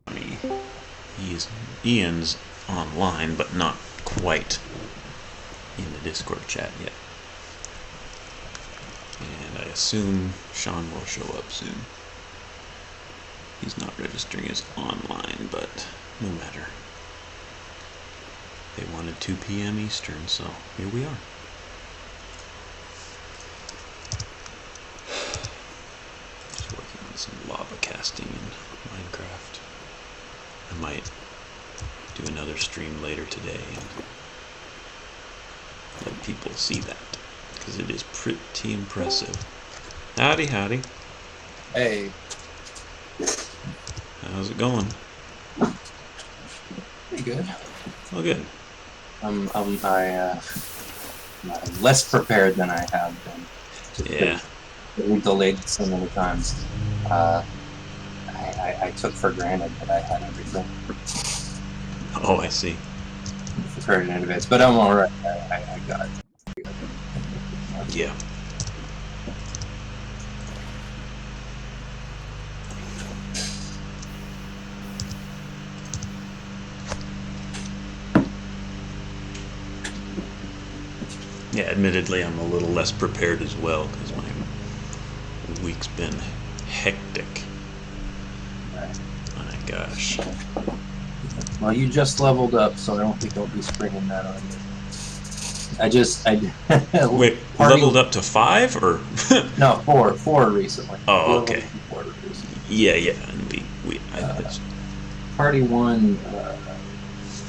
20. Ian's online, but not quite in the Discord chat yet. And I assume Sean will show up soon. He's not registering as online, but no matter. They wanted 2 p.m. Eastern, so here we are. Just working on some lava casting in Minecraft. I might do another stream later today and let people see that, because it is pretty impressive. Howdy, howdy. Hey. How's it going? Pretty good. Oh, good. I'm less prepared than I have been. Yeah. We delayed it so many times. I took for granted that I had everything. Oh, I see. Prepared in advance, but I'm alright. I got it. Yeah. Yeah, admittedly, I'm a little less prepared as well, because my week's been hectic. My gosh. Well, you just leveled up, so I don't think I'll be springing that on you. Wait, leveled up to 5 or? No, 4 recently. Oh, okay. 4 recently. Yeah, and Party 1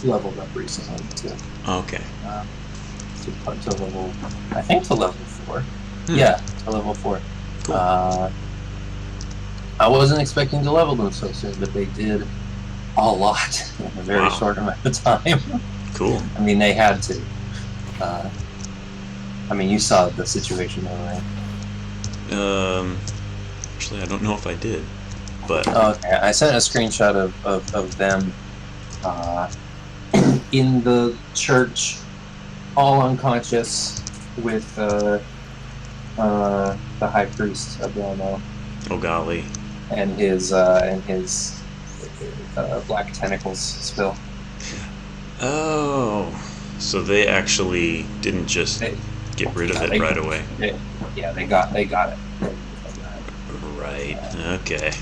leveled up recently too. Okay. To level, I think to level 4. Yeah, to level 4. Cool. I wasn't expecting to level them so soon, but they did a lot in a very short amount of time. Cool. I mean, they had to. I mean, you saw the situation though, right? Actually, I don't know if I did, but... Okay, I sent a screenshot of them in the church, all unconscious, with the high priest Abramo. Oh golly. And his black tentacles spill. Oh, so they actually didn't just get rid of it right away. They got it. Right. Okay.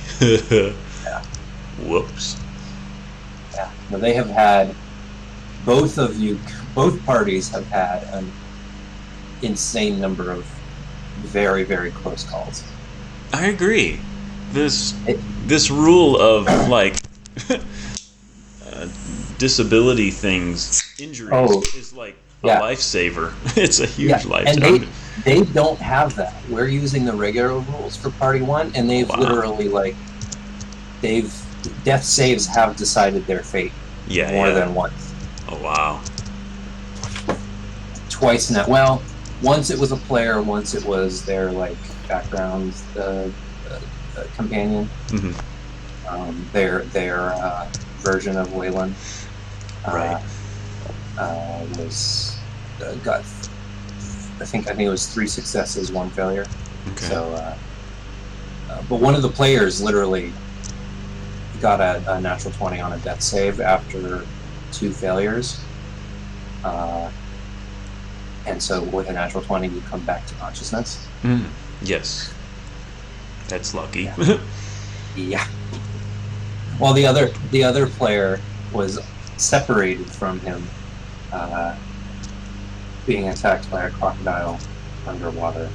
Yeah. Whoops. Yeah. Well, they have had both parties have had an insane number of very, very close calls. I agree. This rule of like disability things, injuries is like a lifesaver. It's a huge lifesaver. And they don't have that. We're using the regular rules for Party 1, and they've literally death saves have decided their fate more than once. Oh wow. Twice now. Well, once it was a player, once it was their background companion. Mm-hmm. Their version of Wayland was got. I think it was 3 successes, 1 failure. Okay. So, but one of the players literally got a natural 20 on a death save after 2 failures. And so with a natural 20, you come back to consciousness. Yes. That's lucky. Yeah. Well, the other player was separated from him, being attacked by a crocodile underwater.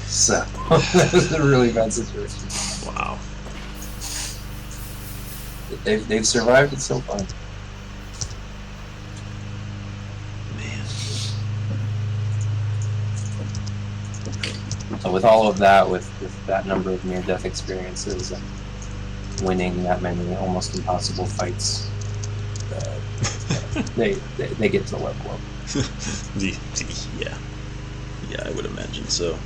So that was a really bad situation. Wow. They've survived it so far. So with all of that, with that number of near-death experiences and winning that many almost impossible fights, they get to level up. Yeah, I would imagine so.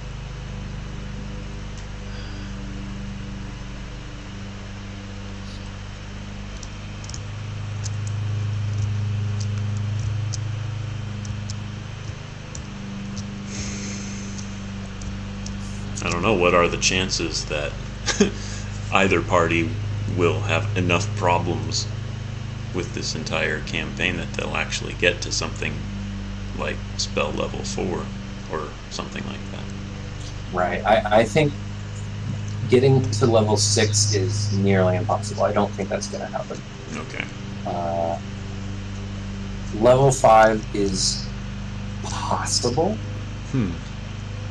I don't know, what are the chances that either party will have enough problems with this entire campaign that they'll actually get to something like spell level 4 or something like that. Right. I think getting to level 6 is nearly impossible. I don't think that's going to happen. Okay. Level 5 is possible.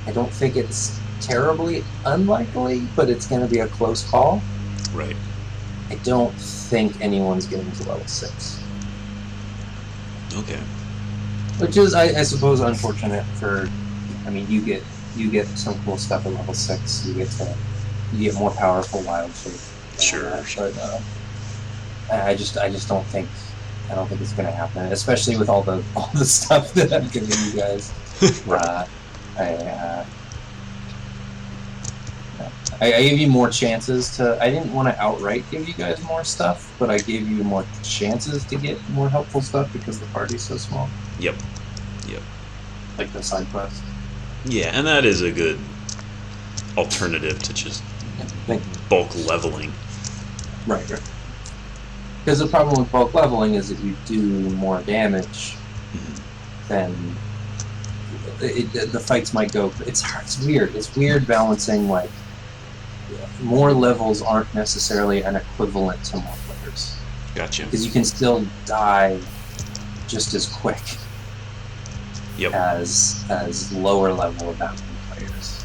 I don't think it's terribly unlikely, but it's going to be a close call. Right. I don't think anyone's getting to level 6. Okay. Which is, I suppose, unfortunate for. I mean, you get some cool stuff at level 6. You get more powerful wild shape. Sure. But I just don't think it's going to happen, especially with all the stuff that I'm giving you guys. Right. I gave you more chances to. I didn't want to outright give you guys more stuff, but I gave you more chances to get more helpful stuff because the party's so small. Yep. Like the side quest. Yeah, and that is a good alternative to just bulk leveling. Right. Because the problem with bulk leveling is if you do more damage, then the fights might go. It's hard. It's weird. It's weird balancing like more levels aren't necessarily an equivalent to more players. Gotcha. Because you can still die just as quick. Yep. As lower level bounty players.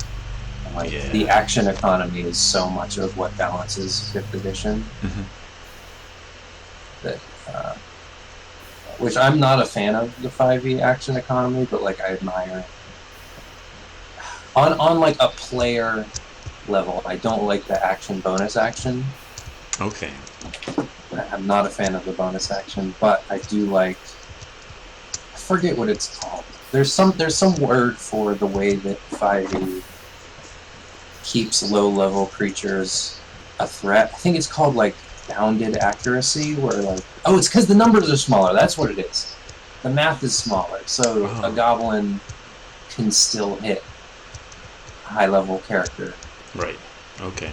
And like the action economy is so much of what balances 5th edition. That which I'm not a fan of the 5e action economy, but like I admire on like a player level. I don't like the action bonus action. Okay. I'm not a fan of the bonus action, but I do like. I forget what it's called. There's some word for the way that 5e keeps low level creatures a threat. I think it's called like bounded accuracy, where like it's because the numbers are smaller. That's what it is. The math is smaller, so a goblin can still hit a high level character. Right. Okay.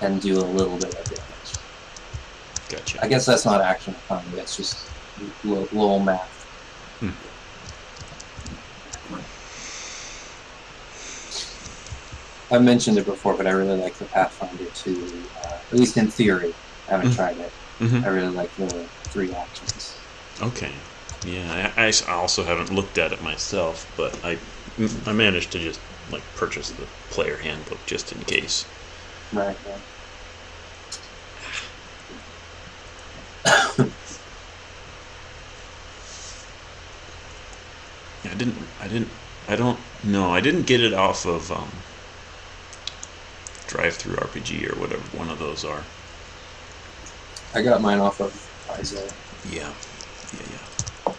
And do a little bit of damage. Gotcha. I guess that's not action economy. That's just little math. I've mentioned it before, but I really like the Pathfinder 2, at least in theory. I haven't tried it. I really like the 3 actions. Okay. Yeah, I also haven't looked at it myself, but I managed to just like purchase the player handbook just in case. Right. I didn't get it off of Drive-Through RPG or whatever one of those are. I got mine off of Isaiah. Yeah. I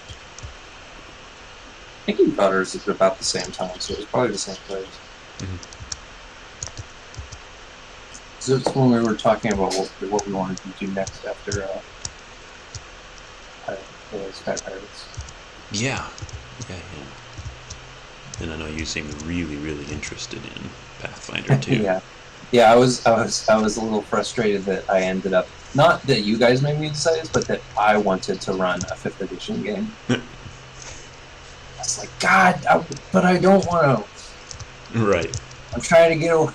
think you got ours at about the same time, so it was probably the same place. So it's when we were talking about what we wanted to do next after Sky Pirates. Yeah. And I know you seem really, really interested in Pathfinder too. Yeah. I was a little frustrated that I ended up, not that you guys made me decide this, but that I wanted to run a 5th edition game. I was like, God, but I don't want to. Right. I'm trying to get away.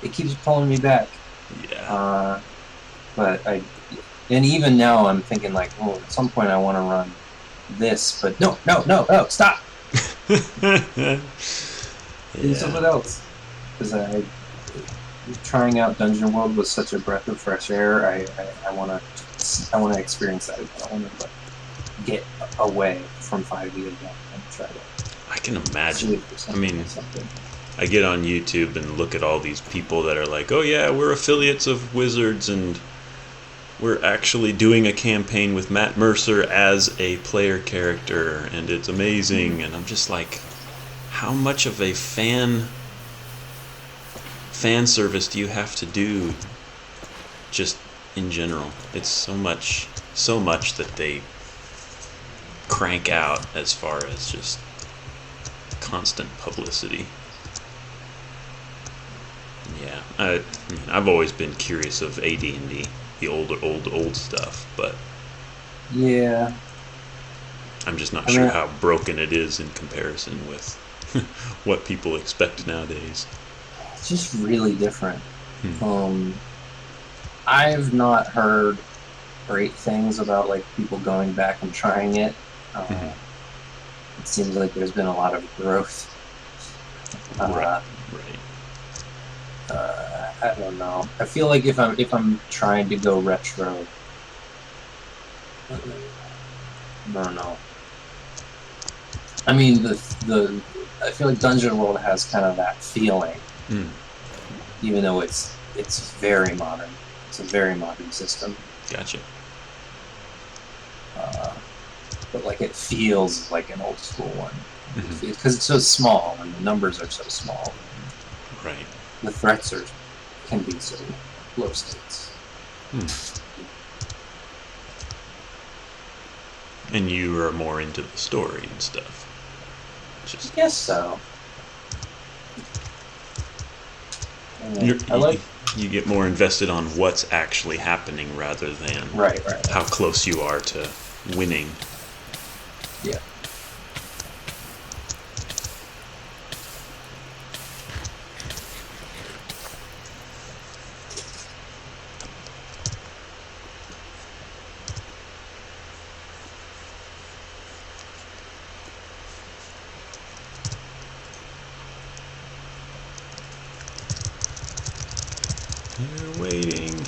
It keeps pulling me back. Yeah. But and even now I'm thinking like, at some point I want to run this, but no, stop. Do something else. Because trying out Dungeon World was such a breath of fresh air. I want to experience that again. I want to get away from 5e again and try to. I can imagine. I mean, I get on YouTube and look at all these people that are like, oh yeah, we're affiliates of Wizards and we're actually doing a campaign with Matt Mercer as a player character and it's amazing. And I'm just like, how much of a fan service do you have to do just in general? It's so much that they crank out as far as just constant publicity. Yeah. I mean, I've always been curious of AD&D, the old stuff, but Yeah, I'm just not I sure mean, how broken it is in comparison with what people expect nowadays. it's just really different. Hmm. Um, I've not heard great things about like people going back and trying it. Hmm. It seems like there's been a lot of growth. Right, Uh, right. I don't know. I feel like if I'm trying to go retro, I don't know. I mean, the I feel like Dungeon World has kind of that feeling, Mm, even though it's very modern. It's a very modern system, gotcha. uh, but like it feels like an old school one Hmm. because it's so small and the numbers are so small. Right. The threats can be so low stakes. Hmm. And you are more into the story and stuff. I Just guess so. you're, I like you get more invested on what's actually happening rather than how right. close you are to winning. Yeah. You're waiting.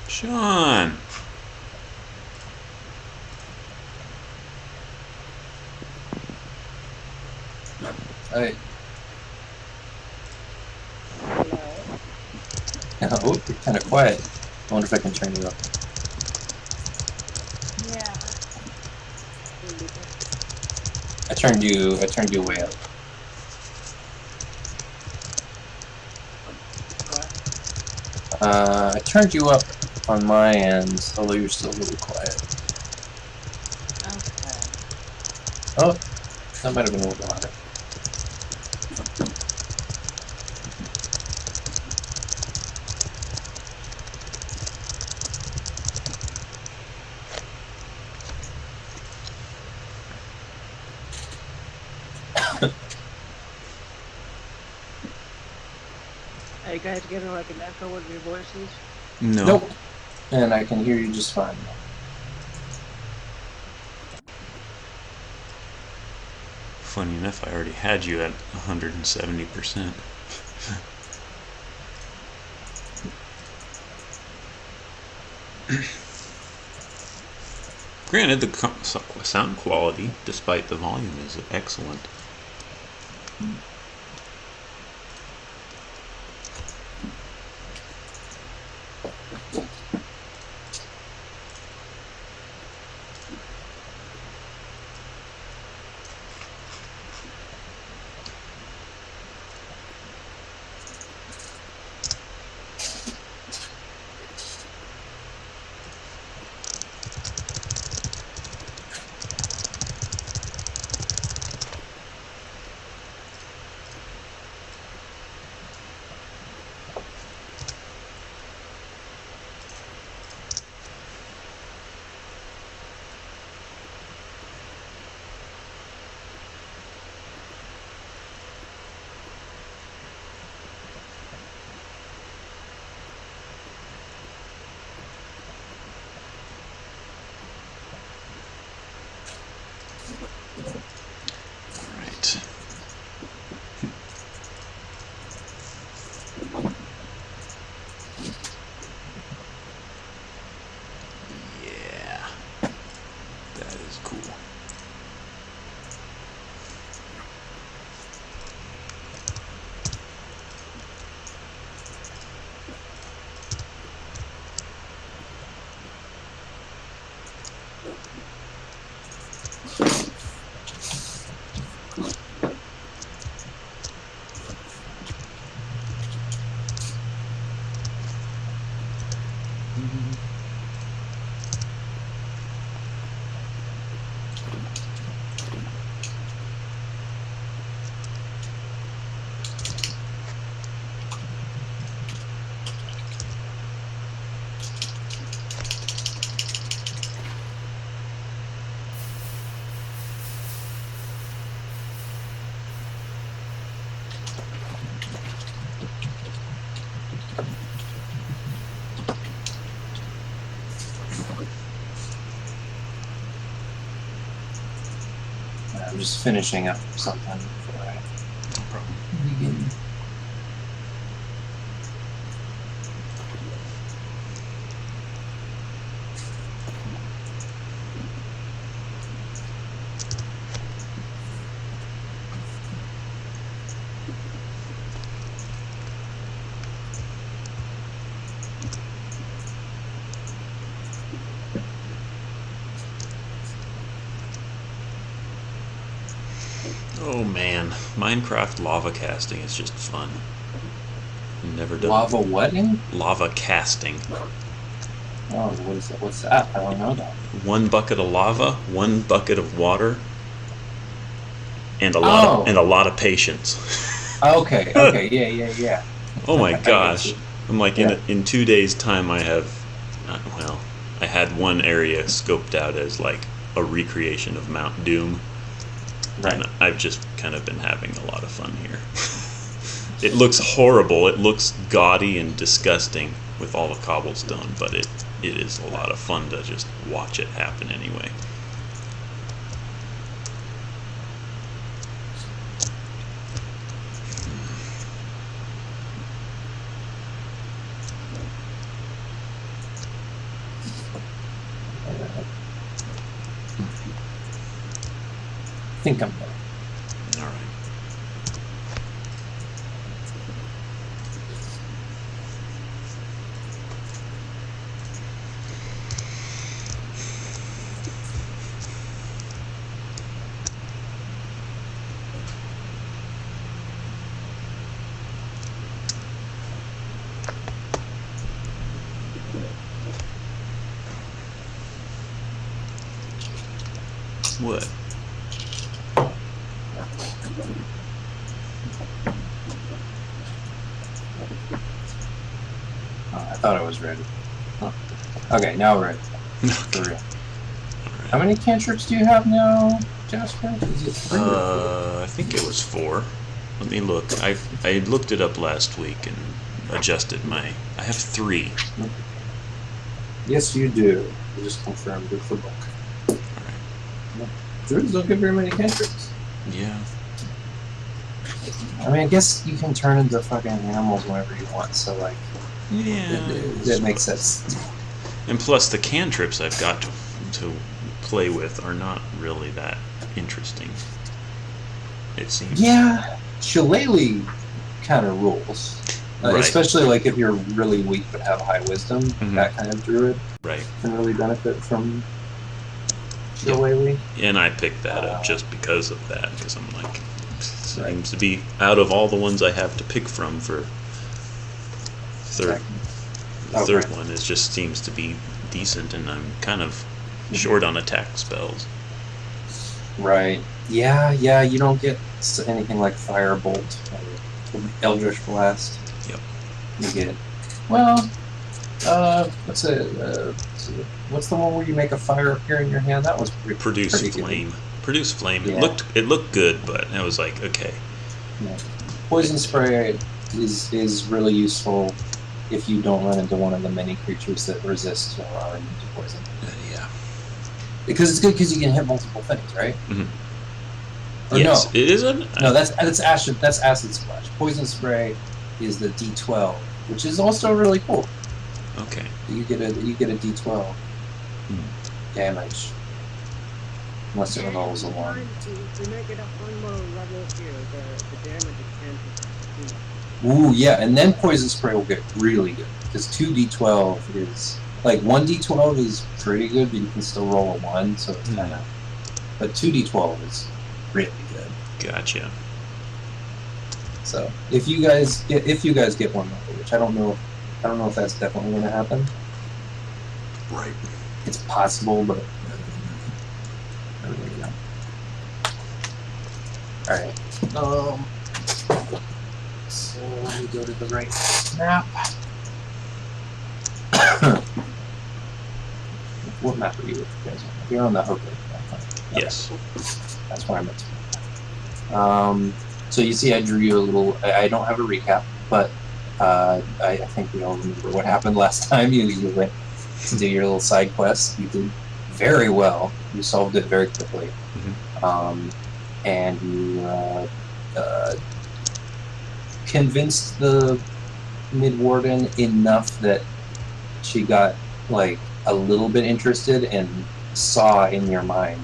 Sean! Hey. Hello. Oh, you're kind of quiet. I wonder if I can turn you up. Yeah. I turned you way up. What? I turned you up on my end, although you're still a little quiet. Okay. Oh, that might have been a little louder. Are you guys getting like an echo of your voices? No. Nope. And I can hear you just fine. Funny enough, I already had you at 170%. Granted, the sound quality, despite the volume, is excellent. Right. Yeah. That is cool. I'm just finishing up something before I No problem. begin. Oh man, Minecraft lava casting is just fun. Never done Lava wedding? lava casting. Oh, what is that? What's that? I don't know that. One bucket of lava, one bucket of water, and a lot of patience. Okay, okay, yeah. Oh my I get gosh! you. I'm like Yeah. in 2 days' time, I have well, I had one area scoped out as like a recreation of Mount Doom, Right. and I've just kind of been having a lot of fun here. It looks horrible. It looks gaudy and disgusting with all the cobblestone, but it is a lot of fun to just watch it happen anyway. think I'm done. All right. What? I thought I was ready. Huh. Okay, now we're ready. For real. How many cantrips do you have now, Jasper? Is it 3 or 4? I think it was 4. Let me look. I looked it up last week and adjusted my. I have 3. Yes, you do. I just confirmed with the book. All right. Druids don't get very many cantrips. Yeah. I mean, I guess you can turn into fucking animals whenever you want, so, like, Yeah. that makes sense. And plus, the cantrips I've got to play with are not really that interesting. It seems. Yeah, Shillelagh kind of rules. Right. Especially, like, if you're really weak but have high wisdom, that kind of druid Right. can really benefit from Shillelagh. And I picked that up just because of that, because I'm like, seems to be out of all the ones I have to pick from for third. The third one is just seems to be decent, and I'm kind of short on attack spells. Right. Yeah, you don't get anything like Firebolt or Eldritch Blast. Yep. You get, well, what's the one where you make a fire appear in your hand? That was Produce pretty flame. Good. Produce flame. Yeah. It looked good, but I was like, okay. Yeah. Poison Spray is really useful if you don't run into one of the many creatures that resist or are immune to poison. Yeah. Because it's good because you can hit multiple things, right? Mm-hmm. Or Yes, no. it isn't. No, that's acid splash. Poison Spray is the D12, which is also really cool. Okay. You get a D12 damage, unless it rolls a 1. To make it up one more level here, the damage expansion. Ooh, yeah, and then Poison Spray will get really good because 2d12 is like 1d12 is pretty good, but you can still roll a 1, so it's kind of. But 2d12 is really good. Gotcha. So if you guys get one level, which I don't know if that's definitely going to happen. Right. It's possible, but I don't really know. All right. So let me go to the right map. What map are you with, you guys? You're on the Hoka map. Yes. That's where I'm at. So you see, I drew you a little. I don't have a recap, but I think we all remember what happened last time. You went to do your little side quest. You did very well. You solved it very quickly, and you convinced the mid-warden enough that she got like a little bit interested and saw in your mind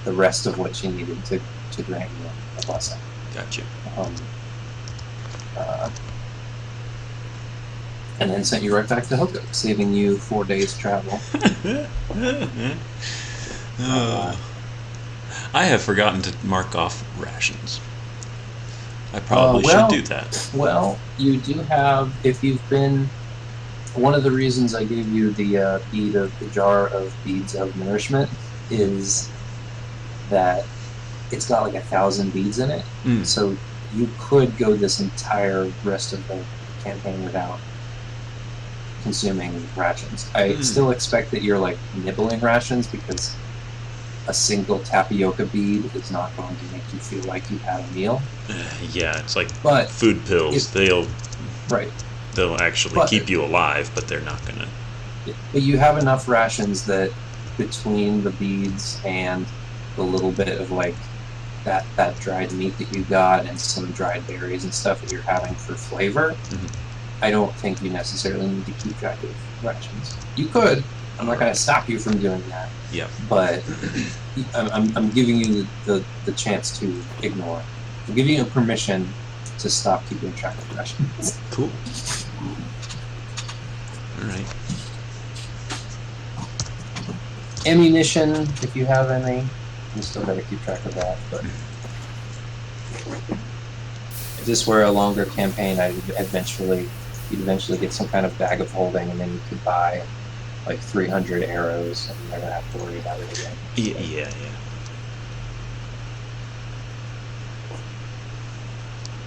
the rest of what she needed to grant you a blessing. Gotcha. And then sent you right back to Hoka, saving you 4 days travel. I have forgotten to mark off rations. I probably should do that. Well, you do have, if you've been, one of the reasons I gave you the jar of beads of nourishment is that it's got like 1,000 beads in it. So you could go this entire rest of the campaign without consuming rations. I still expect that you're like nibbling rations because a single tapioca bead is not going to make you feel like you had a meal. Yeah, it's like But food pills. They'll actually keep you alive, but they're not gonna. But you have enough rations that between the beads and the little bit of like that dried meat that you got and some dried berries and stuff that you're having for flavor, I don't think you necessarily need to keep track of rations. You could, I'm not going to stop you from doing that. Yep. But I'm giving you the chance to ignore. I'm giving you permission to stop keeping track of rations. Cool. All right. Ammunition, if you have any, you still got to keep track of that. But if this were a longer campaign, you'd eventually get some kind of bag of holding, and then you could buy like 300 arrows, and you never have to worry about it again. Yeah.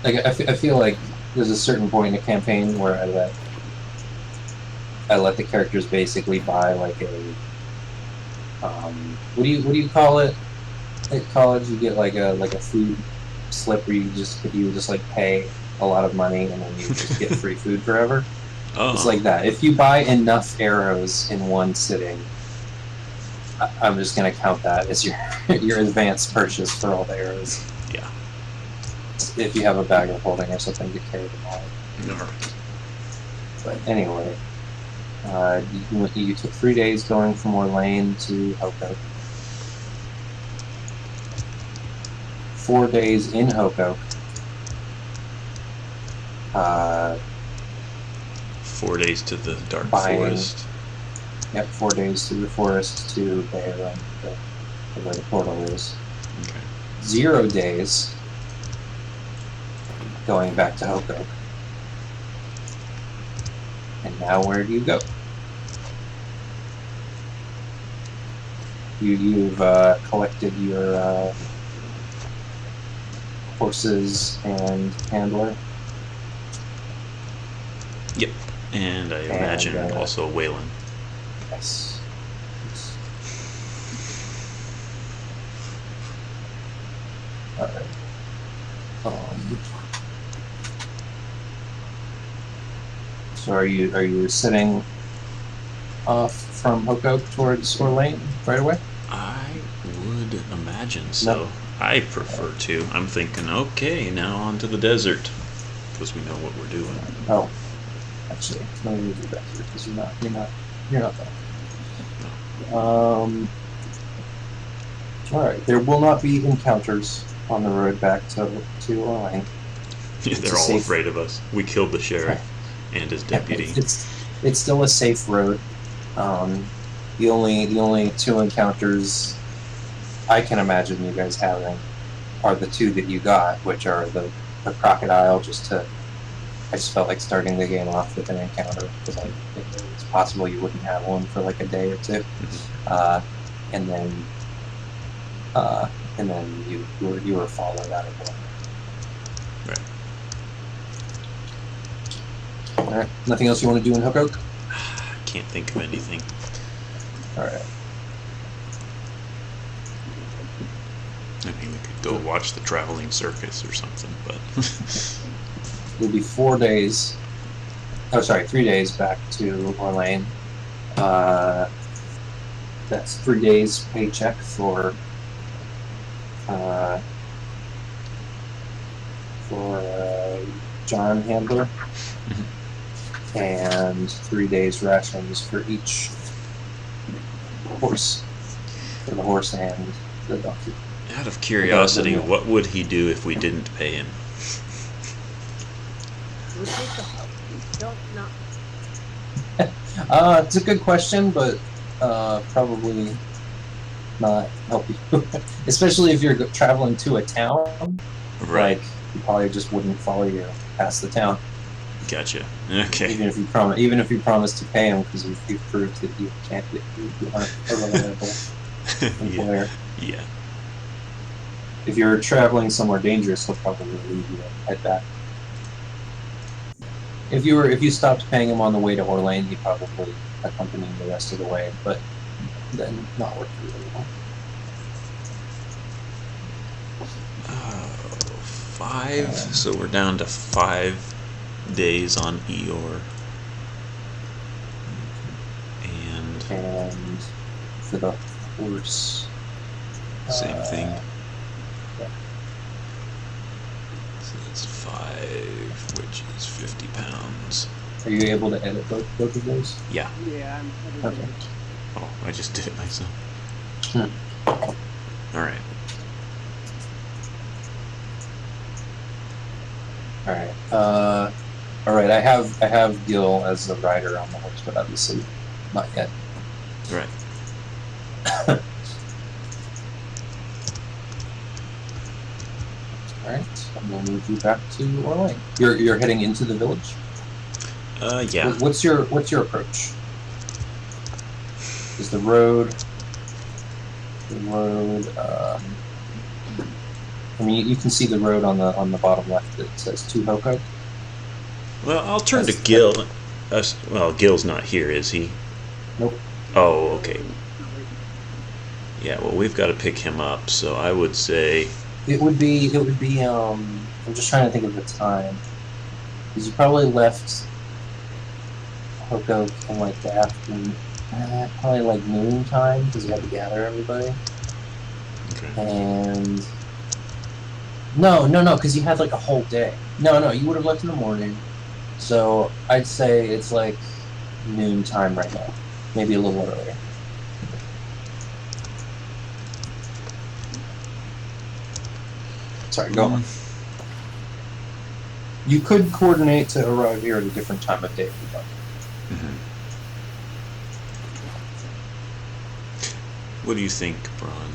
Like I feel like there's a certain point in a campaign where I let the characters basically buy like a what do you call it at college? You get like a food slip where you just like pay a lot of money and then you just get free food forever. Oh. It's like that. If you buy enough arrows in one sitting, I'm just gonna count that as your advanced purchase for all the arrows. Yeah. If you have a bag of holding or something to carry them all. No. But anyway, you took 3 days going from Orlane to Hoko. 4 days in Hoko. 4 days to the dark Buying. forest. Yep, 4 days through the forest to Bear, where the portal is. Okay. 0 days going back to Hoko. And now where do you go? You've collected your horses and handler. Yep. And I imagine also Waylon. Yes. All right. So are you sitting off from Hoko towards Orlane right away? I would imagine so. No. I prefer to. I'm thinking, okay, now on to the desert, because we know what we're doing. Oh, actually, let me do that here because you're not that. All right. There will not be encounters on the road back to Orlane. They're all afraid of us. We killed the sheriff and his deputy. It's still a safe road. The only 2 encounters I can imagine you guys having are the 2 that you got, which are the crocodile. I just felt like starting the game off with an encounter because it's possible you wouldn't have one for like a day or 2, and then you were followed out of one. Right. All right. Nothing else you want to do in Hoko? Can't think of anything. All right. I mean, we could go watch the traveling circus or something, but It'll be 4 days. Oh, sorry, 3 days back to Orlane. That's 3 days paycheck for John Handler, and 3 days rations for each horse, for the horse and the donkey. out of curiosity, what would he do if we didn't pay him? Would take the don't not. It's a good question, but probably not help you, especially if you're traveling to a town. Right. Like, he probably just wouldn't follow you past the town. Gotcha. Okay. Even if you promise to pay him, because you've proved that you can't get you aren't a reliable employer. Yeah. If you're traveling somewhere dangerous, he'll probably leave you at that. If you stopped paying him on the way to Orlane, he'd probably accompany you the rest of the way, but then not work for you anymore. 5. So we're down to 5 days on Eeyore. And for the horse, same thing. Yeah. So that's 5, which is 50 pounds. Are you able to edit both of those? Yeah. Yeah, I'm Okay. Oh, I just did it myself. Hmm. All right. All right. All right. I have Gil as the rider on the horse, but obviously not yet. Right. All right. I'm gonna move you back to Orlane. You're heading into the village. Yeah. What's your approach? Is the road? I mean, you can see the road on the bottom left that says to Hoko. Well, I'll turn to That's- Gil. Well, Gil's not here, is he? Nope. Oh, okay. Yeah, well, we've got to pick him up, so I would say... It would be. I'm just trying to think of the time. Because you probably left Hoko in like the afternoon, probably like noon time, because you had to gather everybody. Okay. And no, because you had like a whole day. No, you would have left in the morning. So I'd say it's like noon time right now, maybe a little earlier. Sorry, go on. You could coordinate to arrive here at a different time of day if you'd like. What do you think, Braun?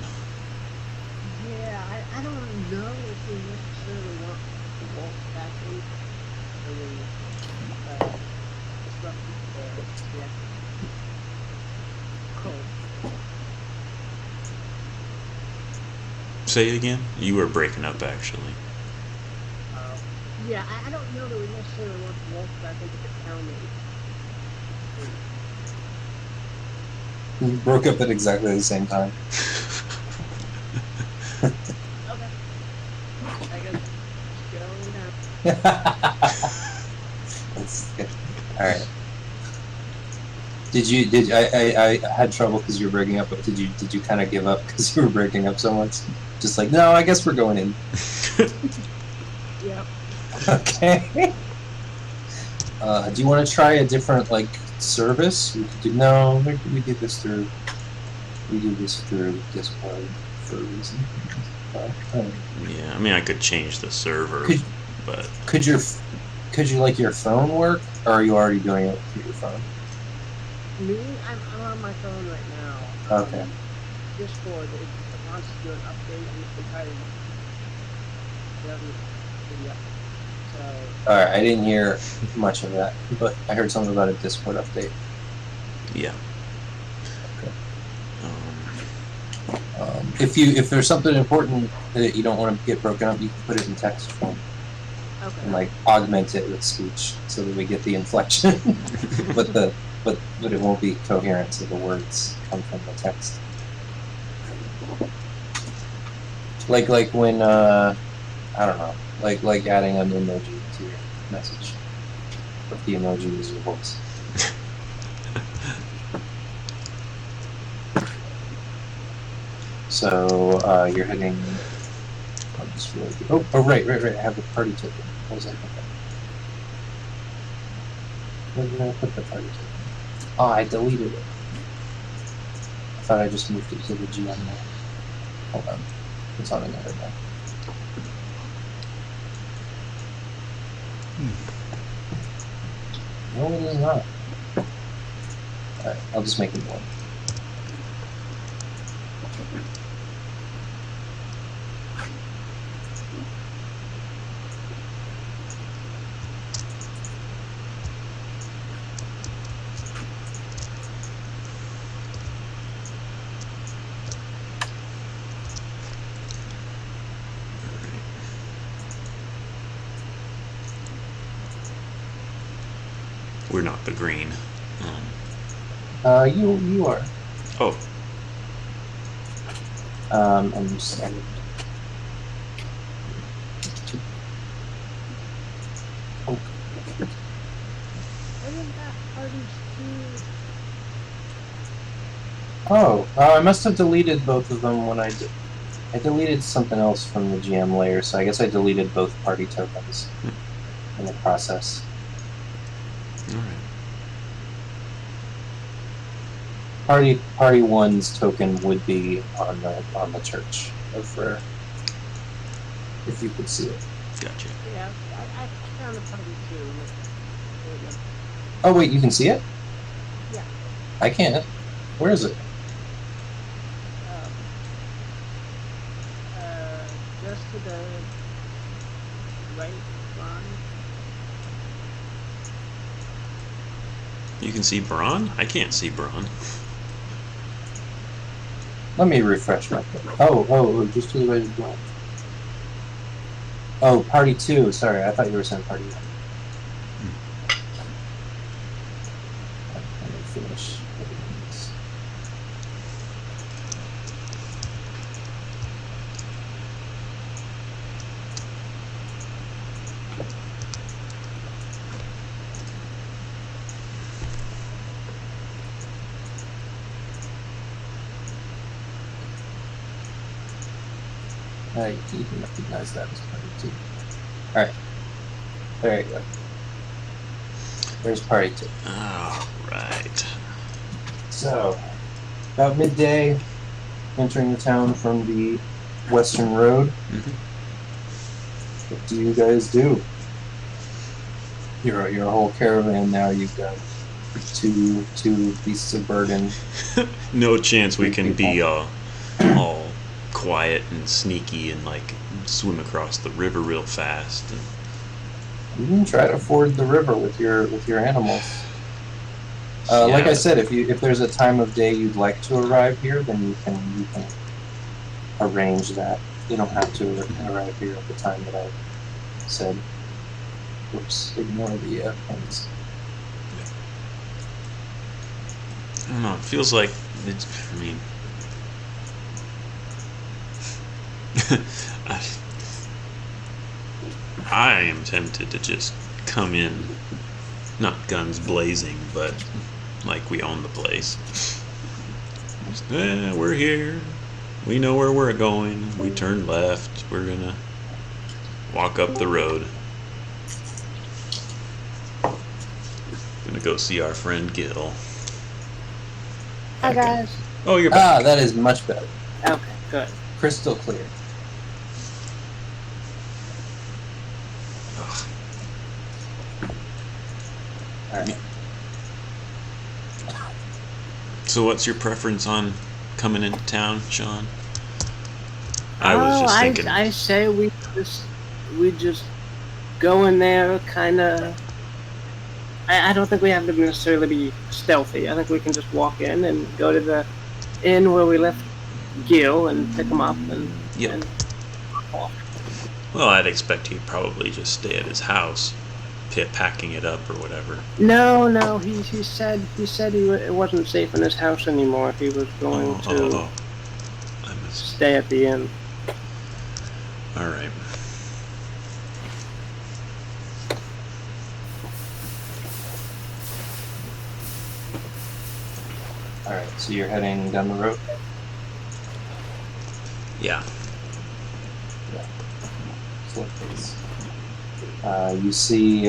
Yeah, I don't know if we necessarily want to walk back in or we disrupt the cult. Say it again? You were breaking up, actually. Yeah, I don't know that we necessarily want to walk back into the town. We broke up at exactly the same time. Okay. I guess going now. That's good. All right. I had trouble because you were breaking up, but did you kind of give up because you were breaking up so much? Just like, no, I guess we're going in. Yep. Okay. Do you want to try a different like service? We could do we do this through Discord for a reason. Yeah, I mean, I could change the server, but... Could your phone work, or are you already doing it through your phone? Me, I'm on my phone right now. Okay. Discord, it wants to do an update, and it's entirely so. Alright, I didn't hear much of that, but I heard something about a Discord update. Yeah. Okay. If there's something important that you don't want to get broken up, you can put it in text form. Okay. And like augment it with speech so that we get the inflection, but it won't be coherent, so the words come from the text. Like when I don't know, like adding an emoji to your message, but the emoji is your voice. So you're heading. I'll just really oh right. I have the party token. What was I thinking? Where did I put the party token? Oh, I deleted it. I thought I just moved it to the GM now. Hold on. It's on another one. No, it is not. Alright, I'll just make it one. We're not the green. You are. Oh. I'm just. Oh. Isn't that party's too? Oh, I must have deleted both of them when I deleted something else from the GM layer, so I guess I deleted both party tokens in the process. Alright. party one's token would be on the church over, if you could see it. Gotcha. Yeah, I found a party too. Oh wait, you can see it? Yeah. I can't. Where is it? Just to the right line. You can see Braun? I can't see Braun. Let me refresh my thing. Oh, just to the right of the line. Oh, party two. Sorry, I thought you were saying party one. Let me finish. You can recognize that as party two. Alright. There you go. There's party two. Oh, right. So, about midday, entering the town from the western road. What do you guys do? You're a whole caravan now. You've got two beasts of burden. No chance we can be all quiet and sneaky and like swim across the river real fast. And... You can try to ford the river with your animals. Yeah. Like I said, if there's a time of day you'd like to arrive here, then you can arrange that. You don't have to arrive here at the time that I said. Oops, ignore the things. I don't know. It feels like it's. I mean, I am tempted to just come in, not guns blazing, but like we own the place. Just, we're here. We know where we're going. We turn left. We're gonna walk up the road. Gonna go see our friend Gil. Hi guys. Oh, you're back. That is much better. Okay, good. Crystal clear. Ugh. Alright. So what's your preference on coming into town, Sean? I was just thinking. I say we just go in there, kind of. I don't think we have to necessarily be stealthy. I think we can just walk in and go to the inn where we left Gil and pick him up and. Yep. And walk off. Well, I'd expect he'd probably just stay at his house, packing it up or whatever. No. He said it wasn't safe in his house anymore. He was going to I must. stay at the inn. All right. Alright, so you're heading down the road? Yeah. Slow pace. You see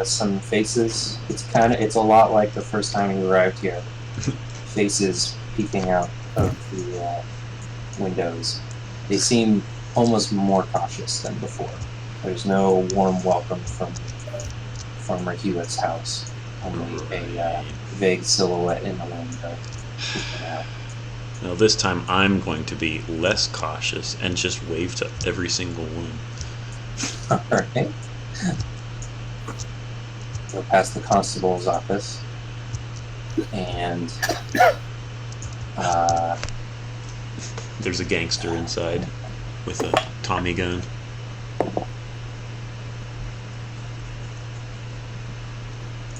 some faces. It's a lot like the first time you arrived here. Faces peeking out of the windows. They seem almost more cautious than before. There's no warm welcome from Hewitt's house. Only a vague silhouette in the window. Now this time I'm going to be less cautious and just wave to every single one. Alright. Go past the constable's office. And There's a gangster inside with a Tommy gun.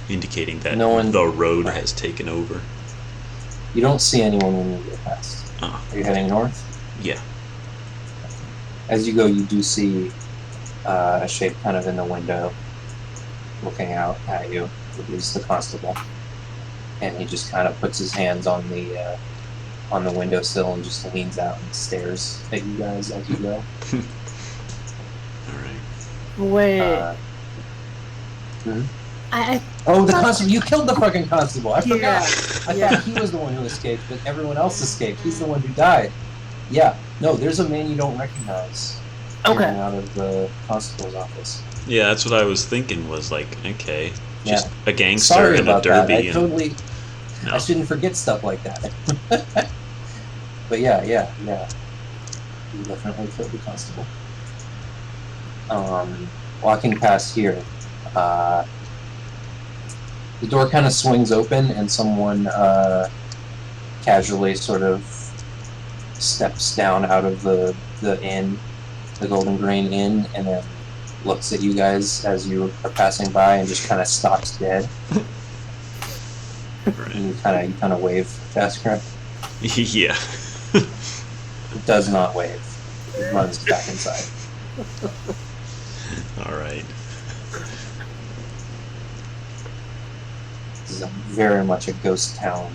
Indicating that No one- the road right. has taken over. you don't see anyone when you go past. Oh, Are you heading north? yeah. As you go, you do see a shape kind of in the window looking out at you. It is the constable. And he just kind of puts his hands on the windowsill and just leans out and stares at you guys as you go. All right. Wait. Mhm. I Oh, the constable! You killed the fucking constable! I forgot! I thought he was the one who escaped, but everyone else escaped. He's the one who died. Yeah. No, there's a man you don't recognize. Okay. Getting out of the constable's office. Yeah, that's what I was thinking. Was like, okay, just Yeah. a gangster Sorry and a about that. derby. I totally. No. I shouldn't forget stuff like that. But yeah. You definitely killed the constable. Walking past here, the door kind of swings open, and someone casually sort of steps down out of the inn, the Golden Grain Inn, and then looks at you guys as you are passing by, and just kind of stops dead. Right. And you kind of wave, Jasker. Yeah. It does not wave. It runs back inside. All right. This is very much a ghost town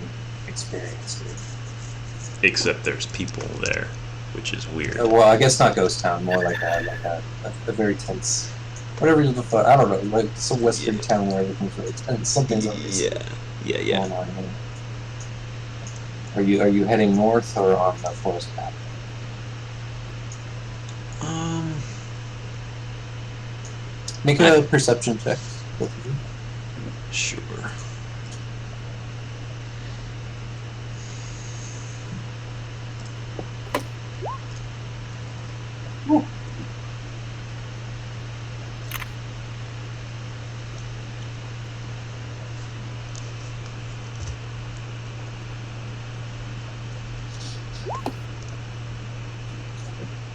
experience here. Except there's people there, which is weird. Well, I guess not ghost town, more like a very tense, whatever the fuck. I don't know, like some western town where everything's really tense. Something's always Yeah. going on here. Are you heading north or on the forest path? Make a perception check, both of you. Sure. Ooh.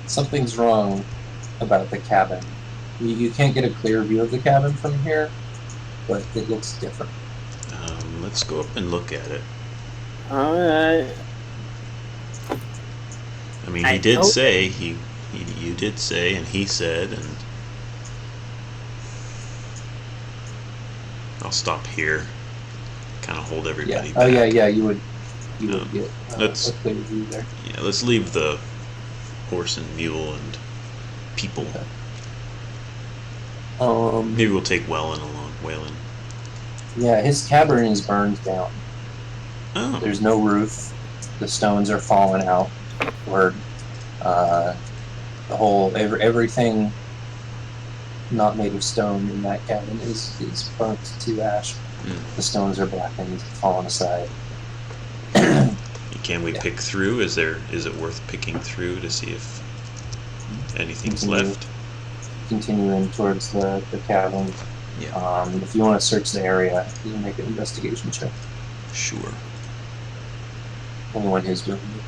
Something's wrong about the cabin. You can't get a clear view of the cabin from here, but it looks different. Let's go up and look at it. All right. I mean, I he did hope- say you did say, and he said, and I'll stop here. Kind of hold everybody Yeah. back. Oh yeah. You would Um, get let's- a clear view there. Yeah, let's leave the horse and mule and people. Okay. Maybe we'll take Whalen along. Whalen. Yeah, his cabin is burned down. Oh. There's no roof. The stones are falling out. Where the whole everything not made of stone in that cabin is burnt to ash. Mm. The stones are blackened, falling aside. Can we Yeah. pick through? Is it worth picking through to see if anything's Continue. left? Continuing towards the cabin. Yeah. If you want to search the area, you can make an investigation check. Sure. Anyone who's doing it.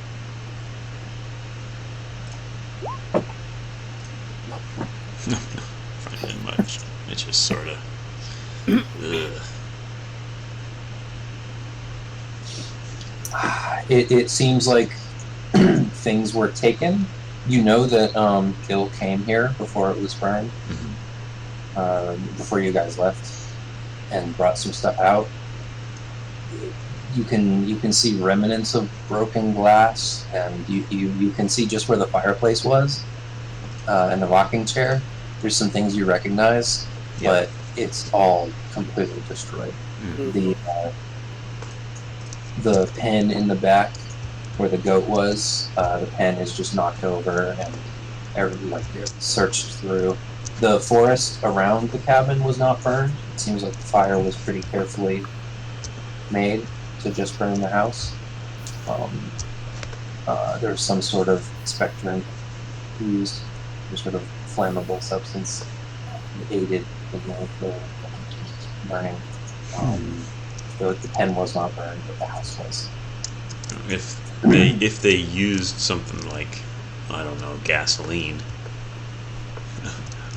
No, finding much. It's just sort of. It seems like things were taken. You know that Gil came here before it was burned, before you guys left, and brought some stuff out. You can see remnants of broken glass, and you can see just where the fireplace was, and the rocking chair. There's some things you recognize, but it's all completely destroyed. Mm. The pen in the back where the goat was, the pen is just knocked over and searched through. The forest around the cabin was not burned. It seems like the fire was pretty carefully made to just burn the house. There's some sort of spectrum used, some sort of flammable substance aided in the burning. The pen was not burned, but the house was. If they used something like, I don't know, gasoline,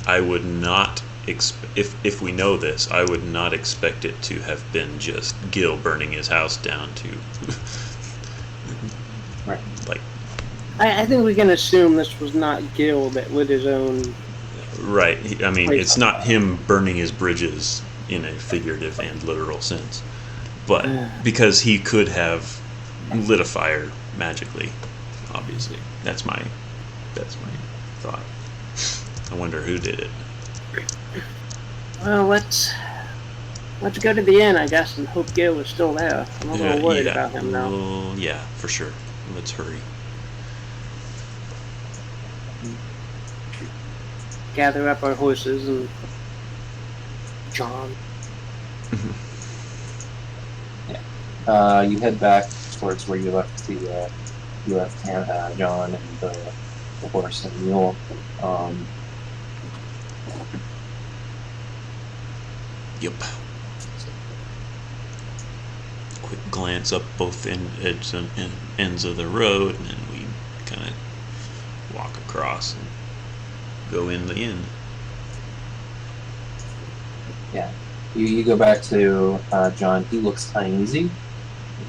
I would not if we know this, I would not expect it to have been just Gil burning his house down to Right. like I think we can assume this was not Gil that with his own. right. I mean, it's not him burning his bridges in a figurative and literal sense, but because he could have lit a fire magically. Obviously, that's my thought. I wonder who did it. Well, let's Let's go to the inn, I guess, and hope Gil is still there. I'm a little worried about him now. Well, yeah, for sure. Let's hurry. Gather up our horses and John. You head back towards where you left John and the horse and mule. Yep. Quick glance up both ends of the road, and then we kind of walk across and go in the inn. Yeah. You go back to John. He looks uneasy.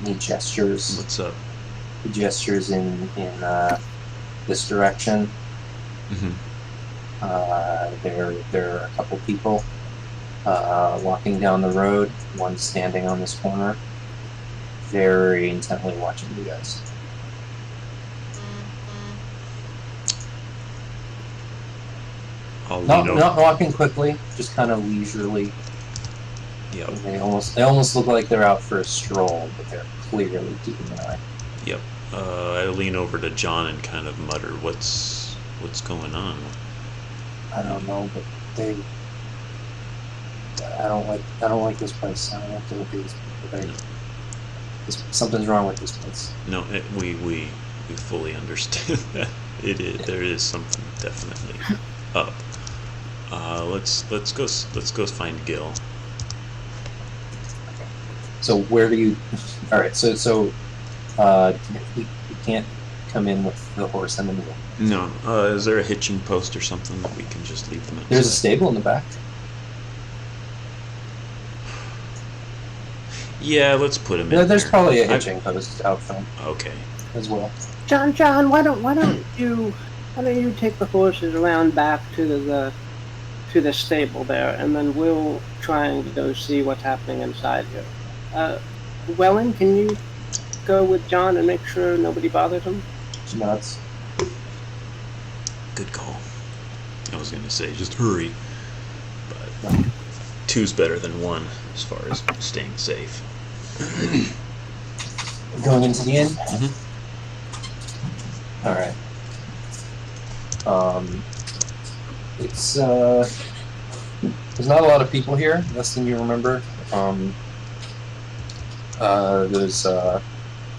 He gestures. What's up? He gestures in this direction. There are a couple people walking down the road. One standing on this corner, very intently watching you guys. Not walking quickly, just kind of leisurely. Yep. And they almost look like they're out for a stroll, but they're clearly keeping an eye. Yep. I lean over to John and kind of mutter, "What's going on?" I don't know, but I don't like this place. I don't like to look at these people. Something's wrong with this place. No, we fully understand that. There is something definitely up. Let's go find Gil. So where do you? All right. So he can't come in with the horse and the mule. No. Is there a hitching post or something that we can just leave them at? There's a stable in the back. Yeah, let's put him in. There's probably a hitching post out front. Okay. As well. John, why don't you take the horses around back to the stable there, and then we'll try and go see what's happening inside here. Wellen, can you go with John and make sure nobody bothers him? She nods. Good call. I was gonna say just hurry, but two's better than one as far as staying safe. Going into the inn. Mm-hmm. All right. It's there's not a lot of people here, less than you remember. There's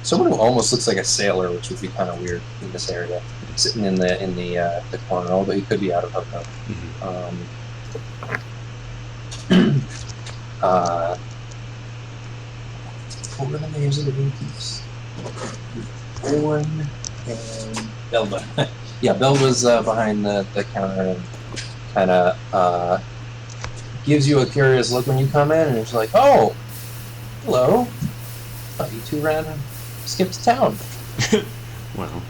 someone who almost looks like a sailor, which would be kind of weird in this area, sitting in the corner, although he could be out of hookup. What were the names of the innkeepers? Owen and Belva. Yeah, Belva's behind the counter and kind of gives you a curious look when you come in, and it's like, "Oh, hello. Thought you two skipped town." Well,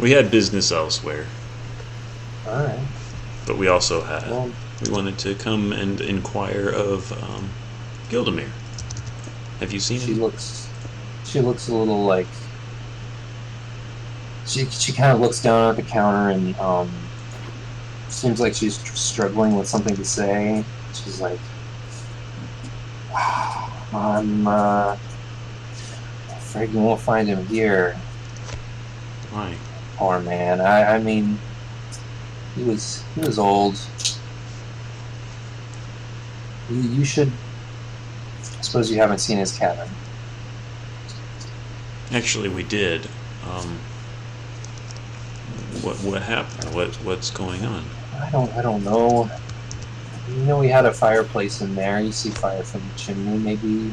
we had business elsewhere. All right. But we also had. Well, we wanted to come and inquire of Gildemir. Have you seen him? She looks a little like. She kind of looks down at the counter and seems like she's struggling with something to say. She's like, "I'm afraid you won't find him here." Why? Poor man. I mean, he was old. You should. I suppose you haven't seen his cabin. Actually, we did. What happened? What's going on? I don't know. You know, we had a fireplace in there. You see fire from the chimney. Maybe.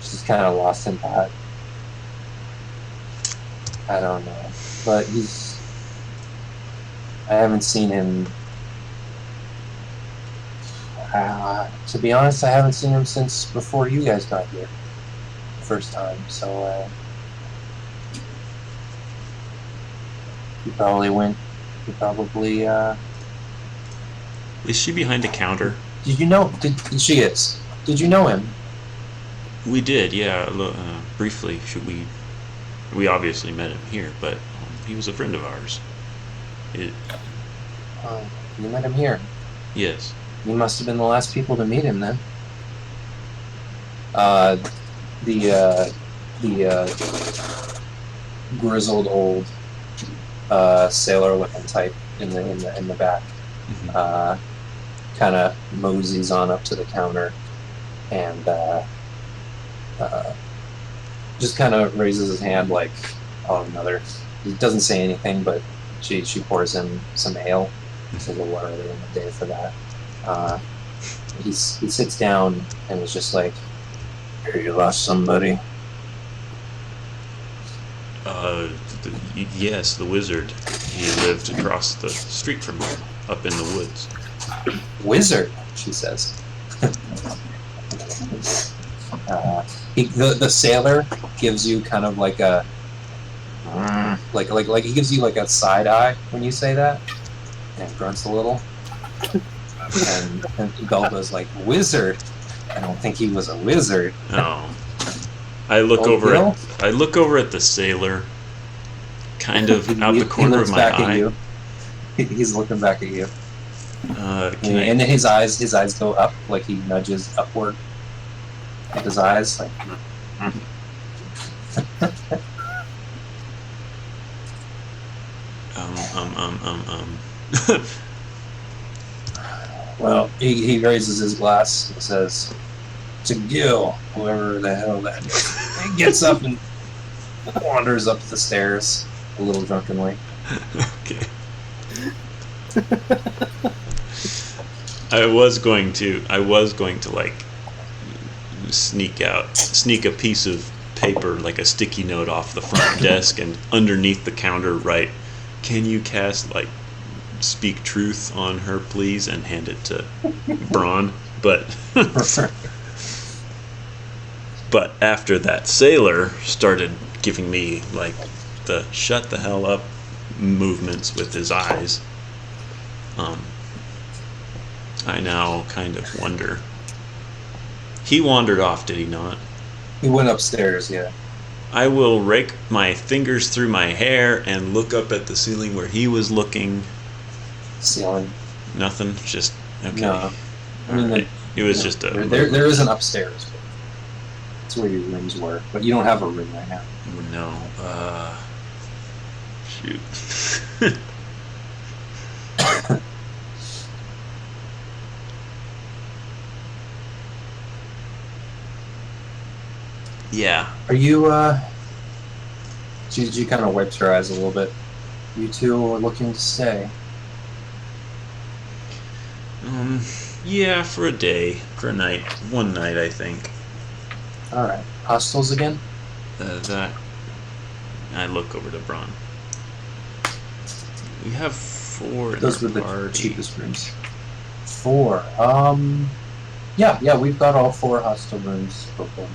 She's kind of lost in thought. I don't know, but I haven't seen him. To be honest, I haven't seen him since before you guys got here. First time, so he probably Is she behind a counter? Did you know? She is. Did you know him? We did, yeah. Briefly, we obviously met him here, but he was a friend of ours. It, You met him here. yes. You must have been the last people to meet him then. The grizzled old sailor-looking type in the back Mhm. kind of moseys on up to the counter and just kind of raises his hand like, oh, another. He doesn't say anything, but she pours him some ale. It's a little early in the day for that. He sits down and is just like, "Here, you lost somebody." Yes, the wizard. He lived across the street from here, up in the woods. "Wizard," she says. The sailor gives you kind of like a like he gives you like a side eye when you say that, and grunts a little. And Belva's like, "Wizard? I don't think he was a wizard." Oh. I look Oh, over Bill? at the sailor, kind of out the corner of looks my back at eye. you. He's looking back at you, Can and his eyes go up, like he nudges upward with his eyes, like. Well, he raises his glass and says, "To Gil, whoever the hell that is." He gets up and wanders up the stairs a little drunkenly. Okay. I was going to like sneak a piece of paper, like a sticky note, off the front desk and underneath the counter write, "Can you cast like speak truth on her, please?" and hand it to Braun. But after that sailor started giving me like the shut the hell up movements with his eyes, I now kind of wonder. He wandered off, did he not? He went upstairs, yeah. I will rake my fingers through my hair and look up at the ceiling where he was looking. Ceiling. Nothing, just okay. No. I mean, Alright. It was just a there is an upstairs. That's where your rooms were, but you don't have a room right now. no. Shoot. Yeah. Are you, she kind of wipes her eyes a little bit. You two are looking to stay. Yeah, for a day, for a night, one night, I think. Alright. Hostels again? That. I look over to Braun. We have 4 in Those were our the party. cheapest rooms. 4. Yeah, we've got all 4 hostel rooms open.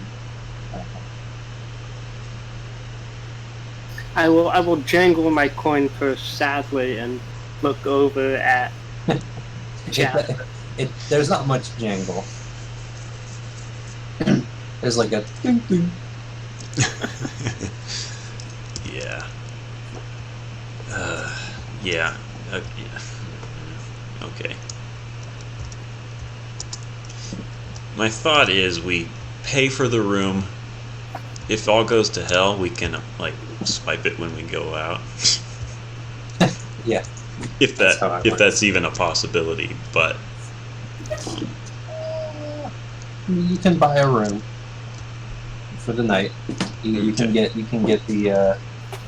I will jangle my coin purse sadly and look over at Jack. There's not much jangle. There's like a ding ding. Yeah. Yeah. Yeah. Okay. My thought is we pay for the room. If all goes to hell, we can like swipe it when we go out. Yeah. If That's how it that's even a possibility, but You can buy a room for the night. You can get the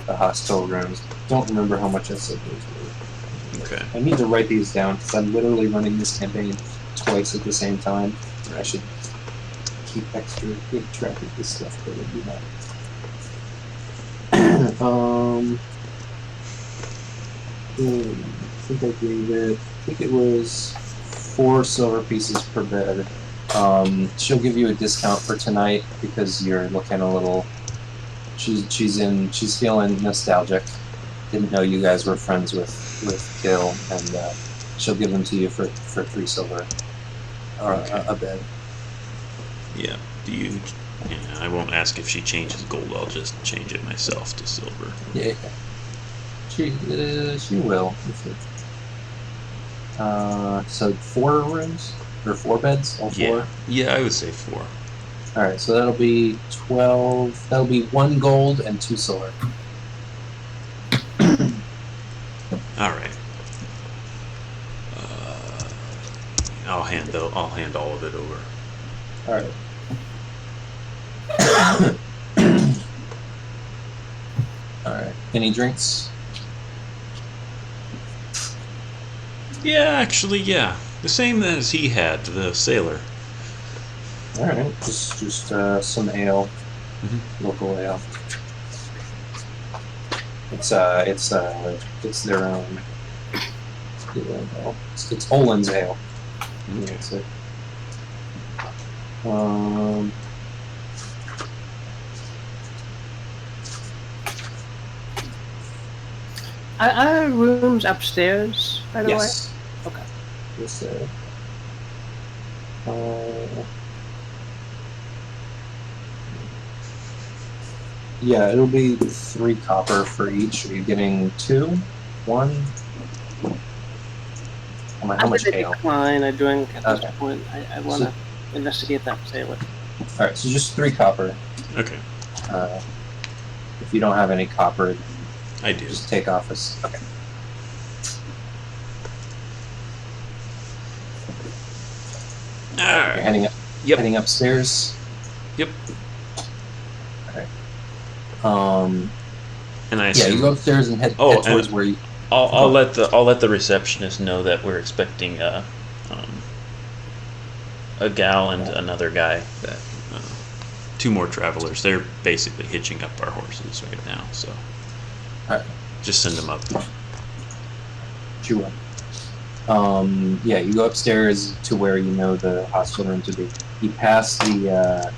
hostel rooms. Don't remember how much I said those were. okay. I need to write these down because I'm literally running this campaign twice at the same time. I should keep extra good track of this stuff, but I do not. I think I gave it. I think it was 4 silver pieces per bed. She'll give you a discount for tonight because you're looking a little. She's feeling nostalgic. Didn't know you guys were friends with Gil, and she'll give them to you for 3 silver or Okay. a bed. Yeah. Do you? Yeah. I won't ask if she changes gold. I'll just change it myself to silver. Yeah. She will. So 4 rooms or 4 beds, all 4. Yeah, I would say 4. All right, so that'll be 12. That'll be 1 gold and 2 silver. All right. I'll hand all of it over. All right. All right. Any drinks? Yeah, actually, yeah. The same as he had, the sailor. All right. Just some ale, local ale. It's their own. It's Olin's ale. Okay. That's it. Are rooms upstairs, by the Yes. way? Okay. Yes, yeah, it'll be 3 copper for each. Are you getting 2? 1? How much ale? Decline. I drink at Okay. this point. I want to investigate that sailor. All right, so just 3 copper. Okay. If you don't have any copper, I do. just take off us. Okay. All You're right. heading up. Yep. Heading upstairs. Yep. All right. And I Yeah, assume you go upstairs and head towards where you. I'll let the receptionist know that we're expecting a gal and another guy. That 2 more travelers. They're basically hitching up our horses right now. So Alright. just send them up. Sure. Yeah, you go upstairs to where you know the hospital room to be. You pass the.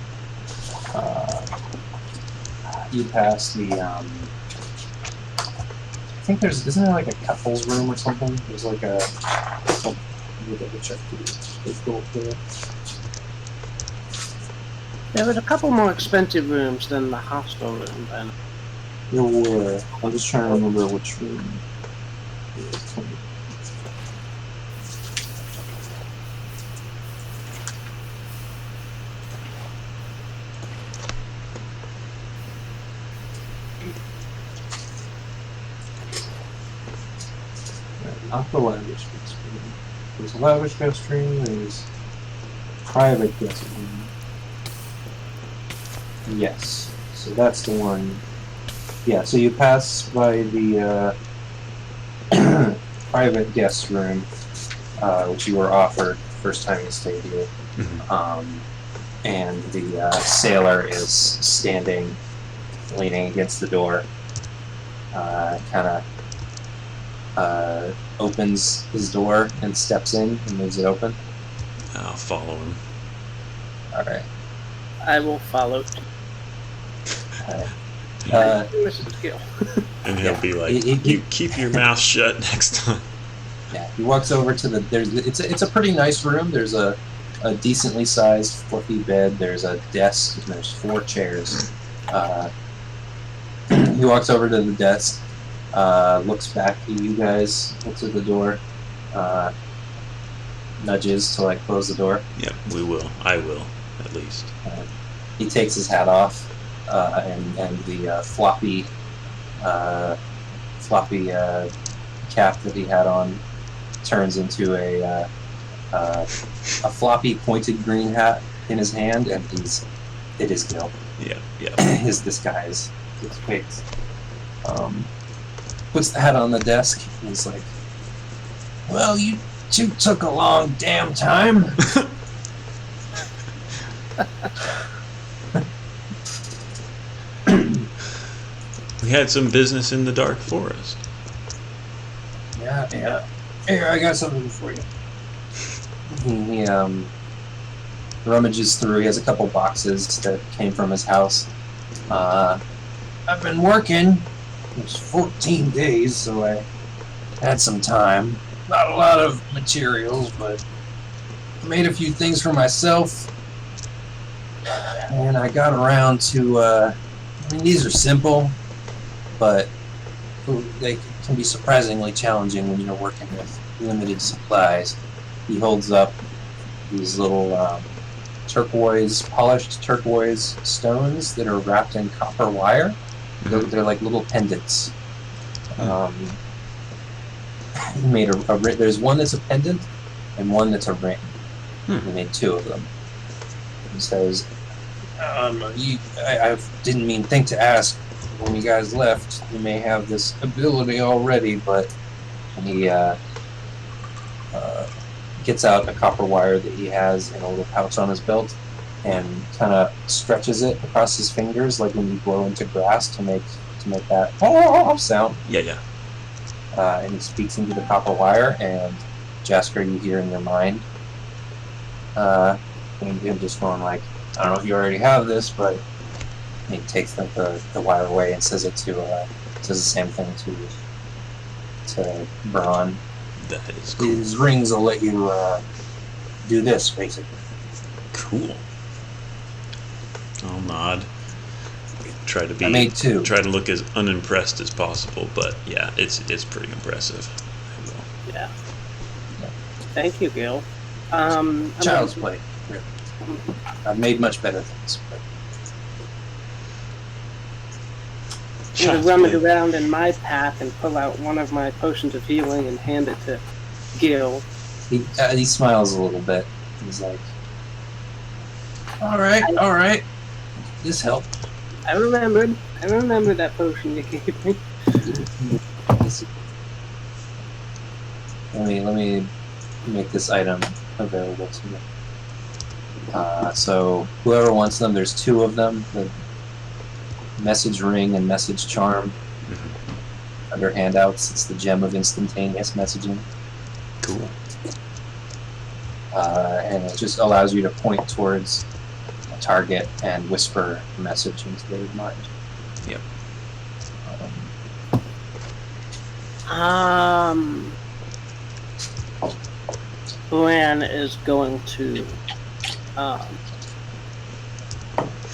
I think isn't there like a couple's room or something? There's like a. Let me double check. Let's go up there. There was a couple more expensive rooms than the hostel room, then. There were. I'm just trying to remember which room. Not the lavish guest room. There's a lavish guest room, there's private guest room. Yes, so that's the one. Yeah, so you pass by the private guest room, which you were offered first time you stayed here. And the sailor is standing, leaning against the door, kind of opens his door and steps in and leaves it open. I'll follow him. All right. I will follow. This is skill. And he'll be like, "You keep your mouth shut next time." Yeah, he walks over to the. It's a pretty nice room. There's a decently sized fluffy bed. There's a desk. And there's 4 chairs. He walks over to the desk. Looks back at you guys, looks at the door, nudges to like close the door. Yep, we will. I will, at least. He takes his hat off, and the floppy cap that he had on turns into a floppy pointed green hat in his hand, and it is Gil. Yeah. His disguise, his face. Puts the hat on the desk and he's like, "Well, you 2 took a long damn time." We had some business in the dark forest. Yeah. Here, I got something for you. He rummages through. He has a couple boxes that came from his house. I've been working. It's 14 days, so I had some time. Not a lot of materials, but I made a few things for myself. And I got around to, these are simple, but they can be surprisingly challenging when you're working with limited supplies. He holds up these little polished turquoise stones that are wrapped in copper wire. They're like little pendants. He made there's one that's a pendant and one that's a ring. He made two of them. He says, I didn't think to ask when you guys left. You may have this ability already, but he gets out a copper wire that he has in a little pouch on his belt and kind of stretches it across his fingers, like when you blow into grass to make that sound. Yeah. And he speaks into the copper wire, and Jasker, you hear in your mind him just going like, I don't know if you already have this, but he takes the wire away and says the same thing to Braun. That is cool. These rings will let you do this, basically. Cool. I'll nod. Try I made two. Try to look as unimpressed as possible, but yeah, it's pretty impressive. Yeah. Thank you, Gil. Child's play. Really. I've made much better things. But... I'm going to rummage around in my pack and pull out one of my potions of healing and hand it to Gil. He smiles a little bit. He's like, all right. This helped. I remembered that potion you gave me. Let me make this item available to you. So whoever wants them, there's two of them. The message ring and message charm. Under handouts, it's the gem of instantaneous messaging. Cool. And it just allows you to point towards a target and whisper a message into their mind. Yep. Lan is going to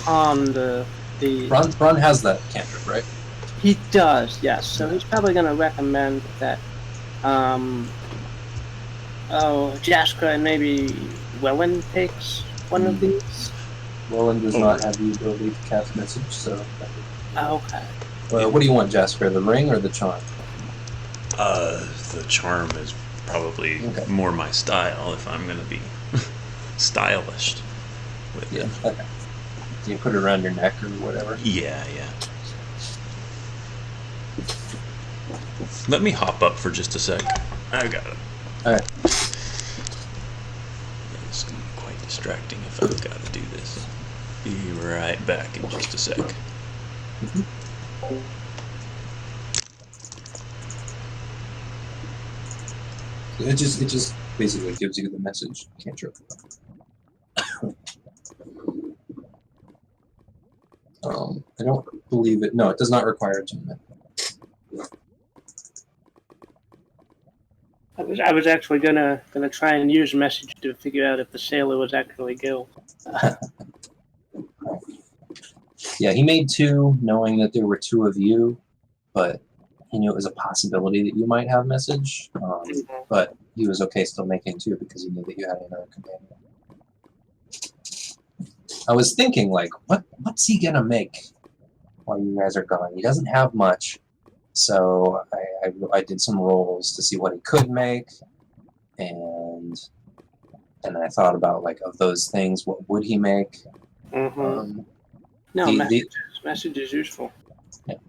on the Brun has that cantrip, right? He does, yes. So he's probably going to recommend that Jaska and maybe Wellen takes one of these. Wellen does not have the ability to cast message, so... Okay. Well, what do you want, Jasker? The ring or the charm? The charm is probably more my style if I'm going to be stylish with it. Okay. You put it around your neck or whatever? Yeah. Let me hop up for just a sec. I got it. Alright. It's going to be quite distracting if I've got to do this. Be right back in just a sec. It just basically gives you the message cantrip. I don't believe it. No, it does not require attunement. I was actually gonna try and use message to figure out if the sailor was actually Gil. Yeah, he made two, knowing that there were two of you, but he knew it was a possibility that you might have message. But he was okay still making two because he knew that you had another companion. I was thinking, like, what's he gonna make while you guys are gone? He doesn't have much, so I did some rolls to see what he could make, and I thought about, like, of those things, what would he make? No, message is useful. Yeah.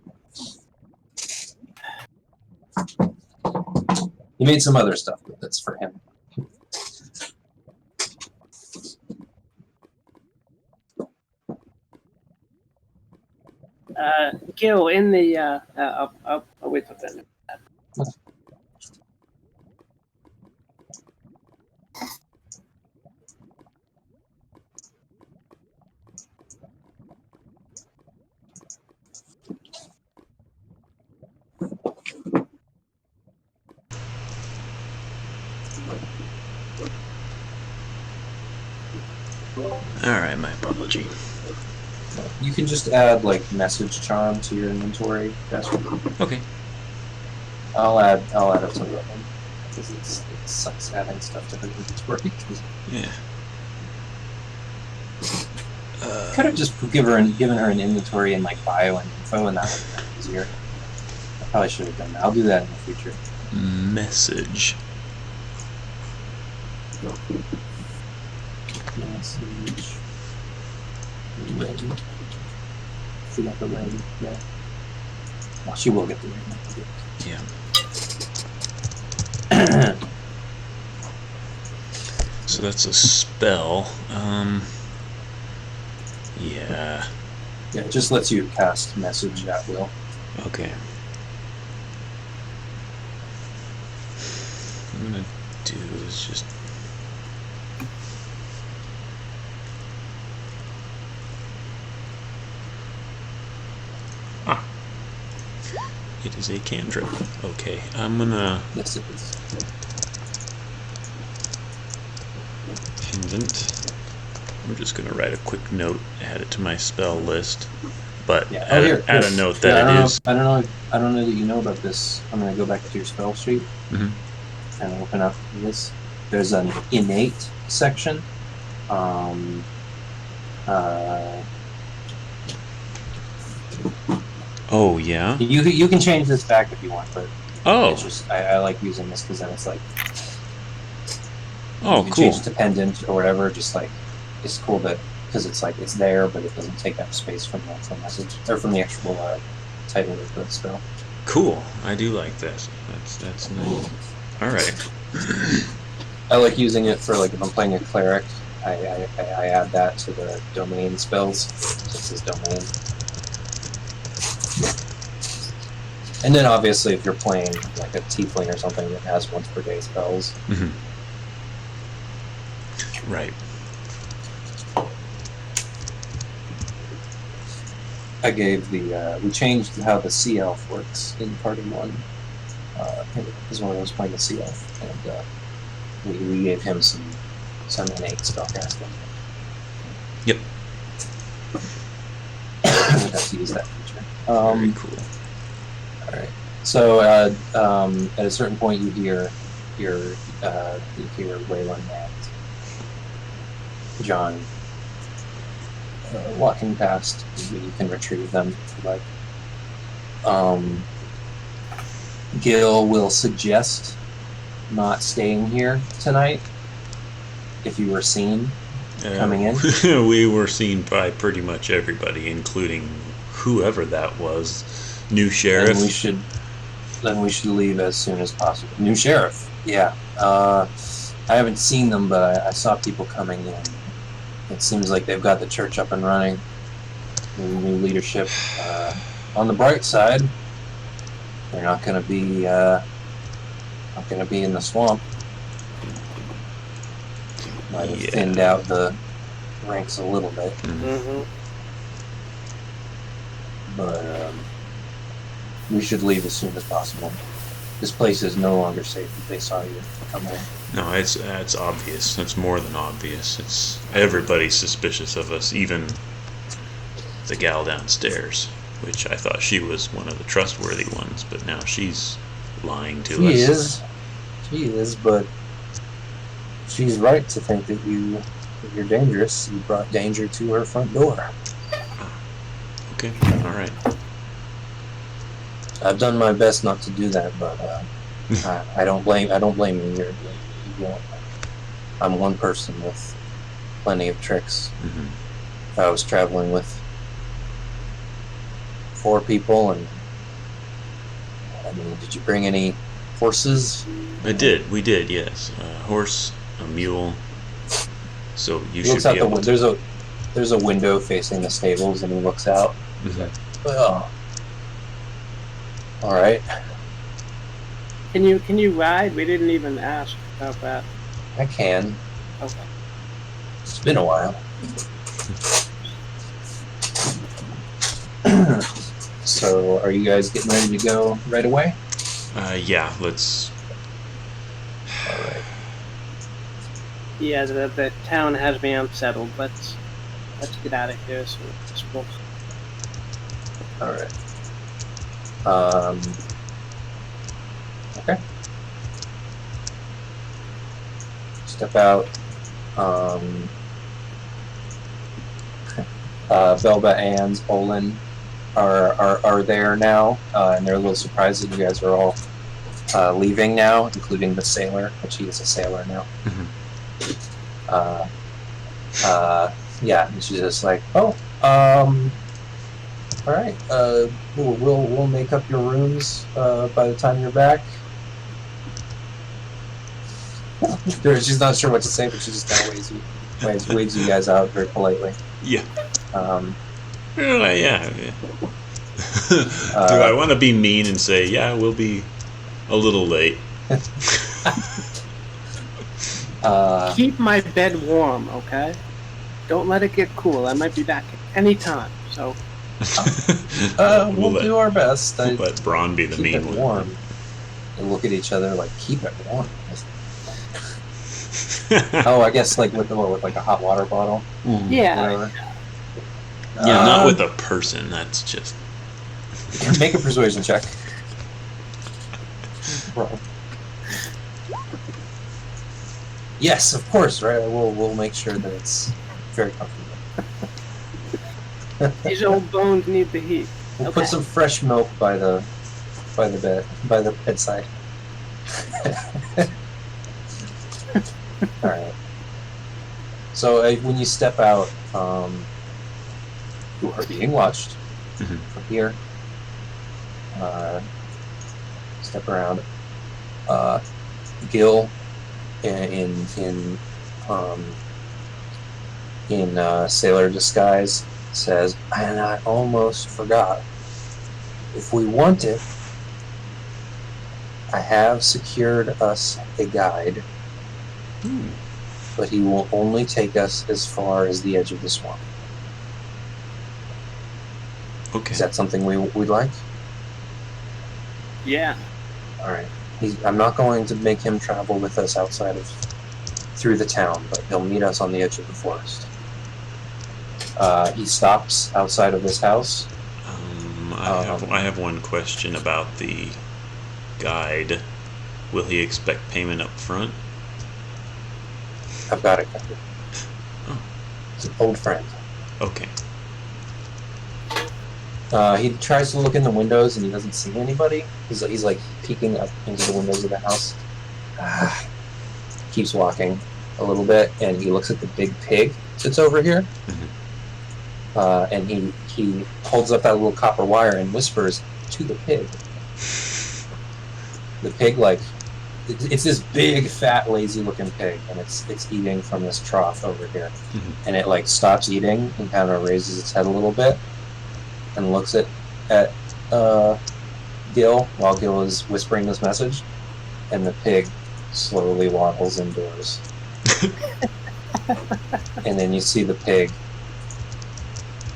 He made some other stuff, but that's for him. Gil, in the I'll wait till then. Alright, my apology. You can just add, like, message charm to your inventory. That's what. Okay. I'll add it to the one because it sucks adding stuff to her inventory. Yeah. Could have just given her an inventory and like bio and info, and that would have been easier. I probably should have done that. I'll do that in the future. Message. Message. Ready. She got the ring. Yeah. Well, she will get the ring. Yeah. So that's a spell. Yeah. Yeah, it just lets you cast message at will. Okay. What I'm gonna do is just. Ah. It is a cantrip. Okay, I'm gonna. Yes, it is. Pendant. We're just gonna write a quick note, add it to my spell list, but Yeah. add a note that it is. I don't know that you know about this. I'm gonna go back to your spell sheet Mhm. and open up this. There's an innate section. Oh yeah. You can change this back if you want, but Oh. it's just I like using this because then it's like Oh, you can cool. change it to pendant or whatever. Just like it's cool that because it's like it's there, but it doesn't take up space from the actual message or from the actual title of the spell. Cool. I do like that. That's nice. All right. I like using it for like if I'm playing a cleric, I add that to the domain spells. This is domain. And then obviously if you're playing like a tiefling or something that has once per day spells. Mm-hmm. Right. I gave the we changed how the sea elf works in Party 1. Because when I was playing the sea elf, and we gave him some innate spellcasting. Yep. We'd have to use that feature. Very cool. All right. So at a certain point, you hear Waylon and John walking past. You can retrieve them if you like. Gil will suggest not staying here tonight if you were seen coming in. We were seen by pretty much everybody, including whoever that was. New sheriff. Then we should leave as soon as possible. New sheriff. Yeah. I haven't seen them, but I saw people coming in. It seems like they've got the church up and running. New leadership. On the bright side, they're not going to be in the swamp. Might have thinned out the ranks a little bit. Mm-hmm. But we should leave as soon as possible. This place is no longer safe if they saw you come in. No, it's obvious. It's more than obvious. It's everybody's suspicious of us, even the gal downstairs, which I thought she was one of the trustworthy ones, but now she's lying to us. She is, but she's right to think that you're dangerous. You brought danger to her front door. Okay, all right. I've done my best not to do that, but I don't blame you. I'm one person with plenty of tricks. Mm-hmm. I was traveling with 4 people, and I mean, did you bring any horses? We did, yes. A horse, a mule. So you He looks should out be the able window. to... There's a window facing the stables, and he looks out. Mhm. Oh, all right. Can you ride? We didn't even ask about that. I can. Okay. It's been a while. So, are you guys getting ready to go right away? Yeah, let's... All right. Yeah, the town has me unsettled. Let's get out of here as soon as possible. All right. Okay. Step out. Belba and Olin are there now, and they're a little surprised that you guys are all leaving now, including the sailor, which he is a sailor now. Yeah, and she's just like, oh, all right, we'll make up your rooms by the time you're back. She's not sure what to say, but she just kind of waves you guys out very politely. Yeah. Yeah. Do I want to be mean and say, yeah, we'll be a little late? Keep my bed warm, okay? Don't let it get cool. I might be back at any time, so... we'll do our best. Let Braun be the keep mean it one. warm. And look at each other like, keep it warm. Oh, I guess like with like a hot water bottle. Yeah. Whatever. Yeah, not with a person. That's just... Make a persuasion check. Bro. Yes, of course, right? We'll make sure that it's very comfortable. These old bones need the heat. We'll put some fresh milk by the bedside. All right. So when you step out, you are being watched from here. Step around. Gil, in sailor disguise, says, "And I almost forgot. If we want it, I have secured us a guide, but he will only take us as far as the edge of the swamp." Okay. Is that something we'd like? Yeah. All right. I'm not going to make him travel with us through the town, but he'll meet us on the edge of the forest. He stops outside of this house. I have one question about the guide. Will he expect payment up front? I've got it covered. Oh. It's an old friend. Okay. He tries to look in the windows and he doesn't see anybody. He's like peeking up into the windows of the house. Keeps walking a little bit and he looks at the big pig that's over here. And he holds up that little copper wire and whispers to the pig. The pig, like, it's this big, fat, lazy-looking pig, and it's eating from this trough over here. And it like stops eating and kind of raises its head a little bit and looks at Gil while Gil is whispering this message, and the pig slowly waddles indoors. And then you see the pig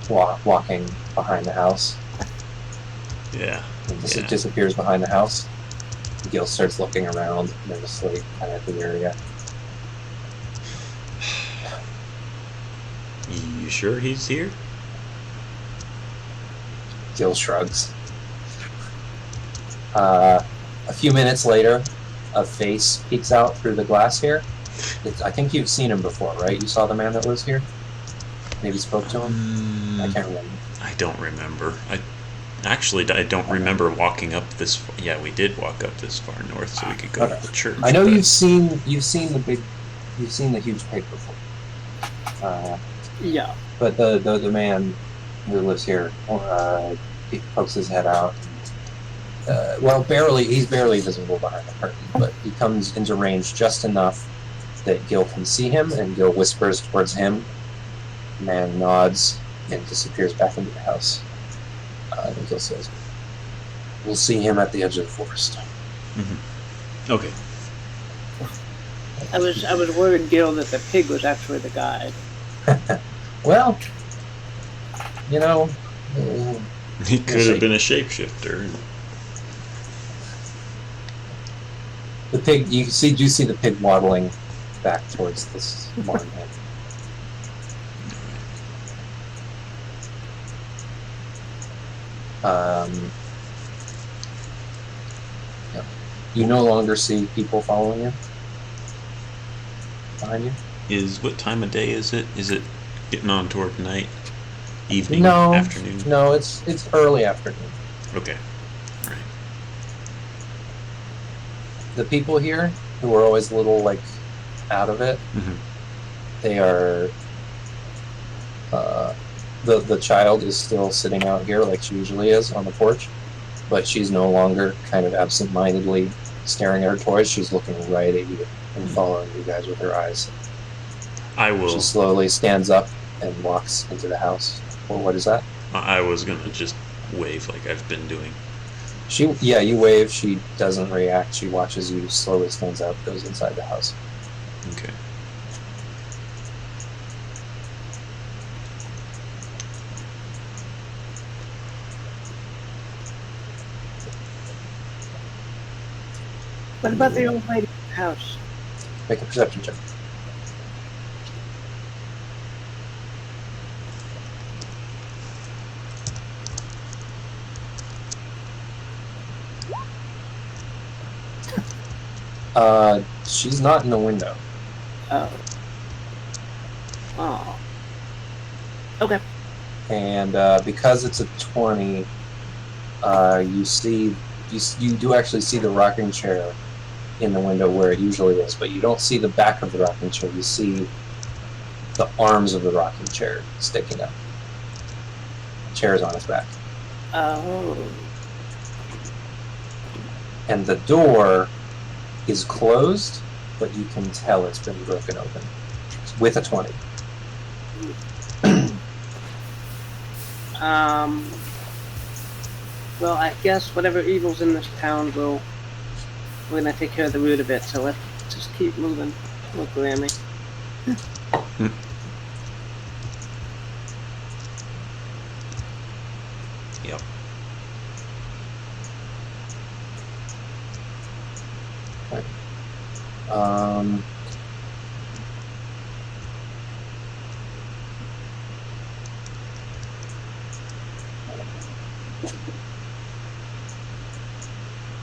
walking behind the house. Yeah. And it disappears behind the house. Gil starts looking around nervously kind of at the area. You sure he's here? Gil shrugs. A few minutes later, a face peeks out through the glass here. I think you've seen him before, right? You saw the man that lives here? Maybe spoke to him? I can't remember. I don't remember. I don't remember walking up this far. Yeah, we did walk up this far north so we could go to the church. I know you've seen the huge pig before. Yeah. But the man who lives here, he pokes his head out. He's barely visible behind the curtain, but he comes into range just enough that Gil can see him, and Gil whispers towards him. The man nods and disappears back into the house. And Gil says, "We'll see him at the edge of the forest." Okay. I was worried, Gil, that the pig was actually the guide. Well, you know, He could have been a shapeshifter. the pig. You do see the pig waddling back towards this barn head. Yeah. You no longer see people following you behind you. What time of day is it? Is it getting on toward night, evening, No, afternoon? no, it's early afternoon. Okay. All right. The people here who are always a little like out of it, they are. The child is still sitting out here like she usually is on the porch, but she's no longer kind of absent-mindedly staring at her toys. She's looking right at you and following you guys with her eyes. I will. She slowly stands up and walks into the house. Well, what is that? I was gonna just wave like I've been doing. You wave. She doesn't react. She watches you, slowly stands up, goes inside the house. Okay. What about the old lady's house? Make a perception check. She's not in the window. Oh. Oh. Okay. And because it's a 20, you do actually see the rocking chair in the window where it usually is, but you don't see the back of the rocking chair. You see the arms of the rocking chair sticking up. The chair is on its back. Oh. And the door is closed, but you can tell it's been broken open with a 20. Well, I guess whatever evil's in this town we're gonna take care of the root of it, so let's just keep moving. Look, Grammy. Yep.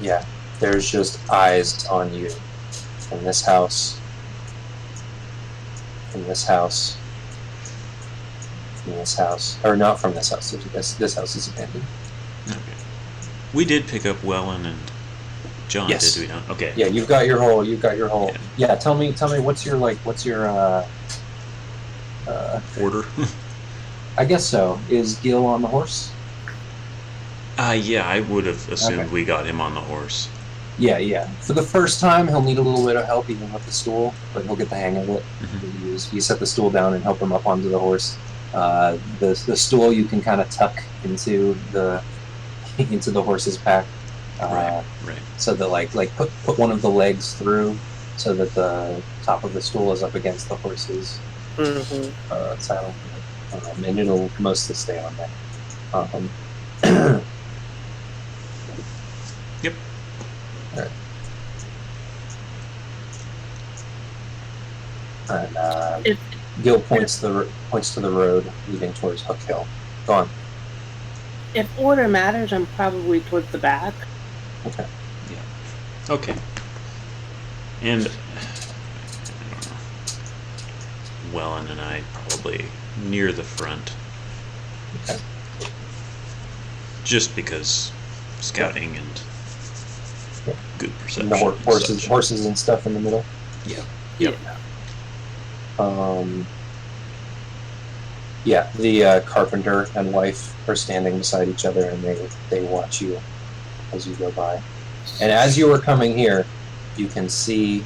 Yeah, there's just eyes on you in this house, in this house, in this house, or not from this house. This house is abandoned. Okay. We did pick up Wellen and John, Yes. did we not? Okay. Yeah, you've got your whole. Yeah. Yeah, tell me, what's your Order? I guess so. Is Gil on the horse? Yeah, I would have assumed Okay. we got him on the horse. Yeah. For the first time, he'll need a little bit of help even with the stool, but he'll get the hang of it. You set the stool down and help him up onto the horse. The stool you can kind of tuck into the horse's back, Right. so that like put one of the legs through, so that the top of the stool is up against the horse's saddle, and it'll mostly stay on there. Yep. Alright. And Gil points to the road leading towards Hook Hill. Go on. If order matters, I'm probably towards the back. Okay. Okay. And Wellen and I probably near the front. Okay. Just because scouting and good perception. And the and such. horses and stuff in the middle. Yep. Yeah, the carpenter and wife are standing beside each other, and they watch you as you go by. And as you are coming here, you can see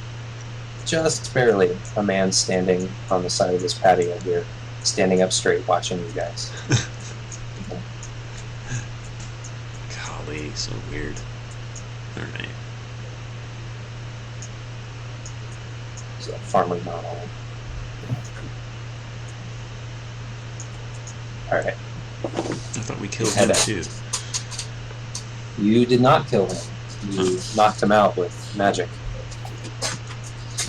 just barely a man standing on the side of this patio here, standing up straight, watching you guys. Golly, so weird. All right. So farmer not on. All right. I thought we killed Head him out. too. You did not kill him. You knocked him out with magic.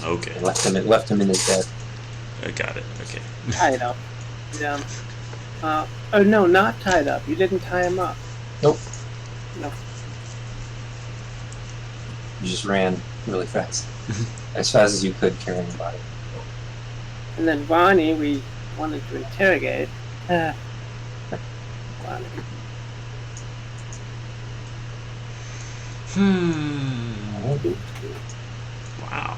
Okay. And left him in his bed. I got it. Okay. Tied up. Yeah. Oh no, not tied up. You didn't tie him up. Nope. No. You just ran really fast. As fast as you could carrying the body. And then Bonnie, we wanted to interrogate. Bonnie. Wow.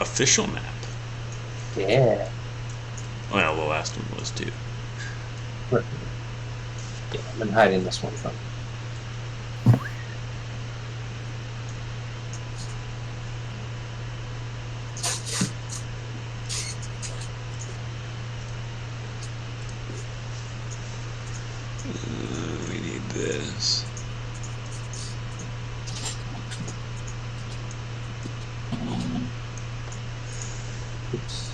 Official map. Yeah. Well, the last one was too. Yeah, I've been hiding this one from you. We need this. Oops.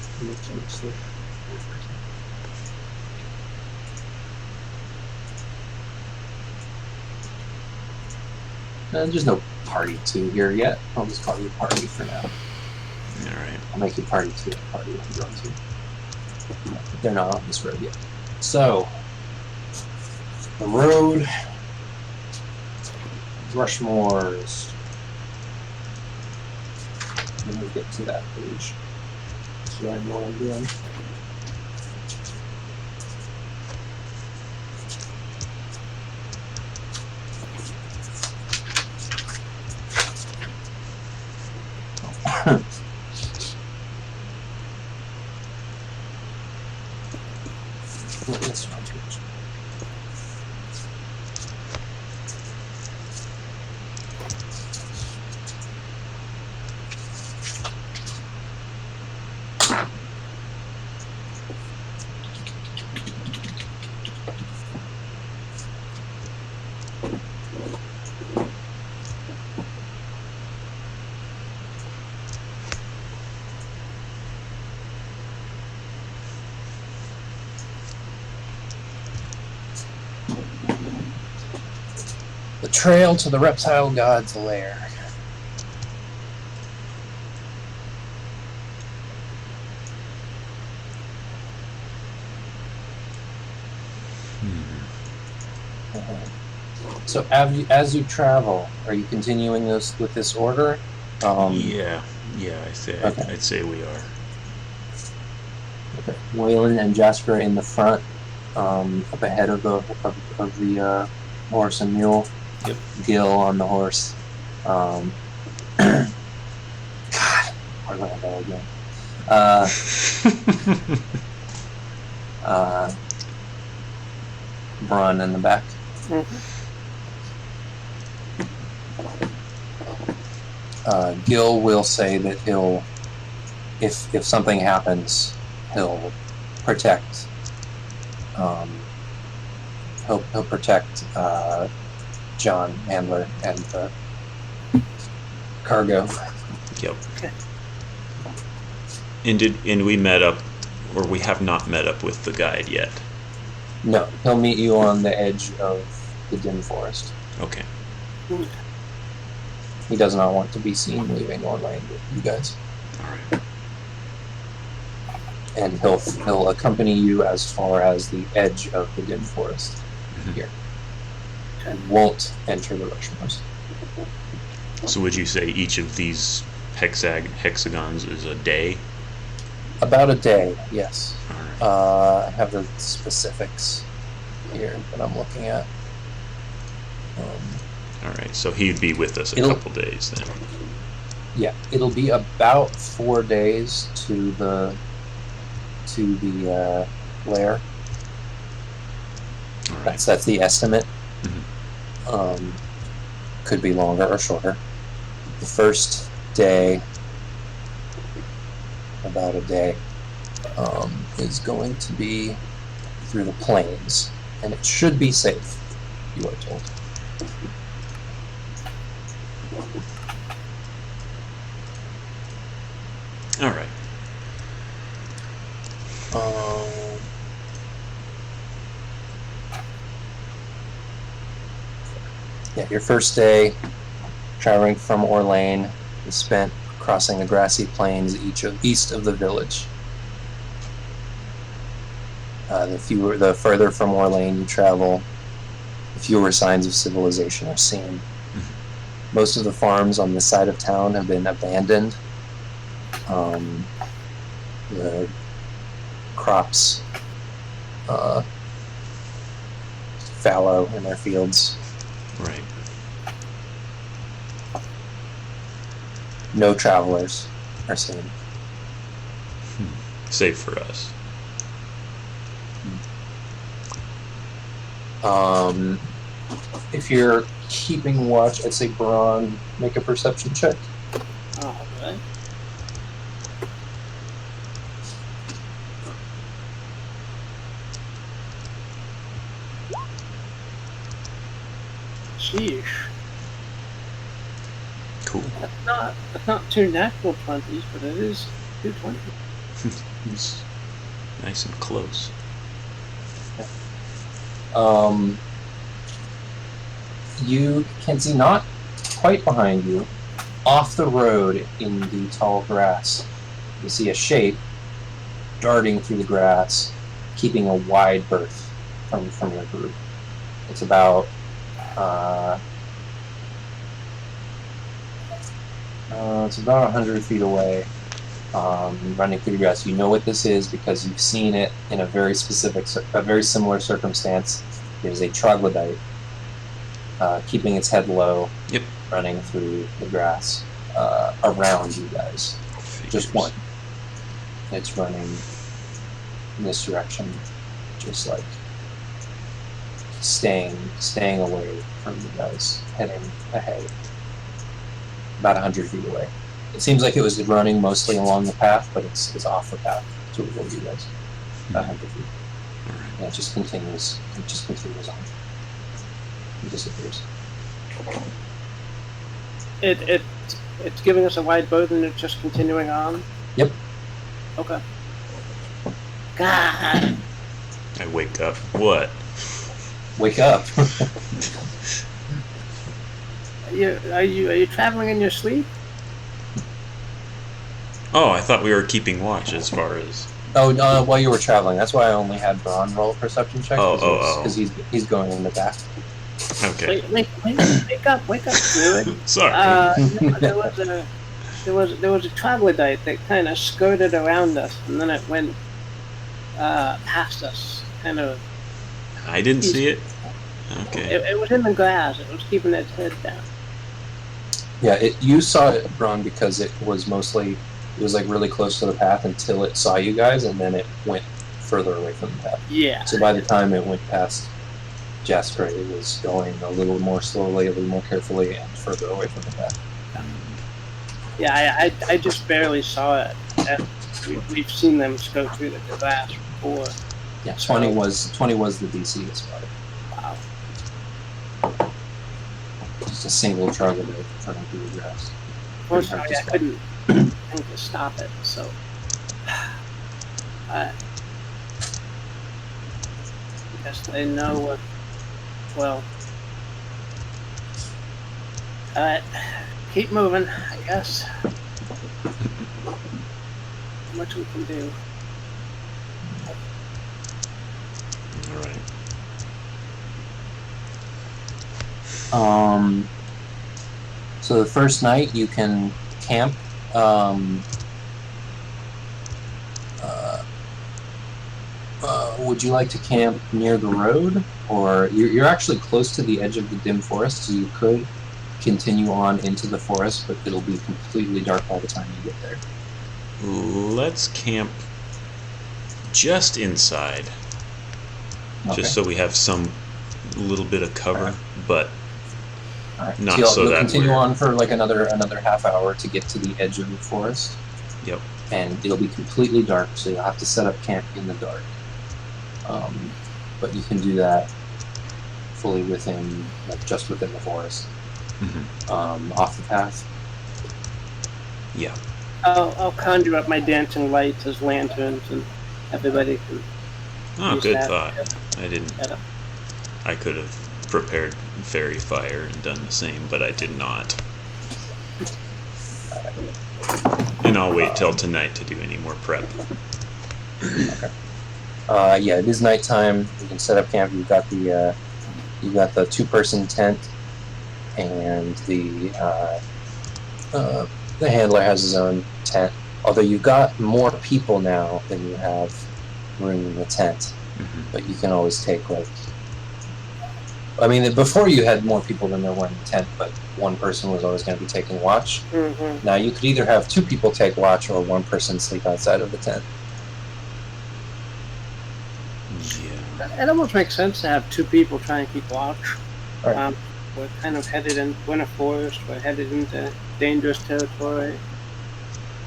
There's no party 2 here yet. I'll just call you party for now. Alright. I'll make you party 2. Party 1, drone 2. They're not on this road yet. So, the road, Rushmore's. Let me get to that page so I know what I'm doing. This one. The trail to the reptile god's lair. So as you travel, are you continuing this with this order? Yeah, Okay. I'd say we are. Okay. Waylon and Jasper in the front, up ahead of the horse and mule. Yep. Gil on the horse. God, Orlando again. Brun in the back. Gil will say that he'll, if something happens, he'll protect. He'll protect John Handler and the cargo. Yep. Okay. And we met up, or we have not met up with the guide yet. No, he'll meet you on the edge of the dim forest. Okay. He does not want to be seen leaving Orlane with you guys. Alright. And he'll accompany you as far as the edge of the dim forest here. And won't enter the Rushmores. So would you say each of these hexagons is a day? About a day, yes. Alright. I have the specifics here that I'm looking at. Alright, so he'd be with us a It'll- couple days then. Yeah, it'll be about 4 days to the lair. Alright. That's the estimate. Mhm. Could be longer or shorter. The first day, about a day, is going to be through the plains, and it should be safe, you are told. Alright. Yeah, your first day traveling from Orlane is spent crossing the grassy plains east of the village. The further from Orlane you travel, the fewer signs of civilization are seen. Most of the farms on this side of town have been abandoned. The crops fallow in their fields. Right. No travelers are seen. Safe for us. If you're keeping watch, I'd say Braun, make a perception check. Oh, okay. Sheesh. Cool. That's not two natural 20s, but it is 220. It's nice and close. You can see not quite behind you, off the road in the tall grass, you see a shape darting through the grass, keeping a wide berth from your group. It's about it's about 100 feet away, running through the grass. You know what this is because you've seen it in a very similar circumstance. It is a troglodyte, keeping its head low, Yep. running through the grass around you guys. Just one. It's running in this direction, just like staying away from you guys, heading ahead, about 100 feet away. It seems like it was running mostly along the path, but it's off the path to avoid you guys, about 100 feet. And it just continues on. It disappears. It's giving us a wide berth and it's just continuing on? Yep. Okay. God! I wake up. What? Wake up. Are you traveling in your sleep? Oh, I thought we were keeping watch as far as... Oh, while you were traveling. That's why I only had Braun roll perception check. Oh. Because he's going in the back. Okay. Wake up, Druid. Sorry. There was a troglodyte that kind of skirted around us, and then it went past us, kind of. I didn't see it? Okay. It was in the grass. It was keeping its head down. Yeah, you saw it, Braun, because it was like really close to the path until it saw you guys, and then it went further away from the path. Yeah. So by the time it went past Jasper, it was going a little more slowly, a little more carefully, and further away from the path. Yeah, I just barely saw it. We've seen them go through the grass before. Yeah, 20 was the DC as well. Wow. Just a single troglodyte running through the grass. Unfortunately, I couldn't think to stop it, so. I guess they know what. Well. Alright. Keep moving, I guess. How much we can do. Alright. So the first night you can camp. Would you like to camp near the road, or you're actually close to the edge of the dim forest, so you could continue on into the forest, but it'll be completely dark by the time you get there. Let's camp just inside. Okay. Just so we have some little bit of cover, Alright. but All right. not so so you'll that continue we're... on for like another half hour to get to the edge of the forest. Yep. And it'll be completely dark, so you'll have to set up camp in the dark. But you can do that fully within, like just within the forest, off the path. Yeah. I'll conjure up my dancing lights as lanterns, and everybody can. Oh, use good that. thought. I didn't. Yeah. I could have prepared fairy fire and done the same, but I did not. And I'll wait till tonight to do any more prep. Okay. Yeah, it is nighttime. You can set up camp. You've got the two-person tent, and the handler has his own tent. Although you've got more people now than you have room in the tent, but you can always take I mean, before you had more people than there were in the tent, but one person was always going to be taking watch. Mm-hmm. Now you could either have 2 people take watch or 1 person sleep outside of the tent. Yeah. It almost makes sense to have 2 people try and keep watch. Right. We're kind of headed in winter forest. We're headed into dangerous territory.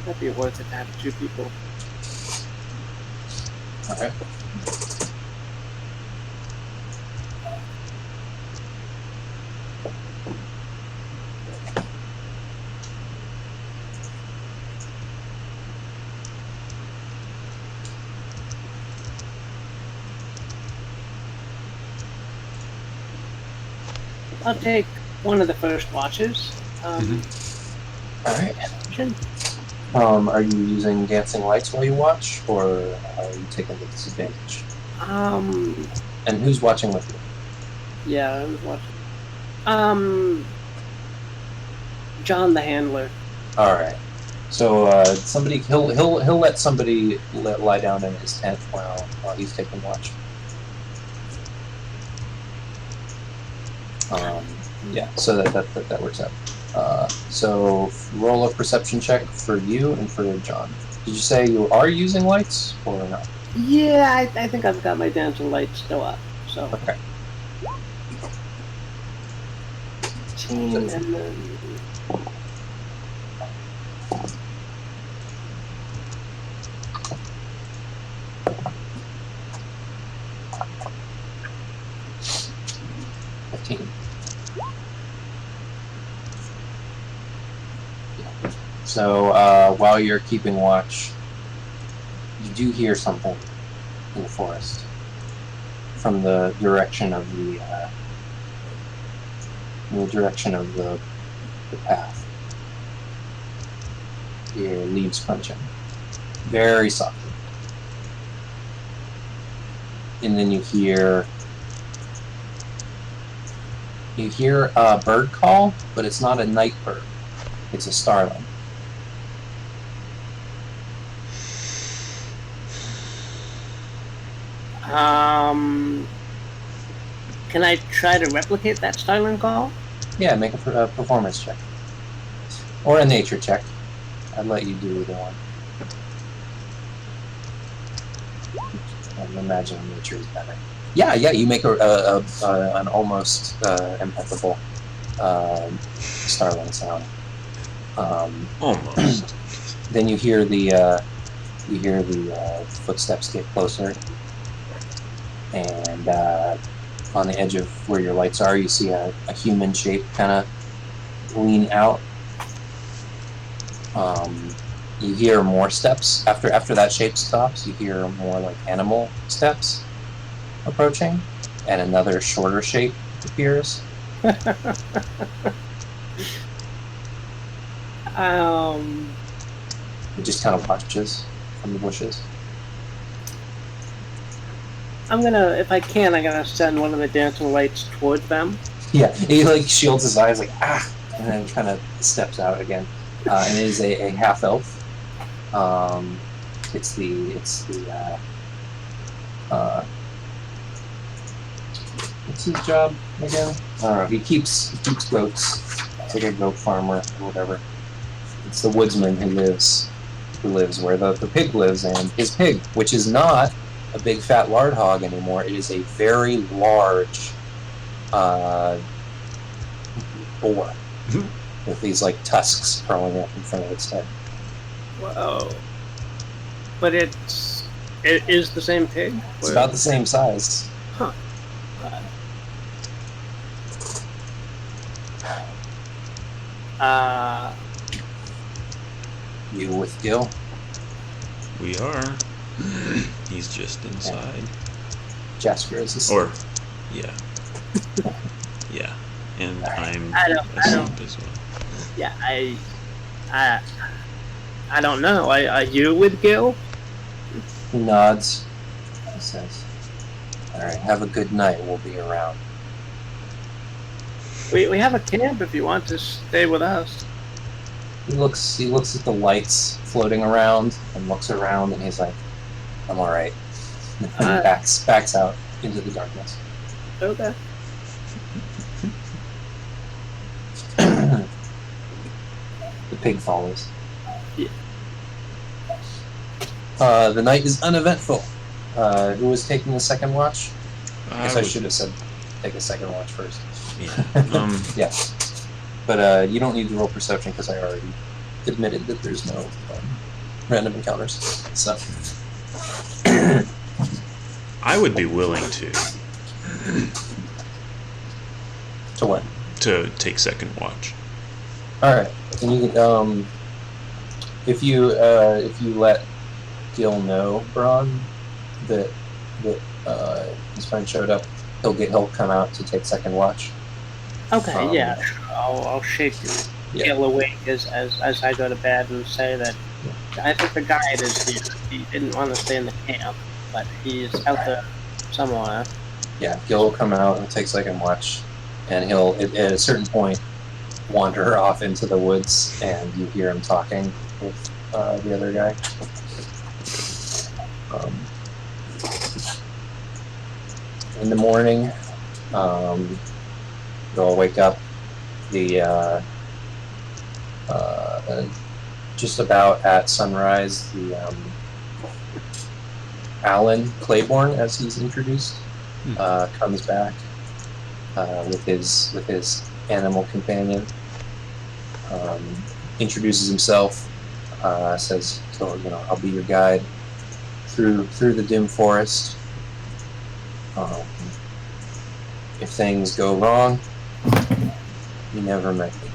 That'd be worth it to have 2 people. All right. I'll take one of the first watches. All right. Sure. Are you using dancing lights while you watch, or are you taking the disadvantage? And who's watching with you? Yeah, I was watching. John the handler. All right. So somebody he'll let somebody lie down in his tent while he's taking watch. Yeah. So that works out. So roll a perception check for you and for John. Did you say you are using lights or not? Yeah, I think I've got my dancing lights still up. So. Okay. 18 and then. So while you're keeping watch, you do hear something in the forest from the direction of the path. You hear leaves crunching, very softly, and then you hear a bird call, but it's not a night bird; it's a starling. Can I try to replicate that starling call? Yeah, make a performance check. Or a nature check. I'd let you do either one. I imagine nature is better. Yeah, you make an almost impeccable starling sound. Almost. Then you hear the footsteps get closer, and on the edge of where your lights are, you see a human shape kind of lean out. You hear more steps after that shape stops. You hear more like animal steps approaching, and another shorter shape appears. It just kind of watches from the bushes. I'm gonna send one of the dancing lights towards them. Yeah, he like shields his eyes, like and then kind of steps out again. And it is a half elf. It's the what's his job again? I don't know. He keeps goats. It's like a goat farmer or whatever. It's the woodsman who lives where the pig lives, and his pig, which is not a big fat lard hog anymore. It is a very large boar with these like tusks curling up in front of its head. Whoa! But it is the same pig. It's about the same size. Huh. You with Gil? We are. He's just inside. Jasper is asleep. Or, yeah. Yeah. And I'm I don't- asleep as well. Yeah, I don't know. Are you with Gil? He nods. He says, "All right, have a good night. We'll be around." We have a camp if you want to stay with us. He looks at the lights floating around and looks around, and he's like, "I'm all right." And backs out into the darkness. Okay. The pig follows. Yeah. The night is uneventful. Who was taking the second watch? I guess I should have said take a second watch first. Yeah. Yeah. But you don't need to roll perception because I already admitted that there's no random encounters. So I would be willing to what? to take second watch. All right. And you if you let Gil know, Braun, that his friend showed up, he'll come out to take second watch. Okay, yeah. I'll shake Gil awake as I go to bed and say that I think the guide is here. He didn't want to stay in the camp, but he's out there somewhere. Yeah, Gil will come out and take second watch, and he'll at a certain point wander off into the woods, and you hear him talking with the other guy. In the morning, they'll wake up. Just about at sunrise, Alan Claiborne, as he's introduced, comes back with his animal companion. Introduces himself, says, "I'll be your guide through the dim forest. If things go wrong, you never met me."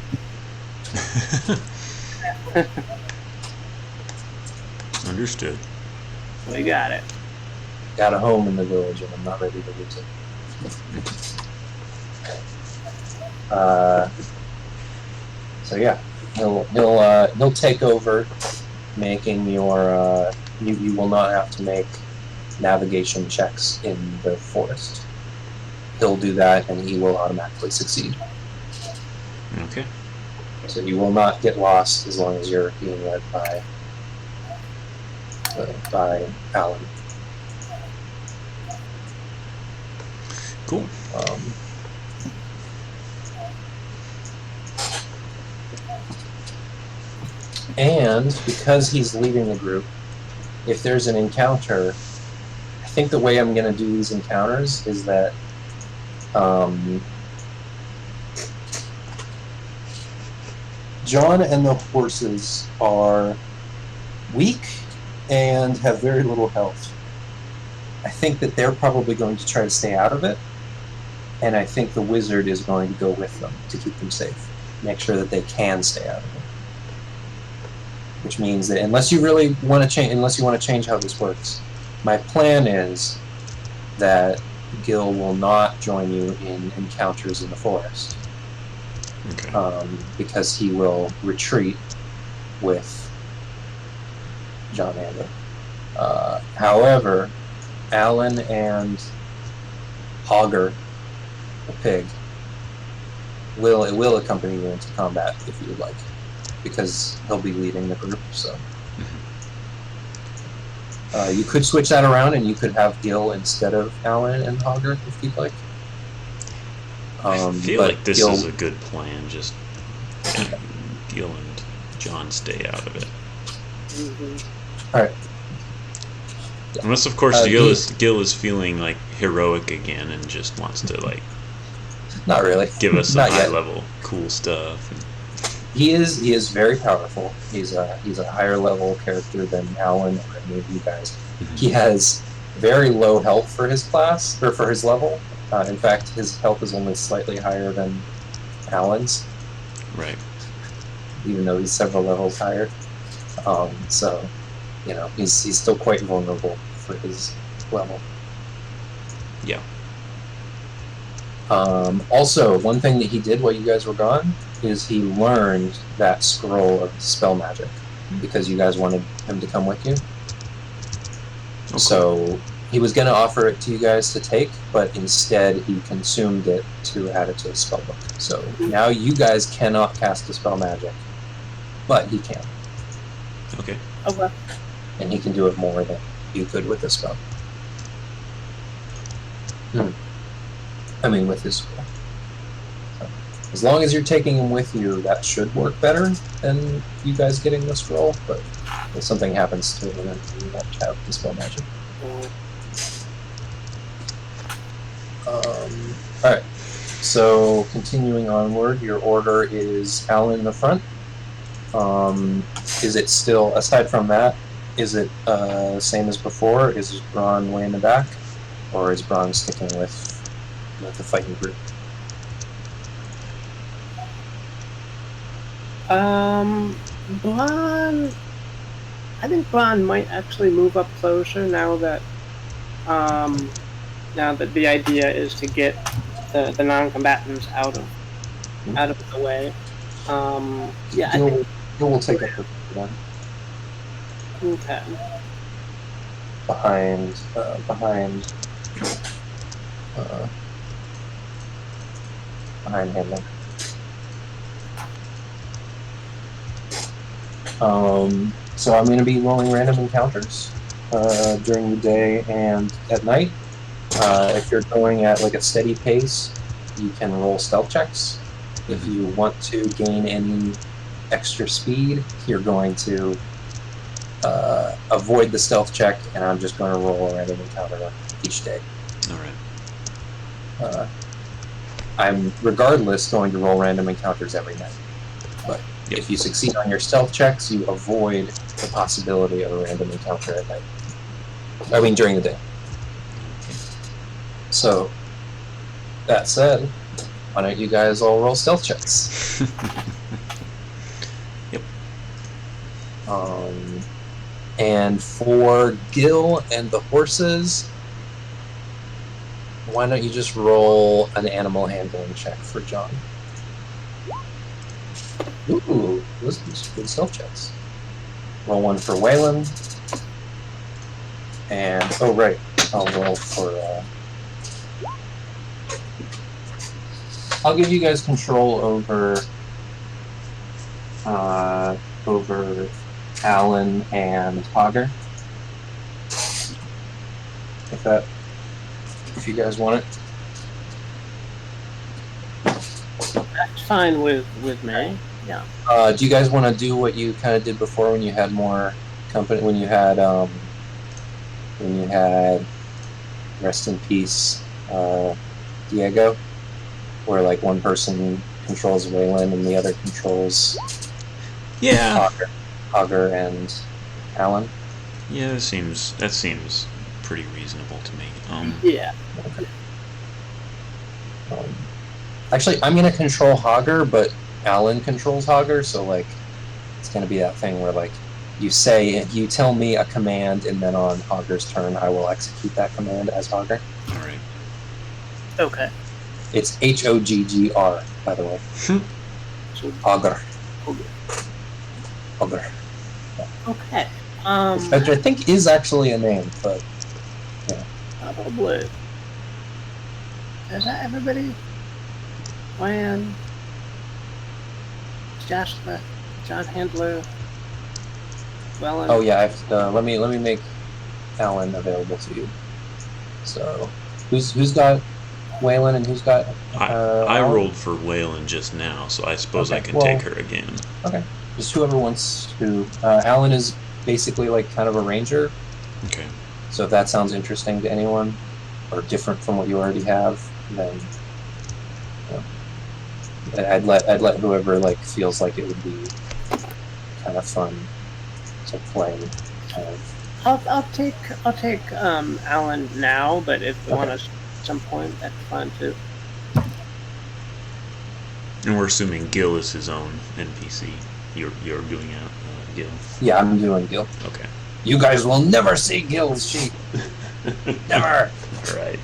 Understood. We got it. Got a home in the village, and I'm not ready to lose it. So yeah, he'll take over, making your you will not have to make navigation checks in the forest. He'll do that, and he will automatically succeed. Okay. So you will not get lost as long as you're being led by Alan. Cool. And because he's leading the group, if there's an encounter, I think the way I'm going to do these encounters is that John and the horses are weak and have very little health. I think that they're probably going to try to stay out of it, and I think the wizard is going to go with them to keep them safe, make sure that they can stay out of it. Which means that unless you want to change how this works, my plan is that Gil will not join you in encounters in the forest. Okay. Because he will retreat with John Ander. However, Alan and Hogger, the pig, will accompany you into combat if you would like, because he'll be leading the group. So you could switch that around, and you could have Gil instead of Alan and Hogger if you'd like. I feel like this is a good plan. Just Gil and John stay out of it. Mm-hmm. All right. Unless, of course, Gil is feeling like heroic again and just wants to not really give us some high level cool stuff. He is very powerful. He's a higher level character than Alan or any of you guys. Mm-hmm. He has very low health for his class or for his level. In fact, his health is only slightly higher than Alan's. Right. Even though he's several levels higher. So, he's still quite vulnerable for his level. Yeah. Also, one thing that he did while you guys were gone is he learned that scroll of spell magic because you guys wanted him to come with you. Okay. So He was going to offer it to you guys to take, but instead he consumed it to add it to his spellbook. So now you guys cannot cast Dispel Magic, but he can. Okay. Okay. And he can do it more than you could with this spell. I mean, with his spell. So, as long as you're taking him with you, that should work better than you guys getting this roll, but if something happens to him, then you won't have Dispel Magic. Alright, so continuing onward, your order is Alan in the front. Is it still, aside from that, is it same as before? Is Braun way in the back? Or is Braun sticking with the fighting group? Braun. I think Braun might actually move up closer now that the idea is to get the non-combatants out of the way. Yeah, I think Gil will take up the one okay. behind Handler. So I'm going to be rolling random encounters during the day and at night. If you're going at like a steady pace, you can roll stealth checks. If you want to gain any extra speed, you're going to avoid the stealth check, and I'm just going to roll a random encounter each day. All right. I'm regardless going to roll random encounters every night. But if you succeed on your stealth checks, you avoid the possibility of a random encounter at night. I mean, during the day. So, that said, why don't you guys all roll stealth checks? Yep. And for Gil and the horses, why don't you just roll an animal handling check for John? Ooh, those are good stealth checks. Roll one for Waylon. And, oh right, I'll roll for, I'll give you guys control over Alan and Hogger. If you guys want it. That's fine with me. Yeah. Do you guys want to do what you kind of did before when you had more company? When you had rest in peace, Diego, where like one person controls Waylon and the other controls Hogger and Alan. Yeah, that seems pretty reasonable to me. Yeah. Okay. Actually, I'm gonna control Hogger, but Alan controls Hogger, so like it's gonna be that thing where like you tell me a command, and then on Hogger's turn, I will execute that command as Hogger. All right. Okay. It's Hoggr, by the way. Hogger. Hogger. Okay. Which I think is actually a name, but yeah. Probably. Is that everybody? Ryan, Jasper, John Handler, Wellen. Oh yeah, let me make Alan available to you. So, who's got Waylon and who's got? I rolled for Waylon just now, so I suppose I can take her again. Okay, just whoever wants to. Alan is basically like kind of a ranger. Okay. So if that sounds interesting to anyone, or different from what you already have, then I'd let whoever like feels like it would be kind of fun to play. I'll take Alan now, but if you want us at some point, that's fine too. And we're assuming Gil is his own NPC. You're doing out Gil. Yeah, I'm doing Gil. Okay. You guys will never see Gil's sheep. Never. All right.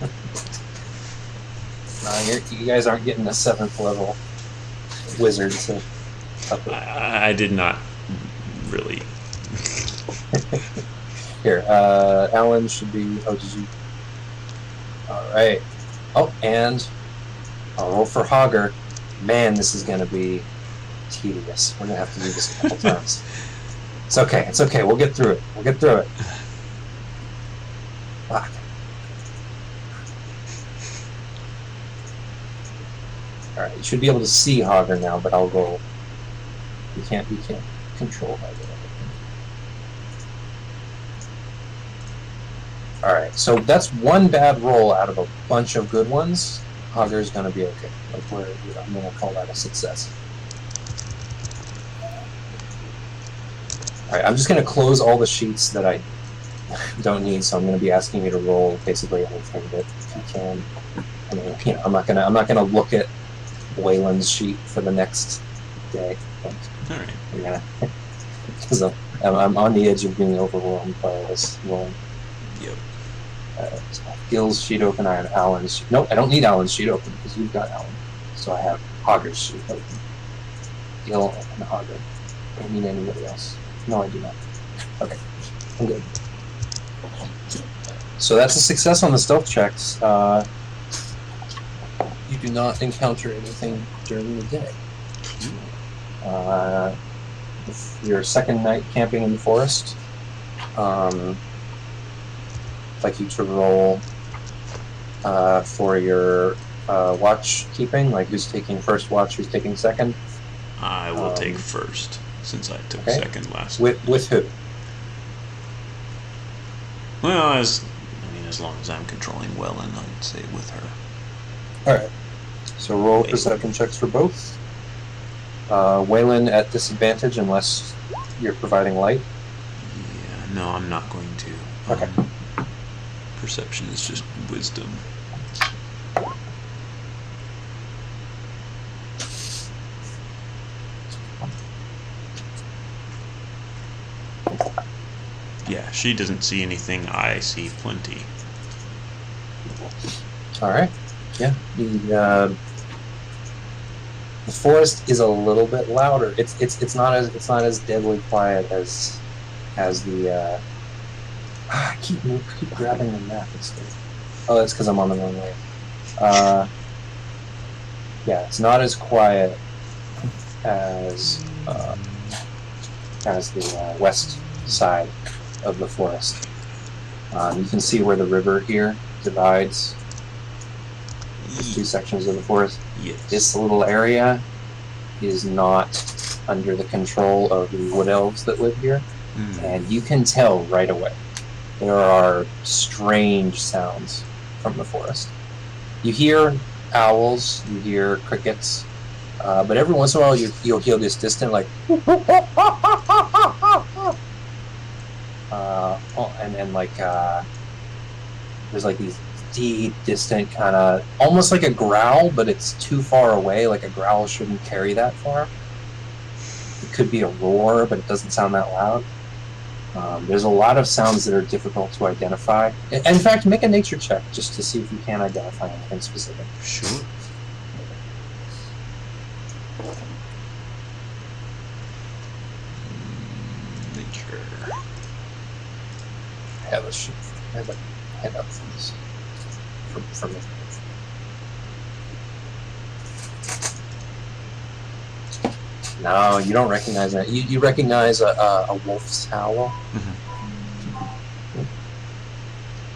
You guys aren't getting a 7th level wizard to up it. I did not really. Here, Alan should be. Oh, did you? All right. Oh, and I'll roll for Hogger. Man, this is gonna be tedious. We're gonna have to do this a couple times. It's okay. It's okay. We'll get through it. We'll get through it. Fuck. All right. You should be able to see Hogger now, but I'll roll. You can't control Hogger. All right. So that's one bad roll out of a bunch of good ones. Hogger's gonna be okay. Like I'm gonna call that a success. All right, I'm just gonna close all the sheets that I don't need. So I'm gonna be asking you to roll basically anything that you can. I mean, you know, I'm not gonna look at Waylon's sheet for the next day. All right. Yeah, because I'm on the edge of being overwhelmed by this rolling. Yep. So I have Gil's sheet open. I have Alan's sheet. Nope, I don't need Alan's sheet open because you've got Alan. So I have Hogger's sheet open. Gil and Hogger. I don't need anybody else. No, I do not. Okay, I'm good. So that's a success on the stealth checks. You do not encounter anything during the day. Your second night camping in the forest. I'd like you to roll for your watch keeping, like who's taking first watch, who's taking second. I will take first, since I took okay. second last With who? Well, as long as I'm controlling Wellen, I'd say with her. Alright. So roll perception checks for both. Waylon at disadvantage unless you're providing light. Yeah, no, I'm not going to. Okay. Perception is just wisdom. Yeah, she doesn't see anything. I see plenty. All right. Yeah. The forest is a little bit louder. It's not as deadly quiet as the. I keep grabbing the map instead. Oh, that's because I'm on the wrong way. Yeah, it's not as quiet as the west side of the forest. You can see where the river here divides the two sections of the forest. Yes. This little area is not under the control of the wood elves that live here, and you can tell right away. There are strange sounds from the forest. You hear owls, you hear crickets, but every once in a while you'll hear this distant like and like there's like these deep, distant kind of almost like a growl, but it's too far away. Like a growl shouldn't carry that far. It could be a roar, but it doesn't sound that loud. There's a lot of sounds that are difficult to identify. In fact, make a nature check just to see if you can identify anything specific. Sure. Nature. I have a sheet. I have a handout for this. From me. No, you don't recognize that. You recognize a wolf's howl.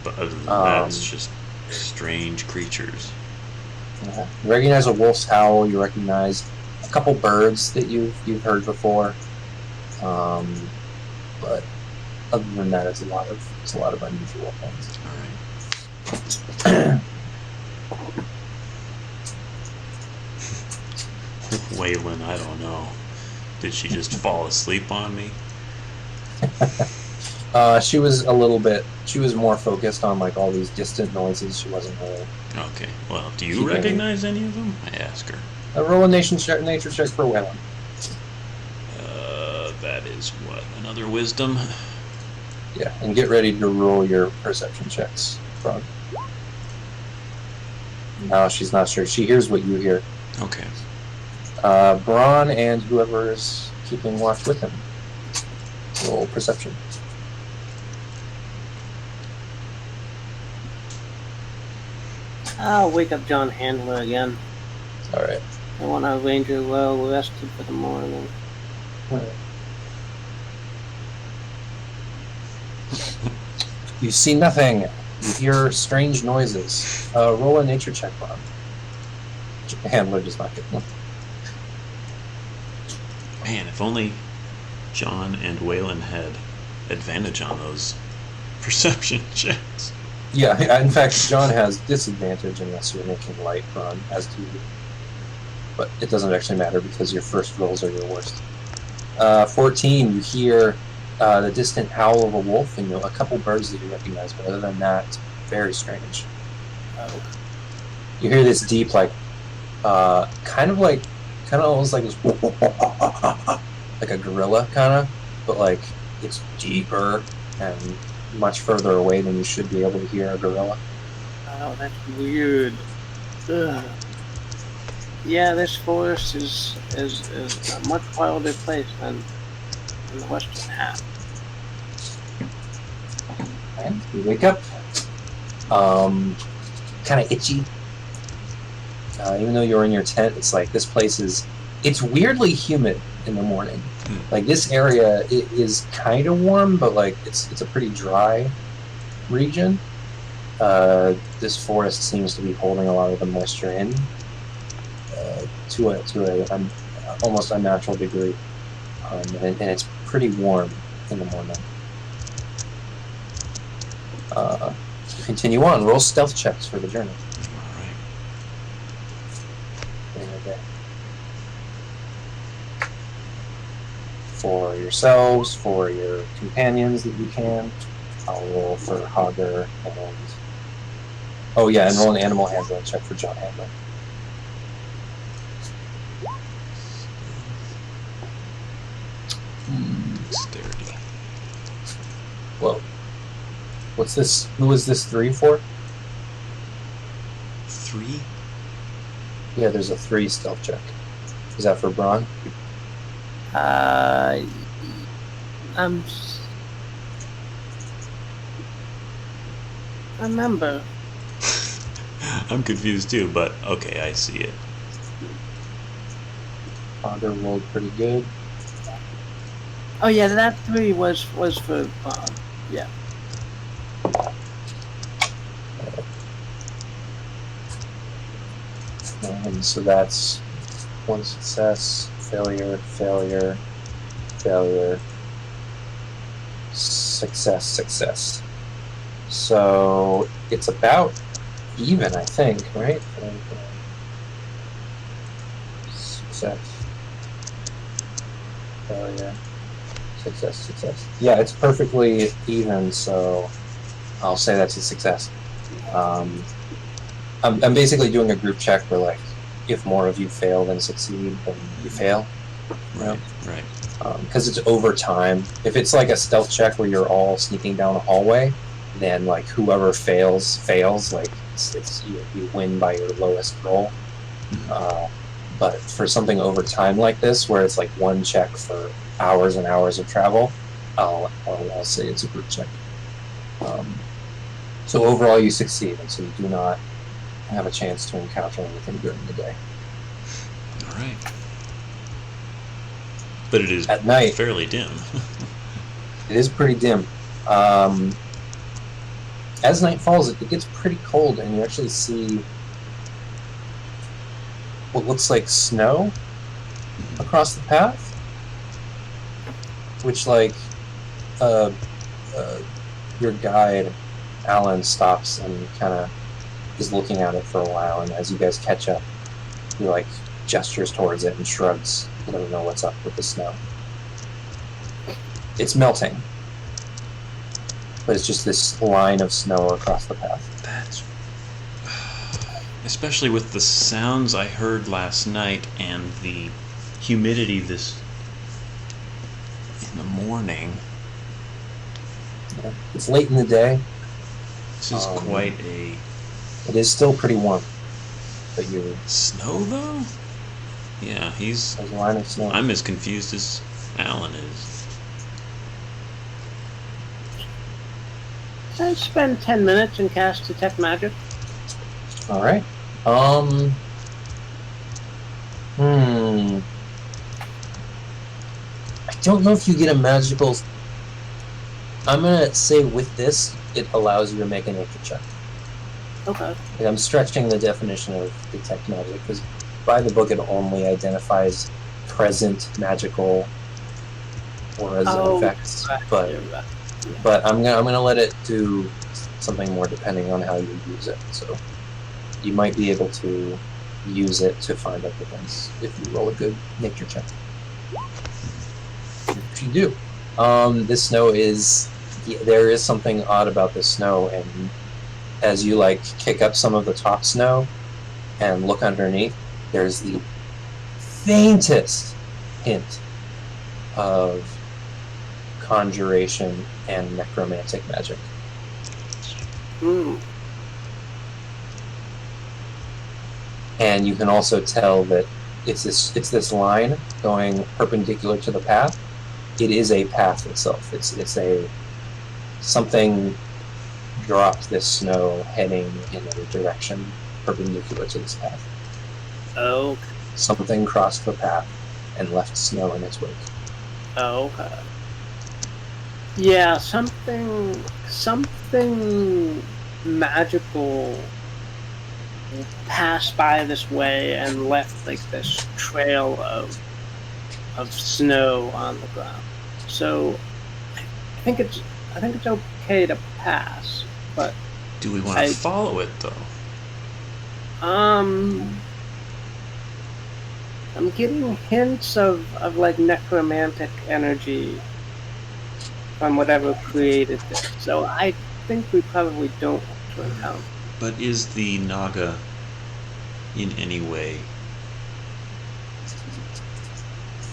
But other than that, it's just strange creatures. You recognize a wolf's howl. You recognize a couple birds that you've heard before. But other than that, it's a lot of unusual things. All right. Waylon, I don't know. Did she just fall asleep on me? She was more focused on like all these distant noises. She wasn't really. Okay. Well, do you recognize any of them? I ask her. Roll a nature check for Waylon. That is what? Another wisdom? Yeah, and get ready to roll your perception checks, Frog. No, she's not sure. She hears what you hear. Okay. Braun and whoever's keeping watch with him. Roll perception. I'll wake up John Handler again. All right. I want our ranger well rested for the morning. You see nothing. You hear strange noises. Roll a nature check, Bob. Handler does not get one. Man, if only John and Waylon had advantage on those perception checks. Yeah, in fact, John has disadvantage unless you're making light run, as do you. But it doesn't actually matter because your first rolls are your worst. 14, you hear the distant howl of a wolf and a couple birds that you recognize, but other than that, it's very strange. You hear this deep, like, kind of almost like this, like a gorilla, kind of, but like it's deeper and much further away than you should be able to hear a gorilla. Oh, that's weird. Ugh. Yeah, this forest is a much wilder place than in the western half. And you wake up, kind of itchy. Even though you're in your tent, it's like this place it's weirdly humid in the morning. Like this area is kind of warm, but like it's a pretty dry region. This forest seems to be holding a lot of the moisture in to a almost unnatural degree, and it's pretty warm in the morning. Continue on. Roll stealth checks for the journey. For yourselves, for your companions that you can. I'll roll for Hogger and... Oh yeah, and roll an animal handling check for John Handler. Dexterity. Whoa. What's this? Who is this 3 for? 3? Yeah, there's a 3 stealth check. Is that for Braun? I remember. I'm confused too, but okay, I see it. Hogger rolled pretty good. Oh yeah, that 3 was for yeah. And so that's 1 success, failure, failure, failure, success, success. So it's about even, I think, right? Success, failure, success, success. Yeah, it's perfectly even, so I'll say that's a success. I'm basically doing a group check where, like, if more of you fail than succeed, then you fail. Right, right. Because it's over time. If it's like a stealth check where you're all sneaking down a hallway, then like whoever fails. Like it's you win by your lowest roll. But for something over time like this, where it's like one check for hours and hours of travel, I'll say it's a group check. So overall, you succeed, and so you do not have a chance to encounter anything during the day. All right. But it is at night fairly dim. It is pretty dim. As night falls, it gets pretty cold, and you actually see what looks like snow across the path, which, like, your guide, Alan, stops and kind of is looking at it for a while, and as you guys catch up, he, like, gestures towards it and shrugs. He doesn't know what's up with the snow. It's melting, but it's just this line of snow across the path. That's... Especially with the sounds I heard last night and the humidity this... in the morning. Yeah. It's late in the day. This is quite a... It is still pretty warm. But you... Snow, though? Yeah, he's... There's a line of snow. I'm as confused as Alan is. Can I spend 10 minutes and cast Detect Magic? All right. Hmm. I don't know if you get a magical. I'm gonna say with this, it allows you to make a nature check. Okay. Like, I'm stretching the definition of detect magic because by the book it only identifies present magical auras and effects. Right, But you're right. but I'm gonna let it do something more depending on how you use it. So you might be able to use it to find other things if you roll a good nature check. If you do, this snow is there is something odd about this snow, and as you like kick up some of the top snow and look underneath, there's the faintest hint of conjuration and necromantic magic. And you can also tell that it's this line going perpendicular to the path. It is a path itself. It's a something dropped this snow heading in a direction perpendicular to this path. Oh. Something crossed the path and left snow in its wake. Okay. Yeah, something magical passed by this way and left like this trail of snow on the ground. So I think it's okay to pass, but Do we want to follow it though? I'm getting hints of like necromantic energy from whatever created this. So I think we probably don't want to encounter. But is the Naga in any way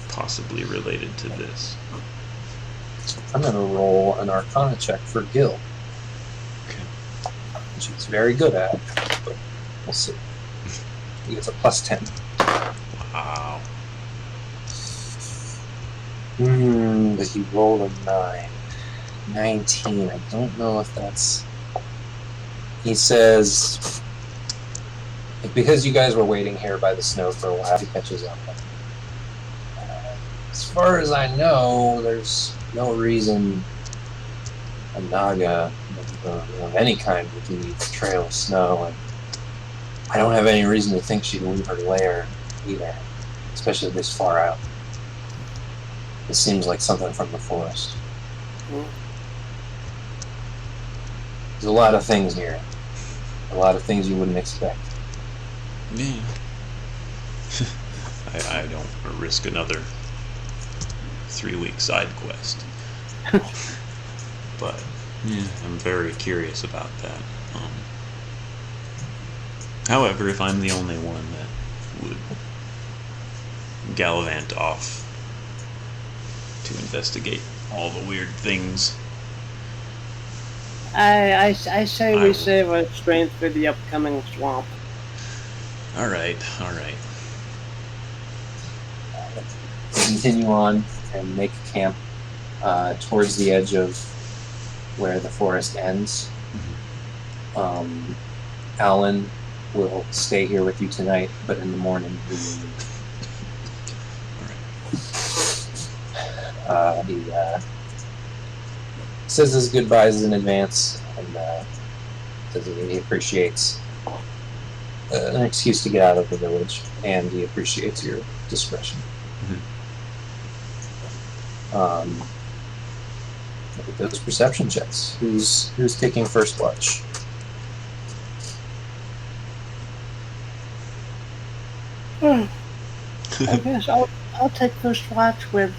possibly related to this? I'm going to roll an Arcana check for Gil. Okay. Which he's very good at, but we'll see. He gets a +10. Wow. But he rolled a 9. 19. I don't know if that's... He says... because you guys were waiting here by the snow for a while, he catches up. As far as I know, there's no reason a Naga of any kind would leave a trail of snow, and I don't have any reason to think she'd leave her lair either, especially this far out. It seems like something from the forest. There's a lot of things here. A lot of things you wouldn't expect. Yeah. I don't risk another 3-week side quest. But yeah, I'm very curious about that. However, if I'm the only one that would gallivant off to investigate all the weird things, I say we save our strength for the upcoming swamp. All right. Continue on and make camp towards the edge of where the forest ends. Alan will stay here with you tonight, but in the morning he will leave. He says his goodbyes in advance and says that he appreciates an excuse to get out of the village, and he appreciates your discretion. Look at those perception checks. Who's taking first watch? I guess I'll take first watch with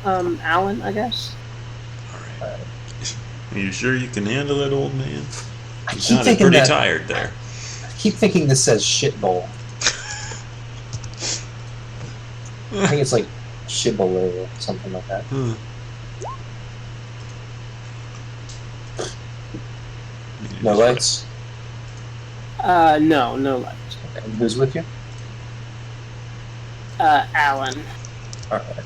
Alan, I guess. All right. Are you sure you can handle it, old man? I You keep sounded thinking pretty that. tired there. I keep thinking this says shit bowl. I think it's like shibboleth or something like that. No lights? No lights. Okay. And who's with you? Alan. Alright.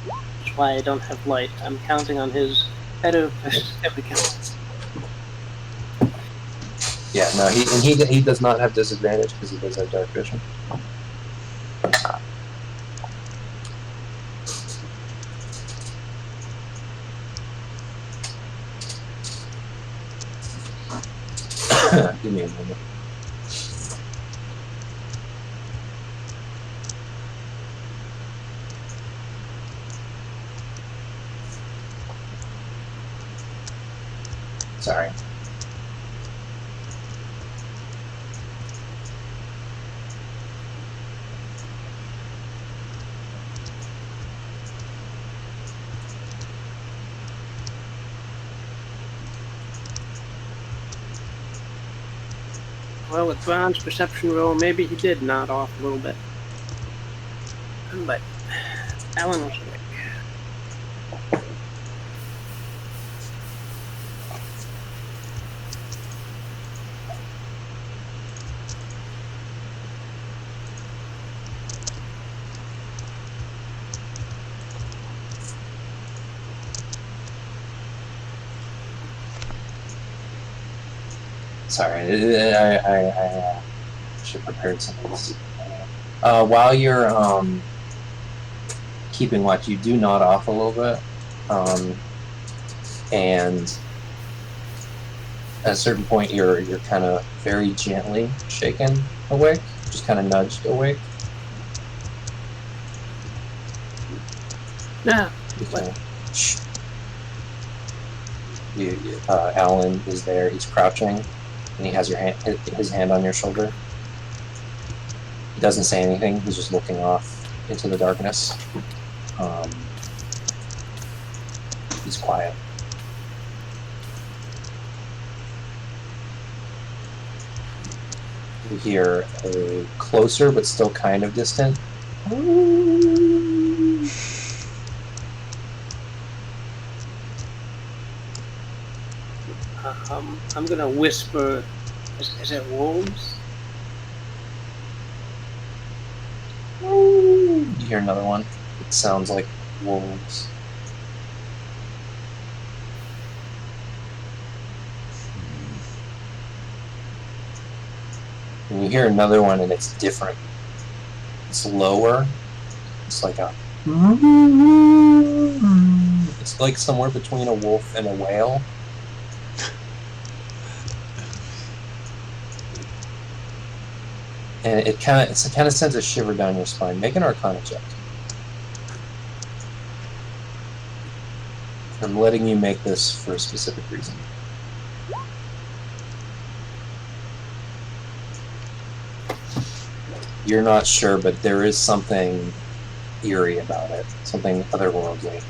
That's why I don't have light. I'm counting on his better. There we go. Yeah, no, he does not have disadvantage because he does have dark vision. Give me a moment. Sorry. Well, with Ron's perception roll, maybe he did nod off a little bit. But Alan was awake. Sorry, I should have prepared some of this. While you're keeping watch, you do nod off a little bit, and at a certain point, you're kind of very gently shaken awake, just kind of nudged awake. Yeah. Shh. Alan is there. He's crouching, and he has his hand on your shoulder. He doesn't say anything. He's just looking off into the darkness. He's quiet. You hear a closer but still kind of distant. I'm gonna whisper. Is it wolves? You hear another one. It sounds like wolves. And you hear another one, and it's different. It's lower. It's like a. It's like somewhere between a wolf and a whale. And it kind of sends a shiver down your spine. Make an Arcana check. I'm letting you make this for a specific reason. You're not sure, but there is something eerie about it, something otherworldly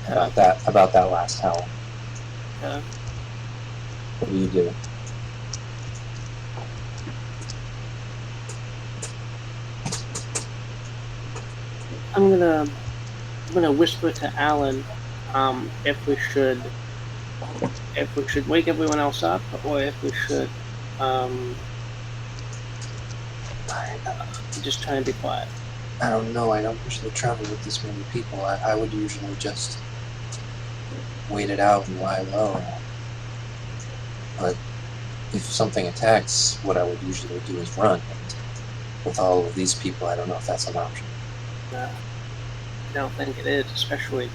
about that last howl. Yeah. What do you do? I'm gonna whisper to Alan if we should wake everyone else up, or if we should just try and be quiet. I don't know. I don't usually travel with this many people. I would usually just wait it out and lie low. But if something attacks, what I would usually do is run. And with all of these people, I don't know if that's an option. I don't think it is, especially you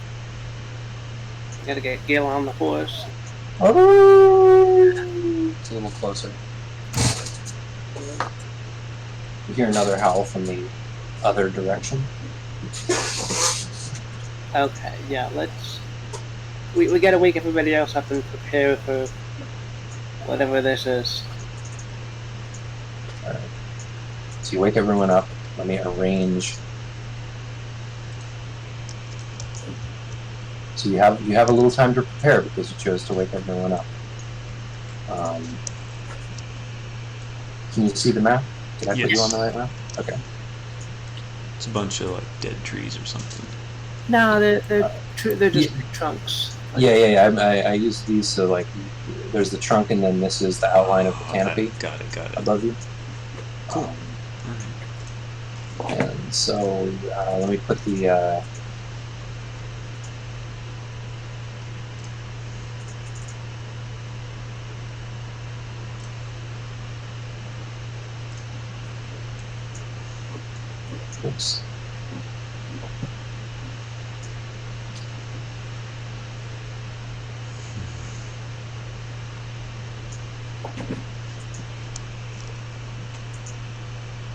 gotta get Gil on the horse. It's a little closer. You hear another howl from the other direction. Okay, yeah, we gotta wake everybody else up and prepare for whatever this is. Alright. So you wake everyone up. Let me arrange. So you have a little time to prepare because you chose to wake everyone up. Can you see the map? Did I put you on the right map? Okay. It's a bunch of like dead trees or something. No, they're just trunks. Yeah. I use these so like there's the trunk and then this is the outline of the canopy. Got it. Above you. Cool. And so let me put the. Oops.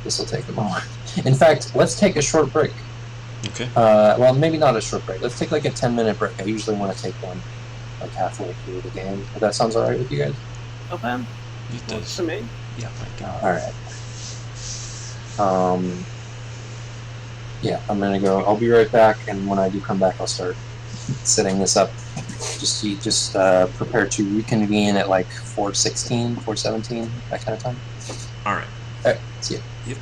This will take a moment. In fact, let's take a short break. Okay. Well, maybe not a short break. Let's take like a 10-minute break. I usually want to take one like halfway through the game. If that sounds alright with you guys? Okay. It Works does. for me. Yeah, I can. Alright. Yeah, I'm gonna go. I'll be right back, and when I do come back, I'll start setting this up. Just prepare to reconvene at like 4:16, 4:17, that kind of time. All right. Alright, see you. Yep.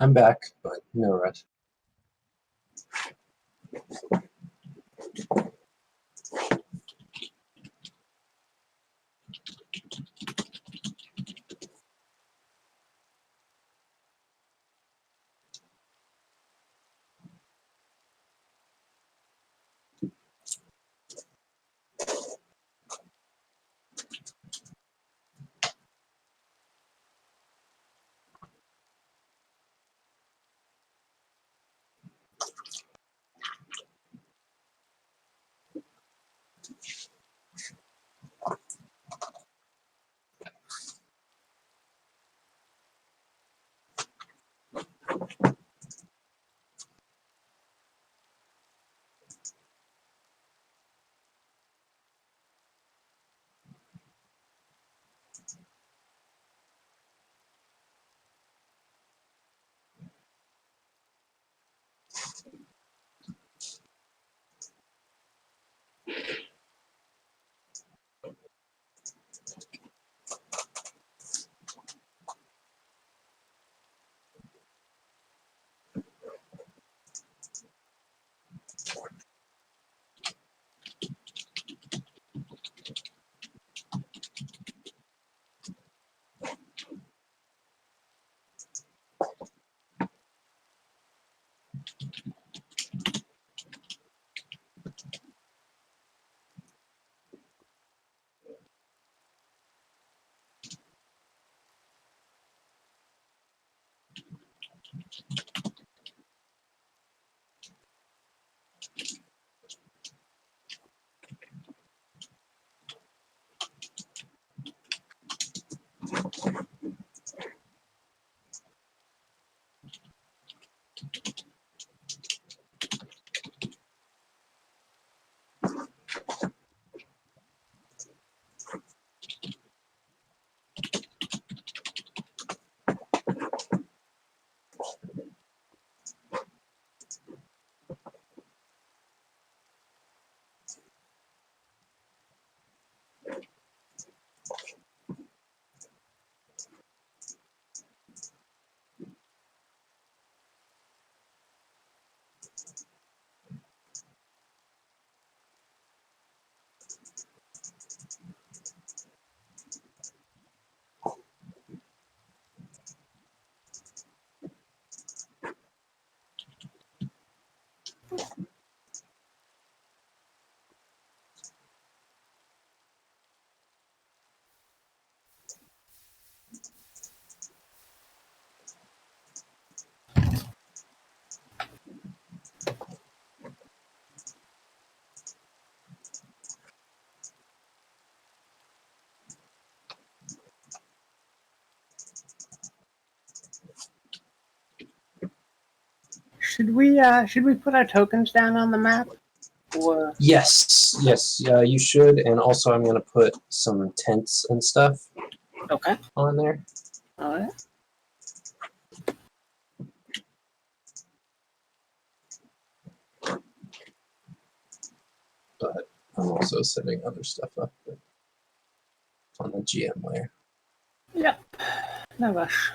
I'm back, but no rush. Should we put our tokens down on the map? Or Yes, you should. And also, I'm gonna put some tents and stuff okay. on there. Alright. But I'm also setting other stuff up on the GM layer. Yep. No rush.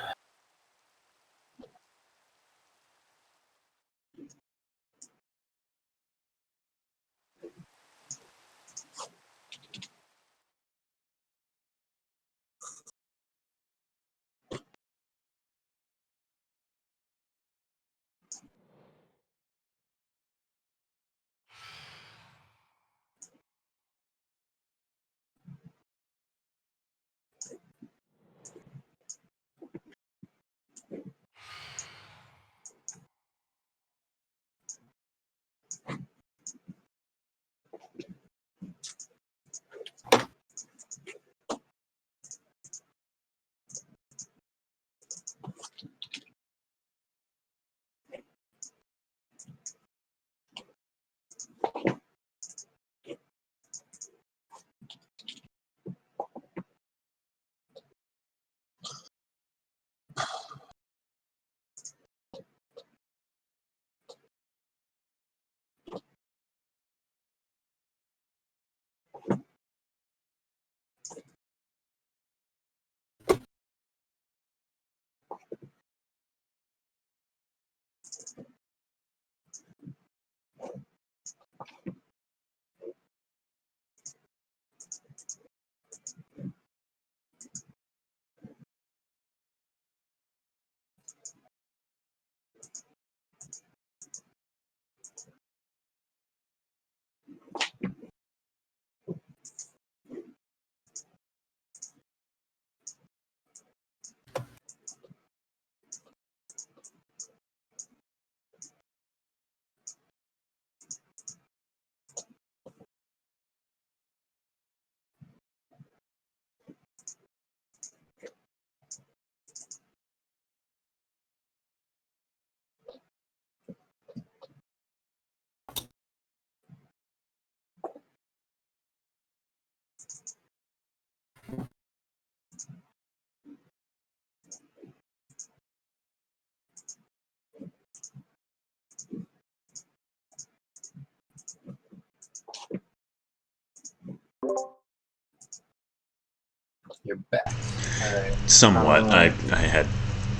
You're back. All right. Somewhat. I had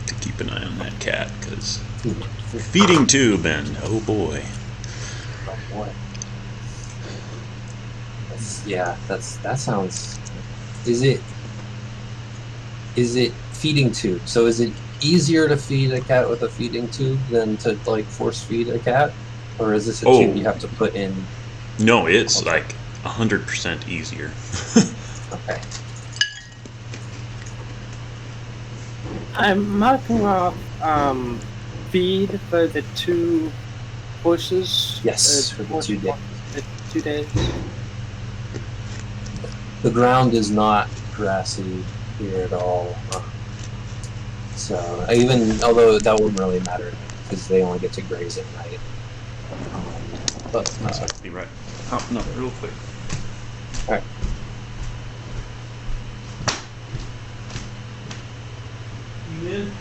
to keep an eye on that cat because feeding tube and oh boy. Oh boy. That sounds. Is it feeding tube? So is it easier to feed a cat with a feeding tube than to like force feed a cat, or is this a tube you have to put in? No, it's like 100% easier. Okay. I'm marking off feed for the 2 horses. Yes, for the 2 days. The 2 days. The ground is not grassy here at all. So although that wouldn't really matter because they only get to graze at night. But Be right. Hopping up real quick. all right. You in?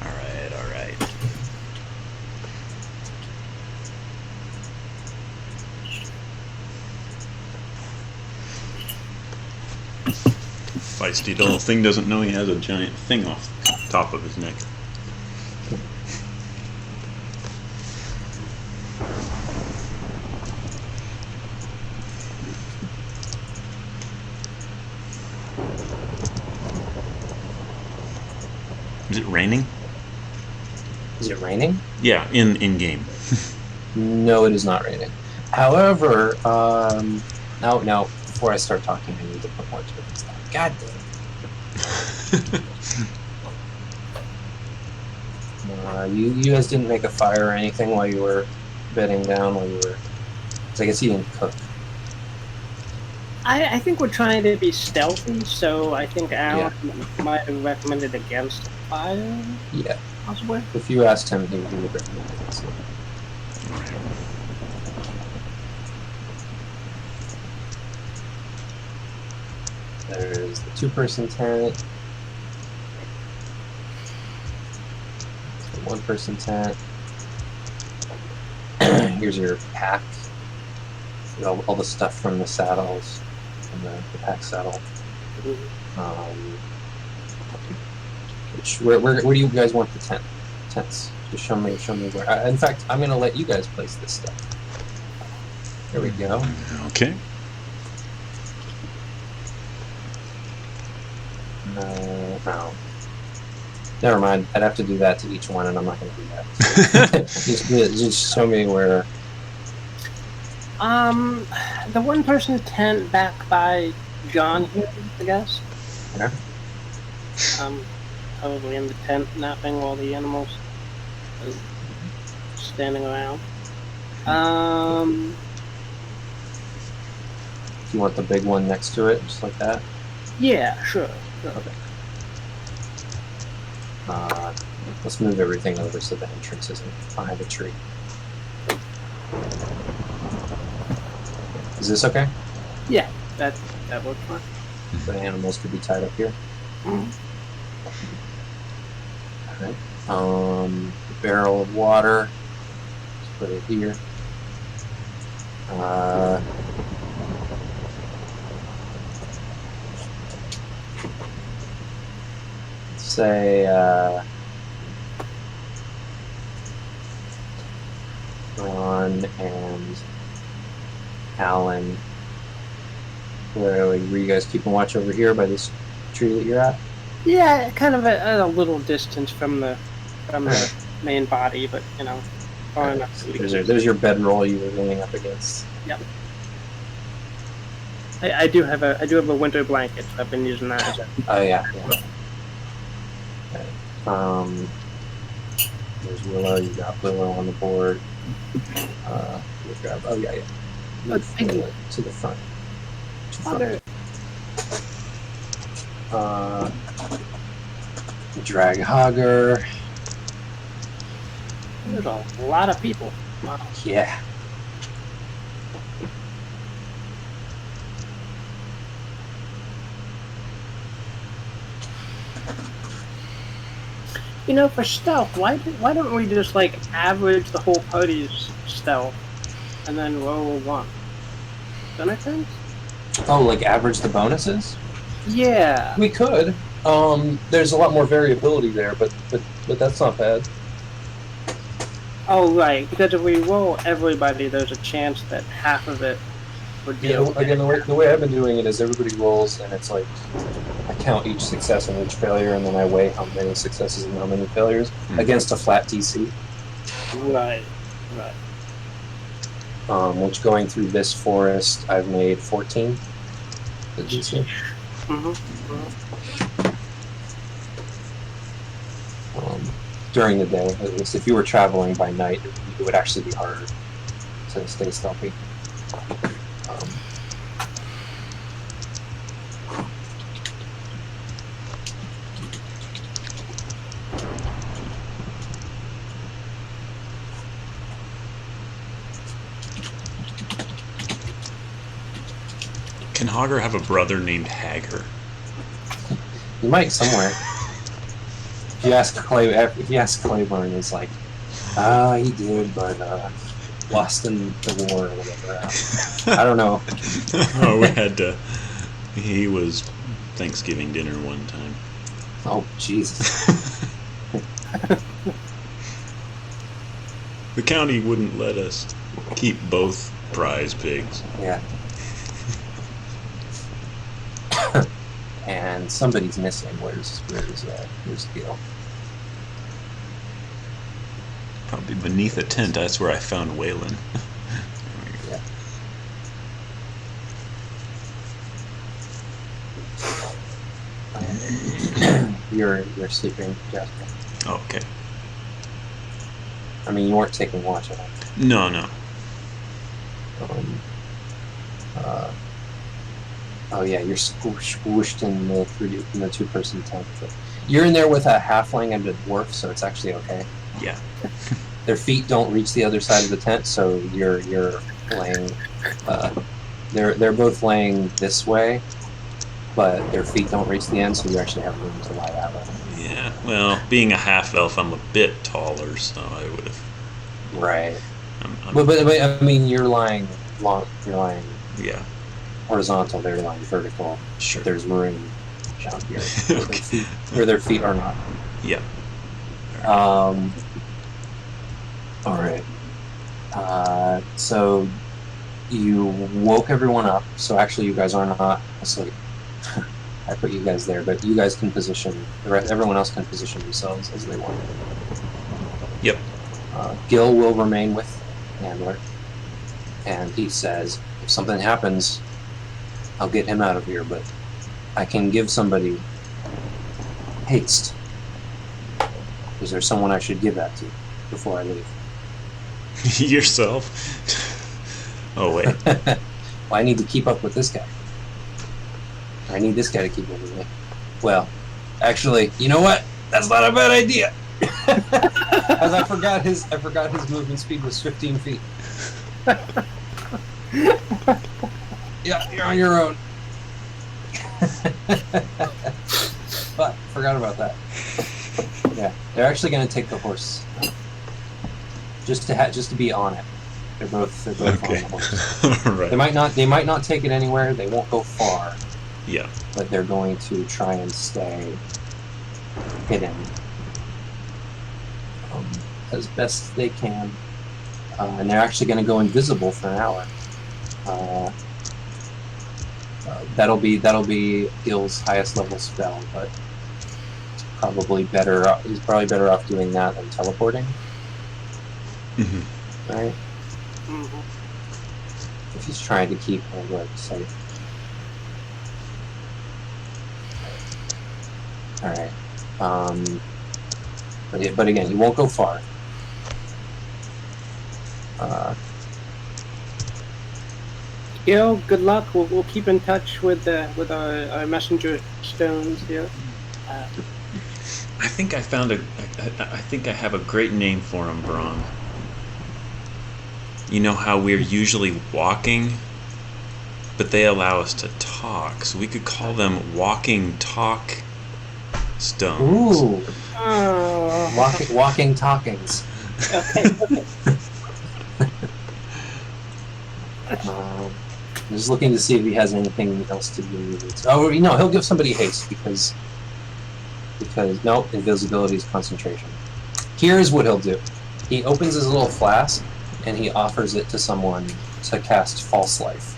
All right. Feisty little thing doesn't know he has a giant thing off the top of his neck. Is it raining? Is it raining? Yeah, in game. No, it is not raining. However, now before I start talking, I need to put more tokens down. God damn. You guys didn't make a fire or anything while you were bedding down. Because I guess you didn't cook. I think we're trying to be stealthy, so I think Alan might have recommended against fire. Yeah. Possibly. If you asked him, he would recommend it. So. There's the 2-person tent. The 1-person tent. Here's your pack. All the stuff from the saddles, from the pack saddle. Where do you guys want the tents? Just show me where. In fact, I'm gonna let you guys place this stuff. There we go. Okay. No. Never mind. I'd have to do that to each one, and I'm not gonna do that. just show me where. The 1-person tent back by John here, I guess. Okay. Probably in the tent napping while the animals are standing around. Do you want the big one next to it, just like that? Yeah, sure. Okay. Let's move everything over so the entrance isn't behind a tree. Is this okay? Yeah, that worked fine. The animals could be tied up here. Mm-hmm. Alright. The barrel of water. Let's put it here. Say, Ron and Alan. Were you guys keeping watch over here by this tree that you're at? Yeah, kind of at a little distance from the main body, but far enough. So there's your bedroll you were leaning up against. Yep. I do have a winter blanket, so I've been using that as a. Oh yeah. Okay. There's Willow. You got Willow on the board. Move to the front. Other Drag Hogger. There's a lot of people. Wow. Yeah. You know, for stealth, why don't we just like average the whole party's stealth and then roll one? Does that make sense? Oh, like average the bonuses? Yeah. We could. There's a lot more variability there, but that's not bad. Oh, right. Because if we roll everybody, there's a chance that half of it would be. Yeah. Okay. Again, the way I've been doing it is everybody rolls, and it's like I count each success and each failure, and then I weigh how many successes and how many failures against a flat DC. Right. Right. Which going through this forest, I've made 14. The DC. During the day, at least if you were traveling by night, it would actually be harder to stay stealthy. Can Hogger have a brother named Hagger? You might somewhere. If you ask Claiborne, it's like, he did, but lost in the war or whatever. I don't know. Oh, we had to. He was Thanksgiving dinner one time. Oh, Jesus. The county wouldn't let us keep both prize pigs. Yeah. And somebody's missing. Where's Gil? Probably beneath a tent. That's where I found Waylon. Yeah. You're sleeping, Jasper. Oh, okay. I mean, you weren't taking watch at all. No. Oh yeah, you're squished in the two-person tent. But you're in there with a halfling and a dwarf, so it's actually okay. Yeah. Their feet don't reach the other side of the tent, so you're laying. They're both laying this way, but their feet don't reach the end, so you actually have room to lie that way. Yeah. Well, being a half elf, I'm a bit taller, so I would have. Right. I'm, But I mean, you're lying long. You're lying. Yeah. Horizontal. They're lying vertical. Sure. There's room down here Okay. where their feet are not. Yeah. All right. So you woke everyone up. So actually, you guys are not asleep. I put you guys there, but you guys can position. Everyone else can position themselves as they want. Yep. Gil will remain with Handler, and he says, if something happens, I'll get him out of here, but I can give somebody haste. Is there someone I should give that to before I leave? Yourself? Oh, wait. Well, I need to keep up with this guy. I need this guy to keep up with me. Well, actually, you know what? That's not a bad idea. As I forgot his movement speed was 15 feet. Yeah, you're on your own. But forgot about that. Yeah, they're actually going to take the horse, just to be on it. They're both Okay. on the horse. Right. They might not take it anywhere. They won't go far. Yeah. But they're going to try and stay hidden as best they can. And they're actually going to go invisible for an hour. That'll be Gil's highest level spell, but he's probably better off doing that than teleporting. Mm-hmm. Right? Mm-hmm. If he's trying to keep Handler safe. Alright. But again, you won't go far. Gil, good luck. We'll keep in touch with our messenger stones here. I think I found I think I have a great name for them, Braun. You know how we're usually walking, but they allow us to talk, so we could call them walking talk stones. Ooh, walking talkings. Okay. I'm just looking to see if he has anything else to do. Oh, he'll give somebody haste because no, invisibility is concentration. Here's what he'll do. He opens his little flask and he offers it to someone to cast False Life,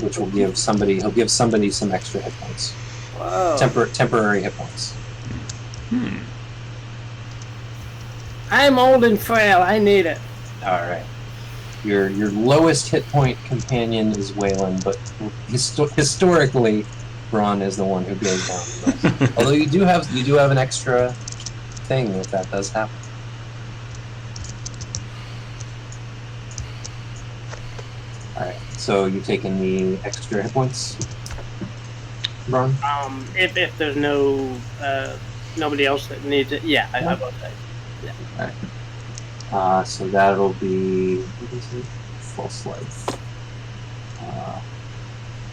which will give somebody. He'll give somebody some extra hit points. Whoa. Temporary hit points. I'm old and frail. I need it. All right. Your lowest hit point companion is Waylon, but historically, Braun is the one who goes down the most. Although you do have an extra thing if that does happen. All right. So you're taking the extra hit points, Braun? If there's no nobody else that needs it, yeah, I will say. Yeah. All right. So that'll be, what is it? False Life.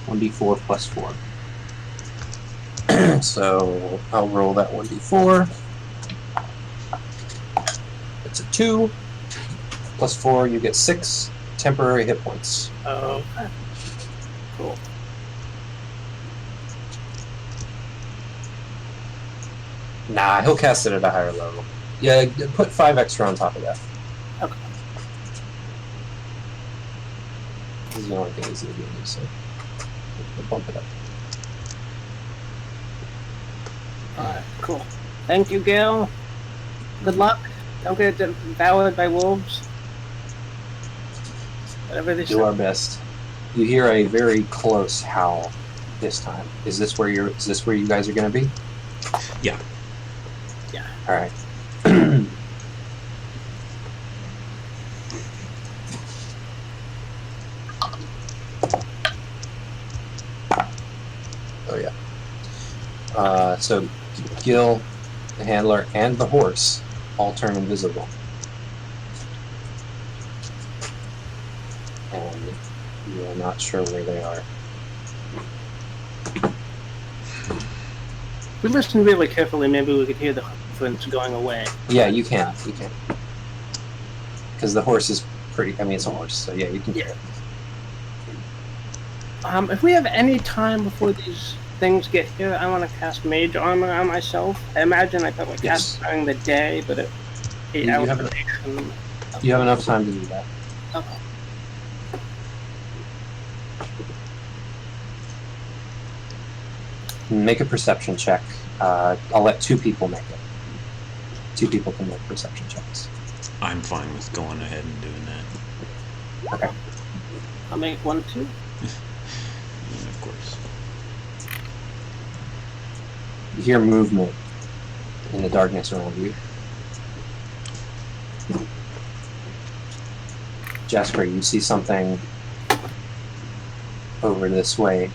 1d4 plus 4. So I'll roll that 1d4. It's a 2. Plus 4, you get 6 temporary hit points. Oh, cool. Nah, he'll cast it at a higher level. Yeah, put 5 extra on top of that. Okay. This is the only thing he's going to do, so we'll bump it up. Alright, cool. Thank you, Gil. Good luck. Don't get devoured by wolves. Whatever they Do our best. You hear a very close howl this time. Is this where you guys are going to be? Yeah. Yeah. All right. Oh yeah. So Gil, the handler, and the horse all turn invisible, and you are not sure where they are. If we listen really carefully, maybe we could hear the footprints going away. Yeah, you can. Because the horse is pretty. I mean, it's a horse, so yeah, you can hear it. If we have any time before these things get here, I want to cast Mage Armor on myself. I imagine I probably cast it during the day, but at 8 hours duration. You have enough time to do that. Okay. Make a perception check. I'll let 2 people make it. 2 people can make perception checks. I'm fine with going ahead and doing that. Okay. I'll make 1, 2. Yeah, of course. You hear movement in the darkness around you. Jasper, you see something over this way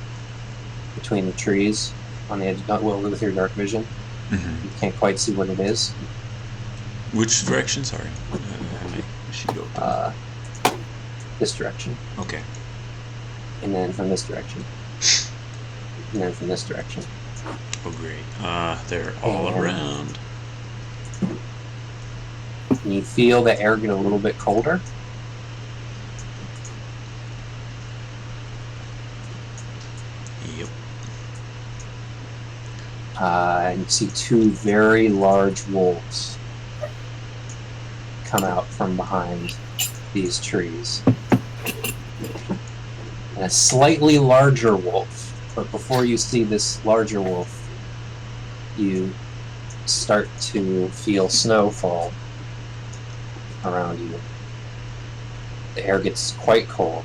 between the trees on the edge, with your dark vision. Mm-hmm. You can't quite see what it is. Which direction? Sorry. I should go. This direction. Okay. And then from this direction. And then from this direction. Oh, great. They're all around. And you feel the air get a little bit colder. Yep. And you see 2 very large wolves come out from behind these trees. And a slightly larger wolf. But before you see this larger wolf, you start to feel snow fall around you. The air gets quite cold,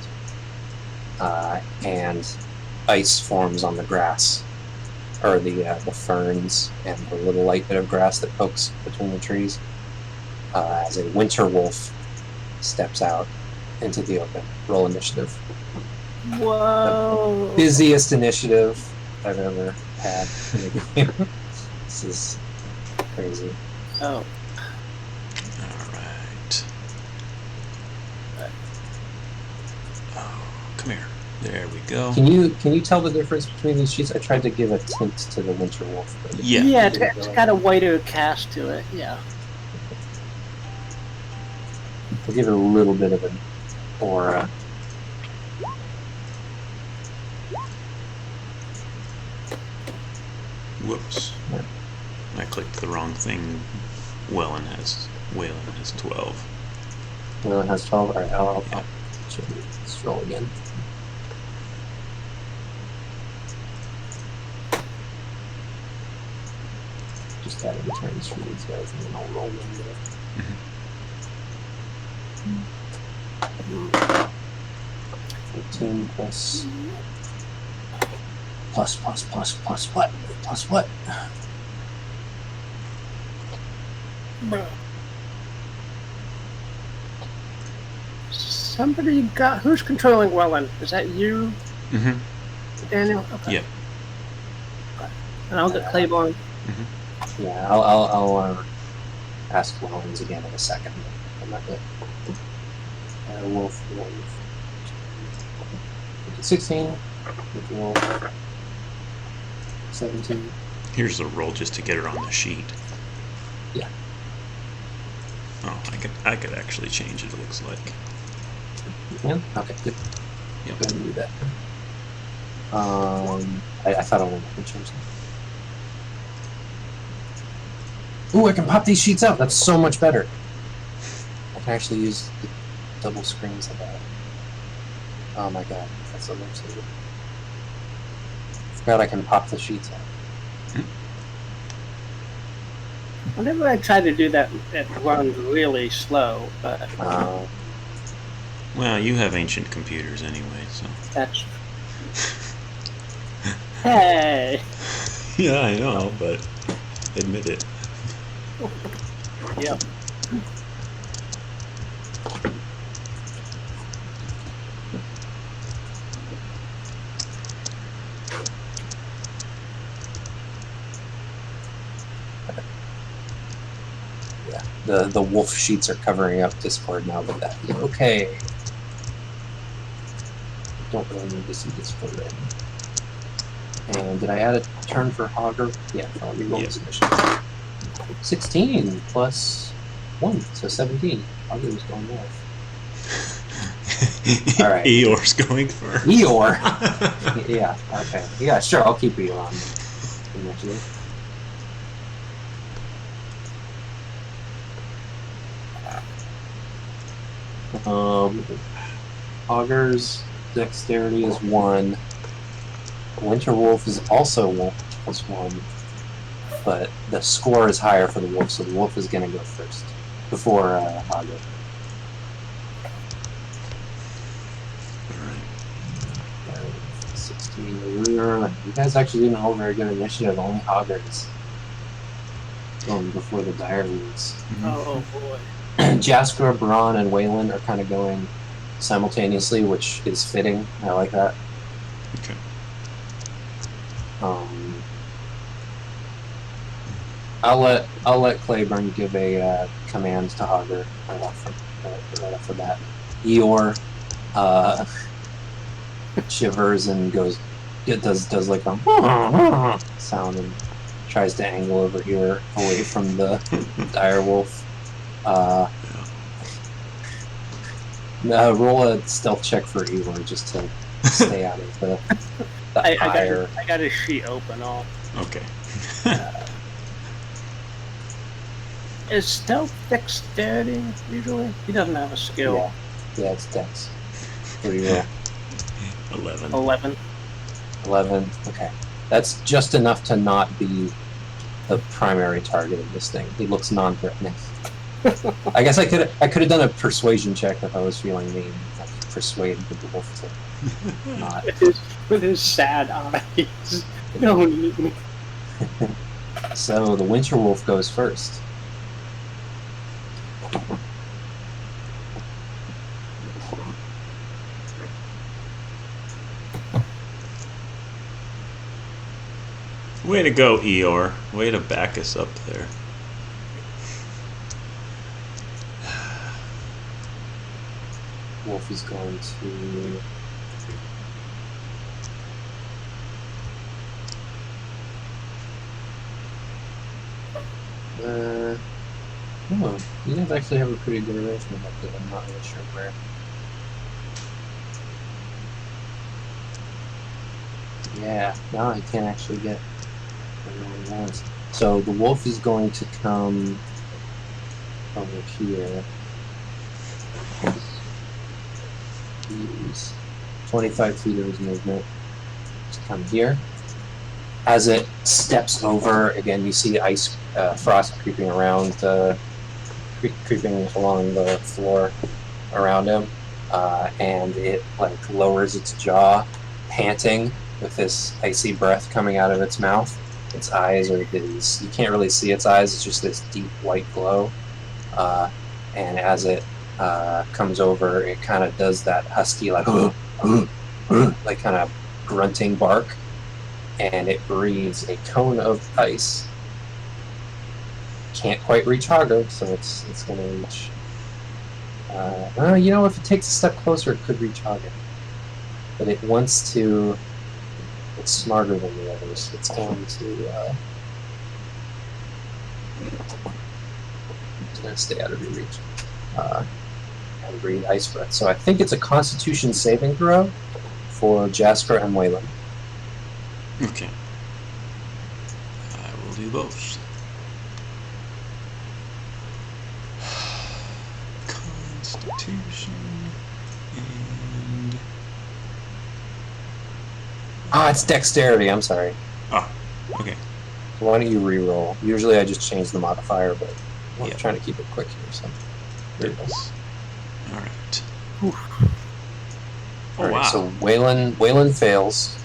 and ice forms on the grass, or the ferns and the little light bit of grass that pokes between the trees, as a winter wolf steps out into the open. Roll initiative. Whoa. Busiest initiative I've ever had in a game. This is crazy. Oh. Alright. Oh, come here. There we go. Can you tell the difference between these sheets? I tried to give a tint to the Winter Wolf. But Yeah. Yeah, it's got a whiter cast to it. Yeah. I'll give it a little bit of an aura. Whoops. Yeah. I clicked the wrong thing. Whalen has 12. Whalen has 12. All right, I'll Yeah. let's roll again. Just adding turns for these guys, and then I'll roll them there. 14 plus what? Plus what? Somebody got. Who's controlling Wellen? Is that you, Mm-hmm. Daniel? Okay. Yeah. And I'll get Claiborne. Yeah, I'll ask Wellens again in a second. I'm not good. Wolf. 16. Wolf. 17. Here's the roll just to get her on the sheet. Yeah. Oh, I could actually change it. It looks like. Yeah. Okay. Good. Yep. Go ahead and do that. I thought I wanted to change them. Ooh, I can pop these sheets out. That's so much better. I can actually use the double screens of that. Oh my god, that's so much easier. Forgot I can pop the sheets out. Whenever I try to do that, it runs really slow. But Well, you have ancient computers anyway, so. that's. Hey. Yeah, I know, but admit it. Yep. Yeah, the wolf sheets are covering up Discord now, but that okay. Don't really need to see Discord right now. And did I add a turn for Hogger? Yeah, I'll reroll this mission. 16 plus 1, so 17. Hogger was going north. All right. Eeyore's going first. Eeyore? Yeah, okay. Yeah, sure, I'll keep Eeyore on initially. Hogger's dexterity is 1. Winter Wolf is also 1 plus 1, but the score is higher for the wolf, so the wolf is going to go first before Hogger. Alright. 16. You guys actually didn't hold very good initiative. Only Hogger is going before the dire wolves. Oh boy. Jaskra, Baran, and Wayland are kind of going simultaneously, which is fitting. I like that. Okay. I'll let Claiborne give a command to Hogger right off the bat. Eeyore shivers and does like a sound and tries to angle over here away from the dire wolf. Roll a stealth check for Eeyore just to stay out of the ire. I got his sheet open. All. Okay. Is stealth dexterity usually? He doesn't have a skill. Yeah, it's dex. What do you roll? 11. 11. 11. Okay, that's just enough to not be the primary target of this thing. He looks non-threatening. I guess I could have done a persuasion check if I was feeling mean. I could persuade the wolf to not. With his sad eyes. No need. So the Winter Wolf goes first. Way to go, Eeyore. Way to back us up there. Wolf is going to. Oh, you guys actually have a pretty good arrangement up there. I'm not really sure where. Yeah, now I can't actually get where he wants. So the wolf is going to come over here. Use 25 feet of his movement to come here. As it steps over, again, you see ice frost creeping around creeping along the floor around him, and it like lowers its jaw, panting with this icy breath coming out of its mouth. Its eyes are you can't really see its eyes. It's just this deep white glow, and as it comes over, it kind of does that husky like like kind of grunting bark. And it breathes a cone of ice. Can't quite reach Hager, so it's going to reach. You know, if it takes a step closer, it could reach Hager. But it wants to. It's smarter than the others. It's going to. It's going to stay out of your reach and breathe ice breath. So I think it's a Constitution saving throw for Jasper and Waylon. Okay. I will do both. Constitution and... It's dexterity, I'm sorry. Okay. Why don't you re-roll? Usually I just change the modifier, but I'm trying to keep it quick here, so... Yes. Alright. Oh, wow. So Waylon fails.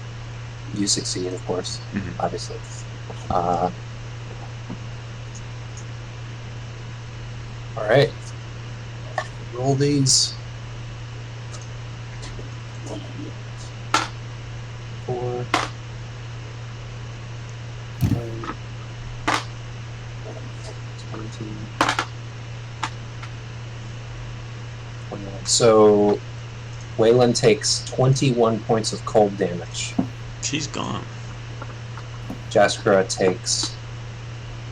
You succeed, of course, obviously. Alright. Roll these. 4. 20. So, Waylon takes 21 points of cold damage. She's gone. Jaskra takes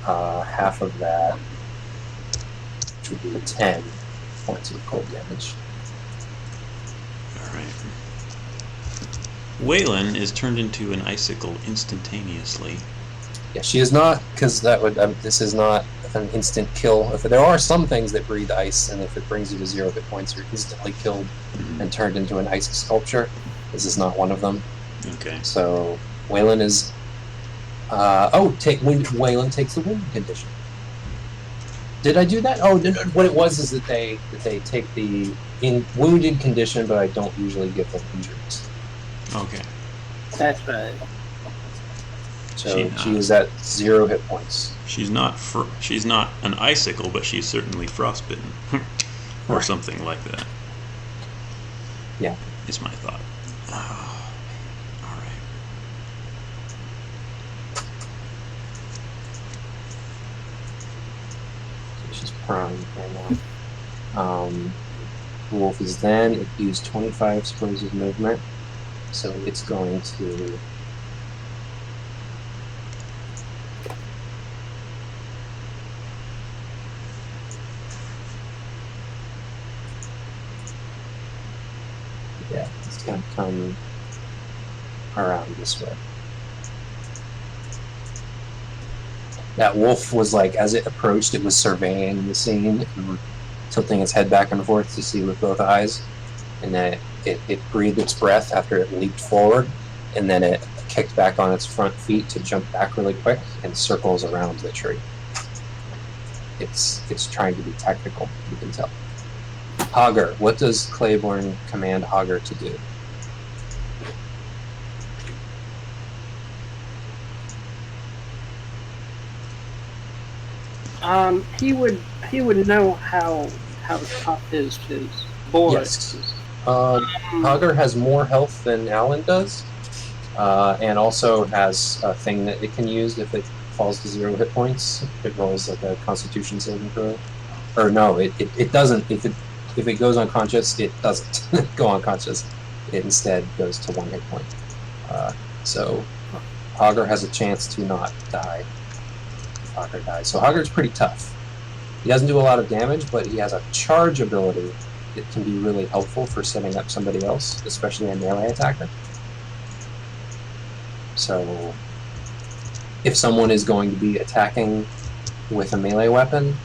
half of that, which would be 10 points of cold damage. Alright. Waylon is turned into an icicle instantaneously. Yeah, she is not, because that would. This is not an instant kill. If there are some things that breathe ice, and if it brings you to 0 hit points, you're instantly killed and turned into an ice sculpture. This is not one of them. Okay. So Waylon is. Waylon takes the wound condition. Did I do that? Oh, what it was is that they take the wounded condition, but I don't usually give them injuries. Okay. That's right. So she is at 0 hit points. She's not an icicle, but she's certainly frostbitten, or something like that. Yeah, is my thought. Oh, all right. So she's prone right now. The wolf is then used 25 squares of movement, so it's going to. Yeah, it's going to come around this way. That wolf was like, as it approached, it was surveying the scene and tilting its head back and forth to see with both eyes. And then it breathed its breath after it leaped forward, and then it kicked back on its front feet to jump back really quick and circles around the tree. It's trying to be technical, you can tell. Hager, what does Claiborne command Hager to do? He would know how tough his board Yes. is. Hager has more health than Alan does, and also has a thing that it can use if it falls to 0 hit points. It rolls like a Constitution saving throw. Or no, it doesn't. If it goes unconscious, it doesn't go unconscious. It instead goes to 1 hit point. So Hogger has a chance to not die if Hogger dies. So Hogger's pretty tough. He doesn't do a lot of damage, but he has a charge ability that can be really helpful for setting up somebody else, especially a melee attacker. So if someone is going to be attacking with a melee weapon,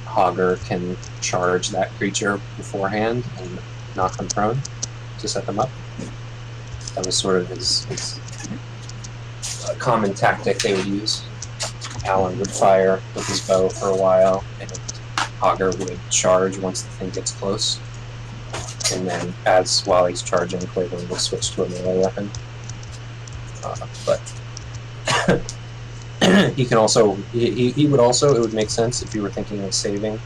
Hogger can charge that creature beforehand and knock them prone to set them up. That was sort of his common tactic they would use. Alan would fire with his bow for a while, and Hogger would charge once the thing gets close. And then, while he's charging, Cleveland will switch to a melee weapon. But he can also, he would also, it would make sense if you were thinking of saving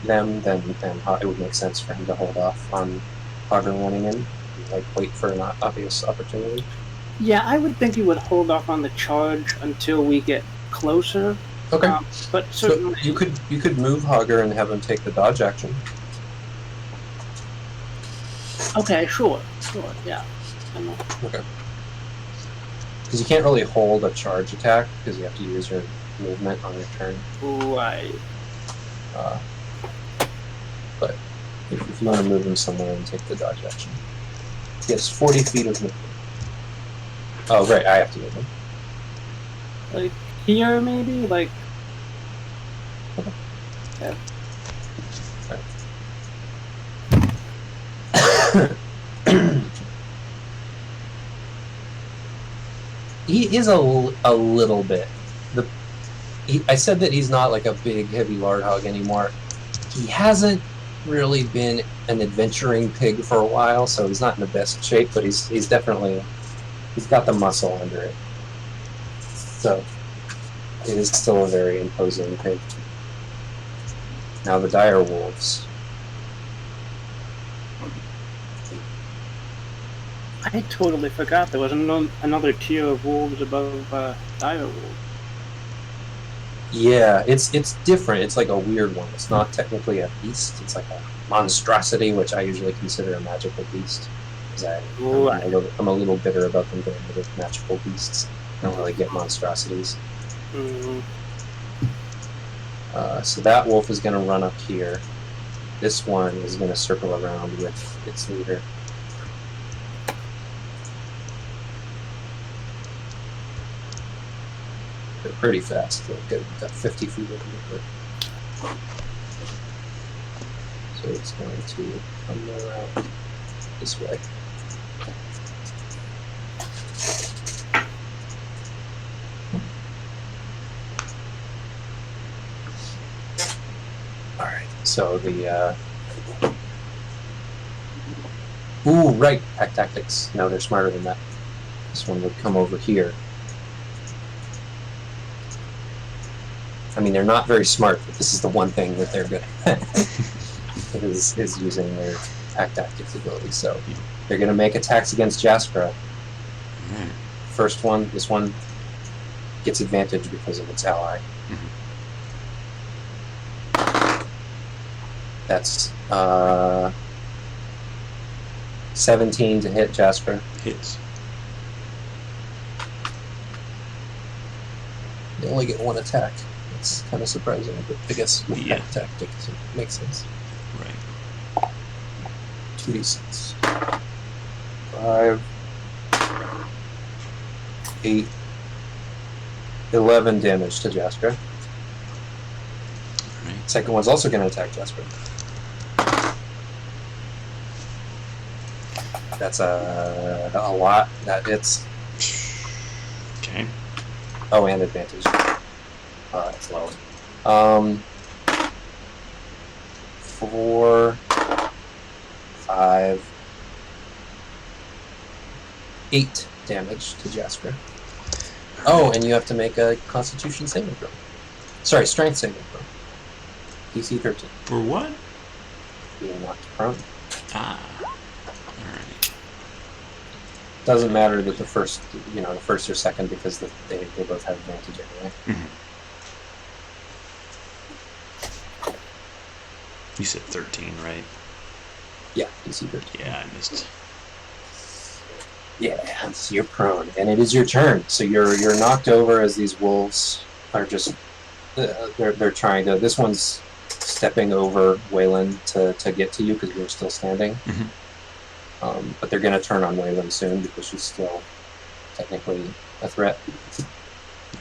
them, then it would make sense for him to hold off on Hogger running in, like wait for an obvious opportunity. Yeah, I would think he would hold off on the charge until we get closer. Okay. But certainly, so you could move Hogger and have him take the dodge action. okay, sure, yeah. Okay. Because you can't really hold a charge attack because you have to use your movement on your turn. Right. But if you want to move him somewhere and take the dodge action, he has 40 feet of movement. Oh, right, I have to move him. Like here, maybe? Like. Okay. Yeah. He is a little bit. I said that he's not like a big, heavy Lardhog anymore. He hasn't really been an adventuring pig for a while, so he's not in the best shape, but he's definitely, he's got the muscle under it. So it is still a very imposing pig. Now the dire wolves. I totally forgot there was another tier of wolves above dire wolves. Yeah, it's different. It's like a weird one. It's not technically a beast. It's like a monstrosity, which I usually consider a magical beast. Because I'm a little bitter about them getting rid of magical beasts. I don't really get monstrosities. Mm-hmm. So that wolf is going to run up here. This one is going to circle around with its leader. They're pretty fast. They've got 50 feet of movement. So it's going to come around this way. Alright, so the ooh, right, pack tactics. No, they're smarter than that. This one would come over here. I mean, they're not very smart, but this is the one thing that they're good at, is using their pack tactics ability. So they're going to make attacks against Jaskra. First one, this one gets advantage because of its ally. That's 17 to hit Jaskra. Hits. They only get one attack. It's kind of surprising, but I guess with pack tactics it makes sense. Right. 2d6. 5, 8, 11 damage to Jaskra. Right. Second one's also going to attack Jaskra. That's a lot. That hits. Okay. Oh, and advantage. It's low. 4, 5, 8 damage to Jaskra. Oh, and you have to make a Constitution saving throw. Sorry, Strength saving throw. DC 13. For what? Being knocked prone. Ah. Alright. Doesn't matter that the first or second, because they both have advantage anyway. Mm-hmm. You said 13, right? Yeah, DC 13. Yeah, I missed. Yeah, so you're prone, and it is your turn. So you're knocked over as these wolves are just they're trying to. This one's stepping over Waylon to get to you because you're still standing. Mm-hmm. But they're going to turn on Waylon soon because she's still technically a threat.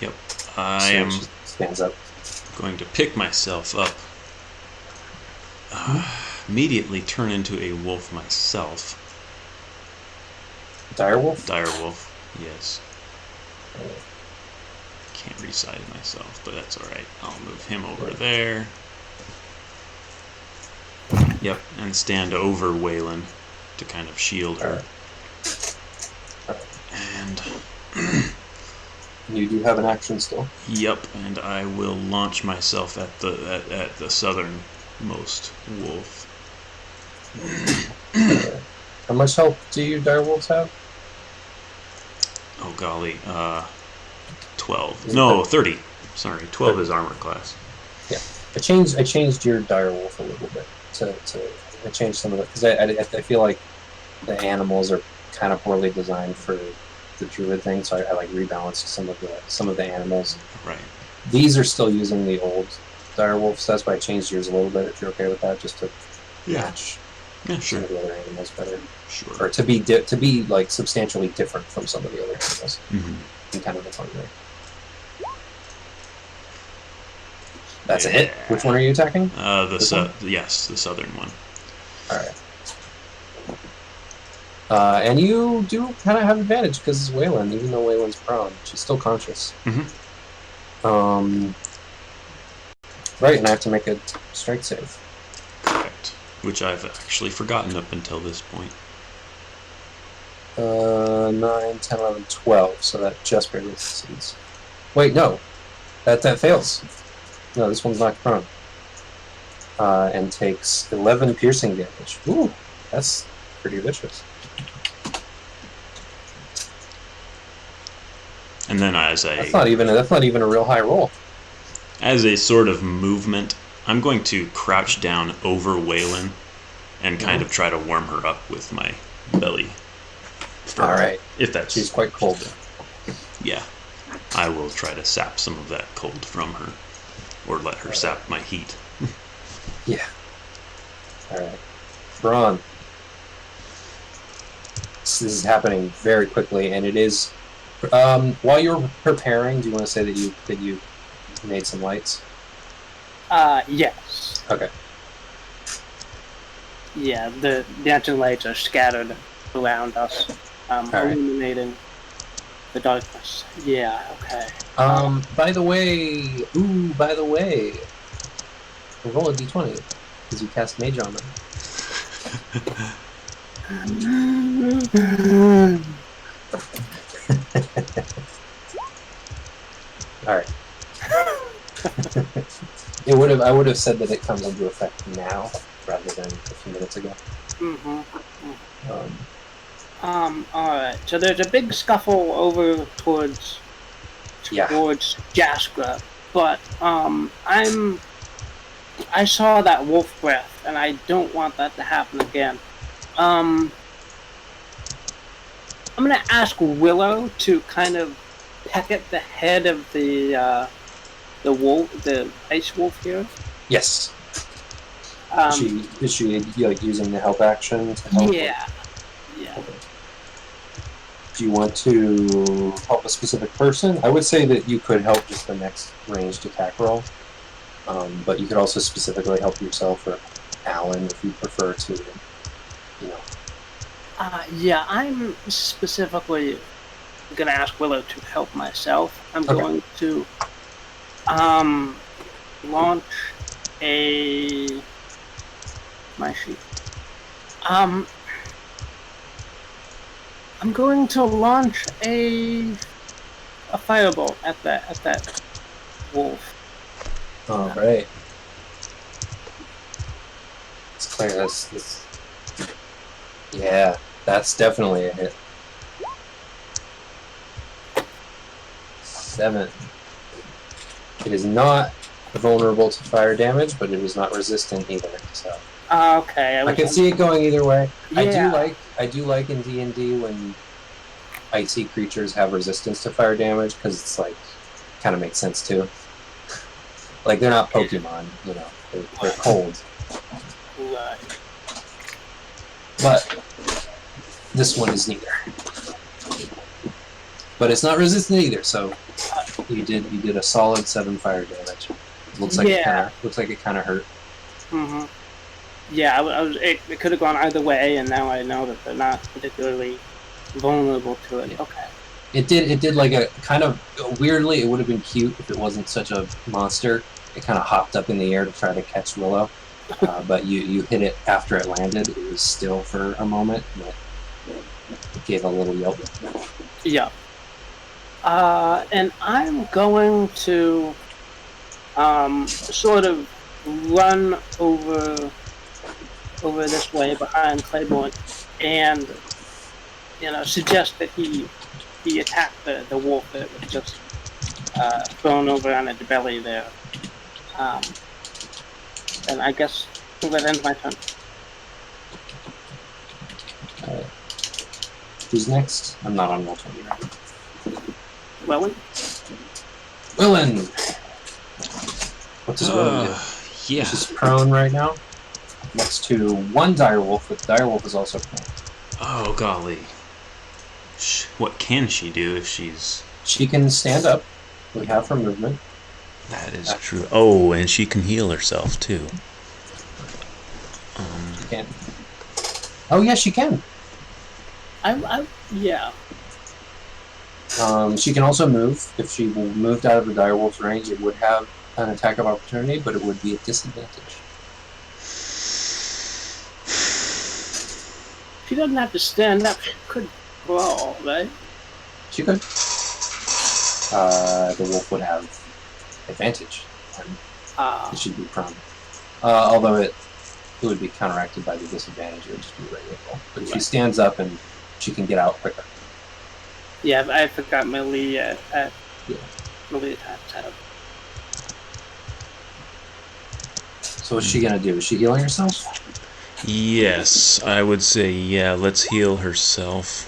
Yep. I am stands up. Going to pick myself up. Immediately turn into a wolf myself. Direwolf? Direwolf, yes. Can't resize myself, but that's alright. I'll move him over there. Yep, and stand over Waylon to kind of shield her. And you do have an action still. Yep, and I will launch myself at the southernmost wolf. How much health do you direwolves have? Oh golly, 12. No, 30. Sorry, 12 30. Is armor class. Yeah, I changed your direwolf a little bit I changed some of it because I feel like the animals are kind of poorly designed for the druid thing, so I like rebalanced some of the animals. Right. These are still using the old direwolf, so that's why I changed yours a little bit. If you're okay with that, just to match. Yeah, sure. Some of the other animals better. Sure. Or to be like substantially different from some of the other animals. Mm-hmm. In kind of a fun way. That's a hit. Which one are you attacking? Yes, the southern one. All right. And you do kind of have advantage because it's Waylon, even though Waylon's prone. She's still conscious. Mm-hmm. Right, and I have to make a strength save. Correct. Which I've actually forgotten up until this point. 9, 10, 11, 12, so that just barely succeeds. Wait, no. That fails. No, this one's knocked prone. And takes 11 piercing damage. Ooh, that's pretty vicious. And then that's not even a real high roll. As a sort of movement, I'm going to crouch down over Waylon and kind of try to warm her up with my belly. All right. She's quite cold. Yeah, I will try to sap some of that cold from her, or let her sap my heat. Yeah. All right, Braun. This is happening very quickly, and it is. While you're preparing, do you want to say that you made some lights? Yes. Okay. Yeah, the dancing lights are scattered around us, illuminating the darkness. Yeah, okay. By the way, roll a d20, because you cast Mage Armor. Alright. I would have said that it comes into effect now, rather than a few minutes ago. Alright, so there's a big scuffle over towards Jaskra, but I saw that wolf breath, and I don't want that to happen again. I'm gonna ask Willow to kind of peck at the head of the wolf, the ice wolf here. Yes. Is she like using the help action to help? Yeah. Okay. Do you want to help a specific person? I would say that you could help just the next ranged attack roll, but you could also specifically help yourself or Alan if you prefer to, you know. Yeah, I'm specifically gonna ask Willow to help myself. I'm going to launch my sheet. I'm going to launch a firebolt at that wolf. All right. It's clear. Yeah, that's definitely a hit. 7. It is not vulnerable to fire damage, but it is not resistant either. So Okay. I can see it going either way. Yeah. I do like in D&D when icy creatures have resistance to fire damage, because it's like kind of makes sense too. Like they're not Pokemon, you know, they're cold. Right. But this one is neither. But it's not resistant either, so you did a solid 7 fire damage. Looks like it kind of hurt. Mm-hmm. Yeah, it could have gone either way, and now I know that they're not particularly vulnerable to it. Okay. It did like a kind of weirdly. It would have been cute if it wasn't such a monster. It kind of hopped up in the air to try to catch Willow, but you hit it after it landed. It was still for a moment, but it gave a little yelp. Yeah. And I'm going to sort of run over this way behind Claiborne, and suggest that he attack the wolf that was just thrown over on its belly there. And I guess that ends my turn. Who's next? I'm not on roll 20 right now. Wellen? Willen! What does Willen do? Yeah. She's prone right now. Next to one direwolf, but the direwolf is also prone. Oh, golly. What can she do if she's... She can stand up. We have her movement. That is true. Oh, and she can heal herself, too. She can. Oh, yeah, she can. Yeah. She can also move. If she moved out of the direwolf's range, it would have an attack of opportunity, but it would be a disadvantage. She doesn't have to stand up. She could crawl, right? She could. The wolf would have advantage, and she'd be prone. Although it would be counteracted by the disadvantage. It would just be regular roll. But if she stands up, and she can get out quicker. Yeah, I forgot melee melee attacks have. So what's she gonna do? Is she healing herself? Yes, I would say, yeah, let's heal herself.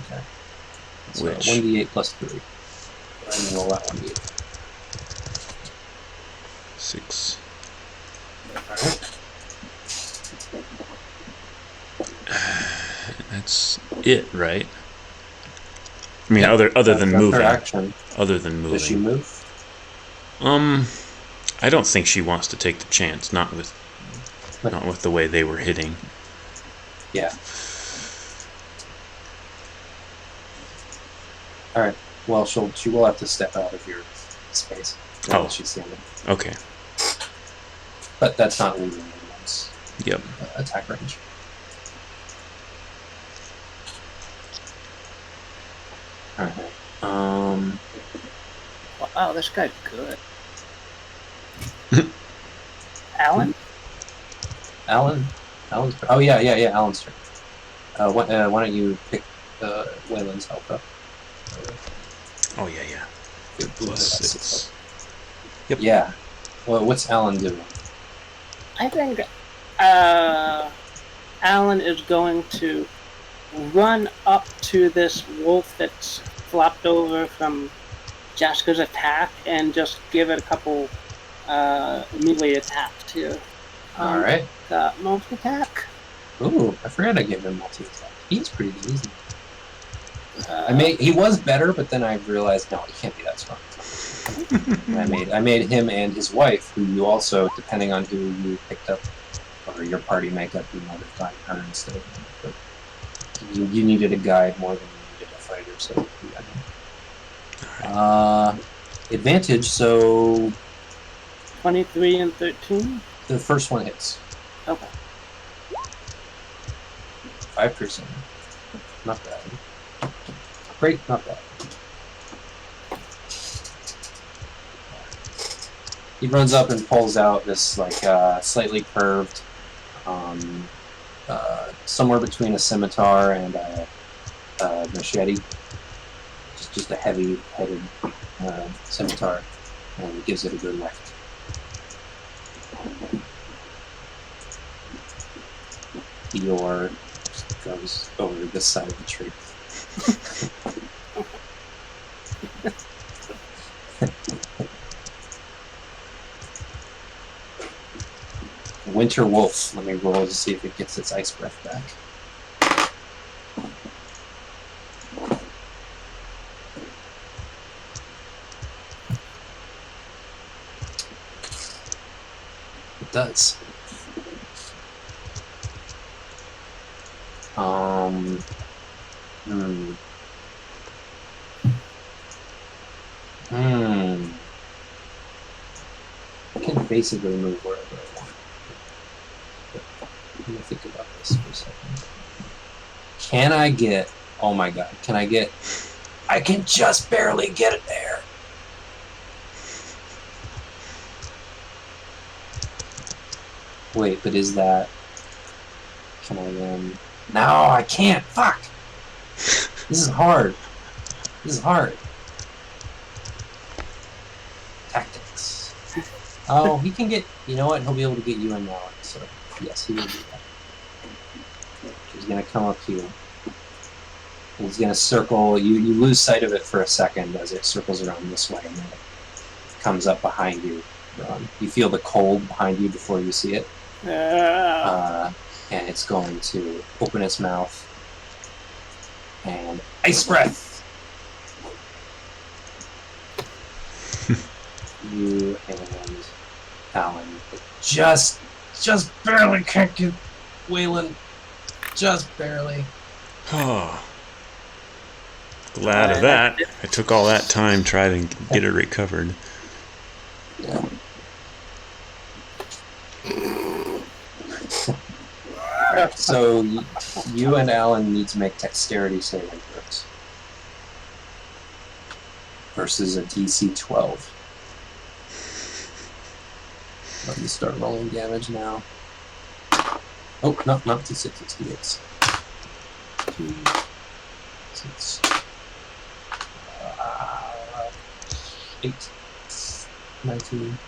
Okay. So Which? 1d8 plus 3. And roll that 1d8. 6. That's it, right? I mean, other than moving. Her action. Other than moving. Does she move? I don't think she wants to take the chance. Not with the way they were hitting. Yeah. All right. Well, she will have to step out of your space. Oh. She's standing. Okay. But that's not leaving anyone's Yep. attack range. All right. Wow, this guy's good. Alan? Alan's. Oh yeah. Alan's turn. Why don't you pick Wayland's health up? Oh, yeah. Plus 6. Yep. Yeah. Well, what's Alan doing? I think Alan is going to run up to this wolf that's flopped over from Jessica's attack and just give it a couple melee attacks here. All right. Multi attack. Ooh, I forgot I gave him multi attack. He's pretty easy. He was better, but then I realized no, he can't be that strong. And I made him and his wife, who you also, depending on who you picked up or your party makeup, you might have gotten her instead of him. But you needed a guide more than you needed a fighter, so you got him. Advantage, so 23 and 13. the first one hits. Okay. 5%. Not bad. Great, not bad. He runs up and pulls out this like slightly curved, somewhere between a scimitar and a machete. just a heavy-headed scimitar, and gives it a good lift. Eeyore goes over this side of the tree. Winter Wolf. Let me roll to see if it gets its ice breath back. It does. I can basically move wherever I want. Let me think about this for a second. Can I get... Oh my god. Can I get... I can just barely get it there. Wait, but is that... Can I then... No, I can't! Fuck! This is hard. This is hard. Tactics. Oh, he can get... You know what? He'll be able to get you in now. So, yes, he will do that. He's going to come up here. He's going to circle. You lose sight of it for a second as it circles around this way, and then it comes up behind you. You feel the cold behind you before you see it. And it's going to open its mouth and ice breath. You and Alan just barely can't get Waylon. Just barely. Oh, glad of that. I took all that time trying to get it recovered. Yeah. So you and Alan need to make dexterity saving throws versus a DC 12. Let me start rolling damage now. Oh, no, not D6, it's D8. 2, 6, 8, 19.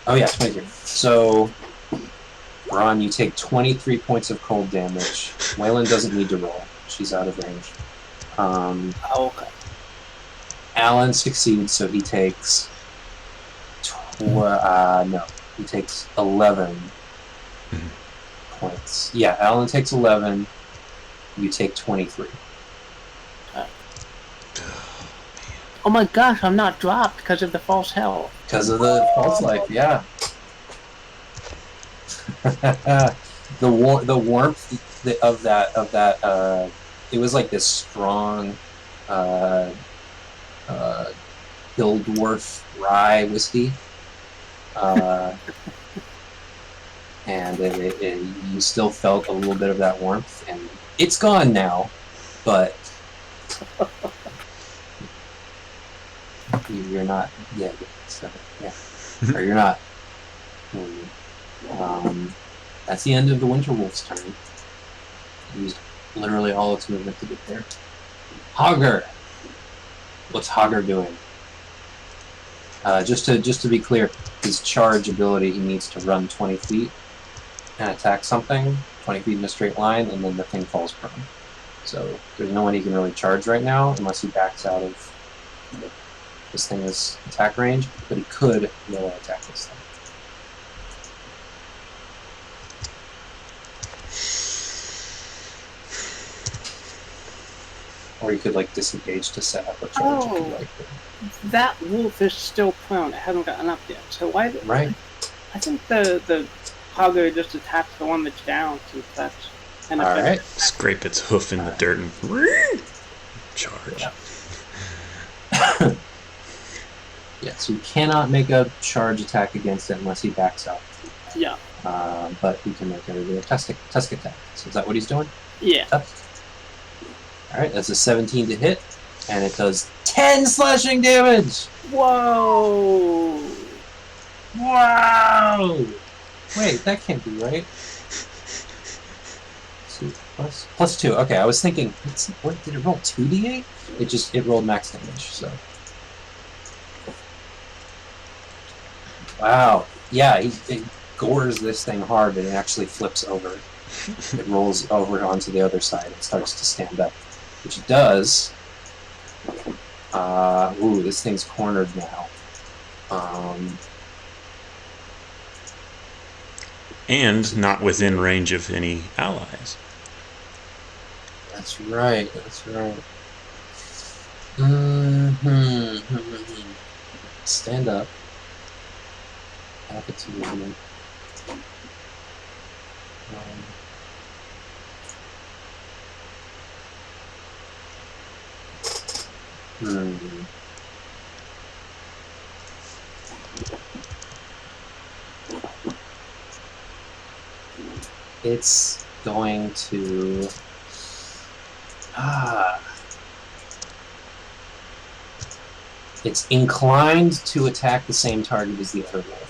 Oh yeah, 23. So, Ron, you take 23 points of cold damage. Waylon doesn't need to roll. She's out of range. Okay. Alan succeeds, so he takes... he takes 11 points. Yeah, Alan takes 11. You take 23. Oh my gosh, I'm not dropped because of the false health. Because of the false life, yeah. the warmth of that it was like this strong hill dwarf rye whiskey, and you still felt a little bit of that warmth, and it's gone now, but you're not dead, so yeah, or you're not. That's the end of the Winter Wolf's turn. It used literally all its movement to get there. Hogger! What's Hogger doing? Just to be clear, his charge ability, he needs to run 20 feet and attack something, 20 feet in a straight line, and then the thing falls prone. So there's no one he can really charge right now unless he backs out of this thing's attack range, but he could melee attack this thing. Or you could like disengage to set up a charge if you like. That wolf is still prone. It hasn't gotten up yet. So why? Right. I think the hogger just attacks the one that's down, since that's an effect. All right. Scrape its hoof in the dirt and charge. Yeah. Yeah, so you cannot make a charge attack against it unless he backs out. Yeah. But he can make a regular tusk attack. So is that what he's doing? Yeah. Alright, that's a 17 to hit, and it does 10 slashing damage! Whoa! Wow! Wait, that can't be right. Plus 2. Okay, I was thinking, what did it roll? 2d8? It rolled max damage. So. Wow. Yeah, it gores this thing hard, and it actually flips over. It rolls over onto the other side and starts to stand up, which it does. Ooh, this thing's cornered now. And not within range of any allies. That's right. That's right. Stand up. Have its movement. It's going to. It's inclined to attack the same target as the other wolf.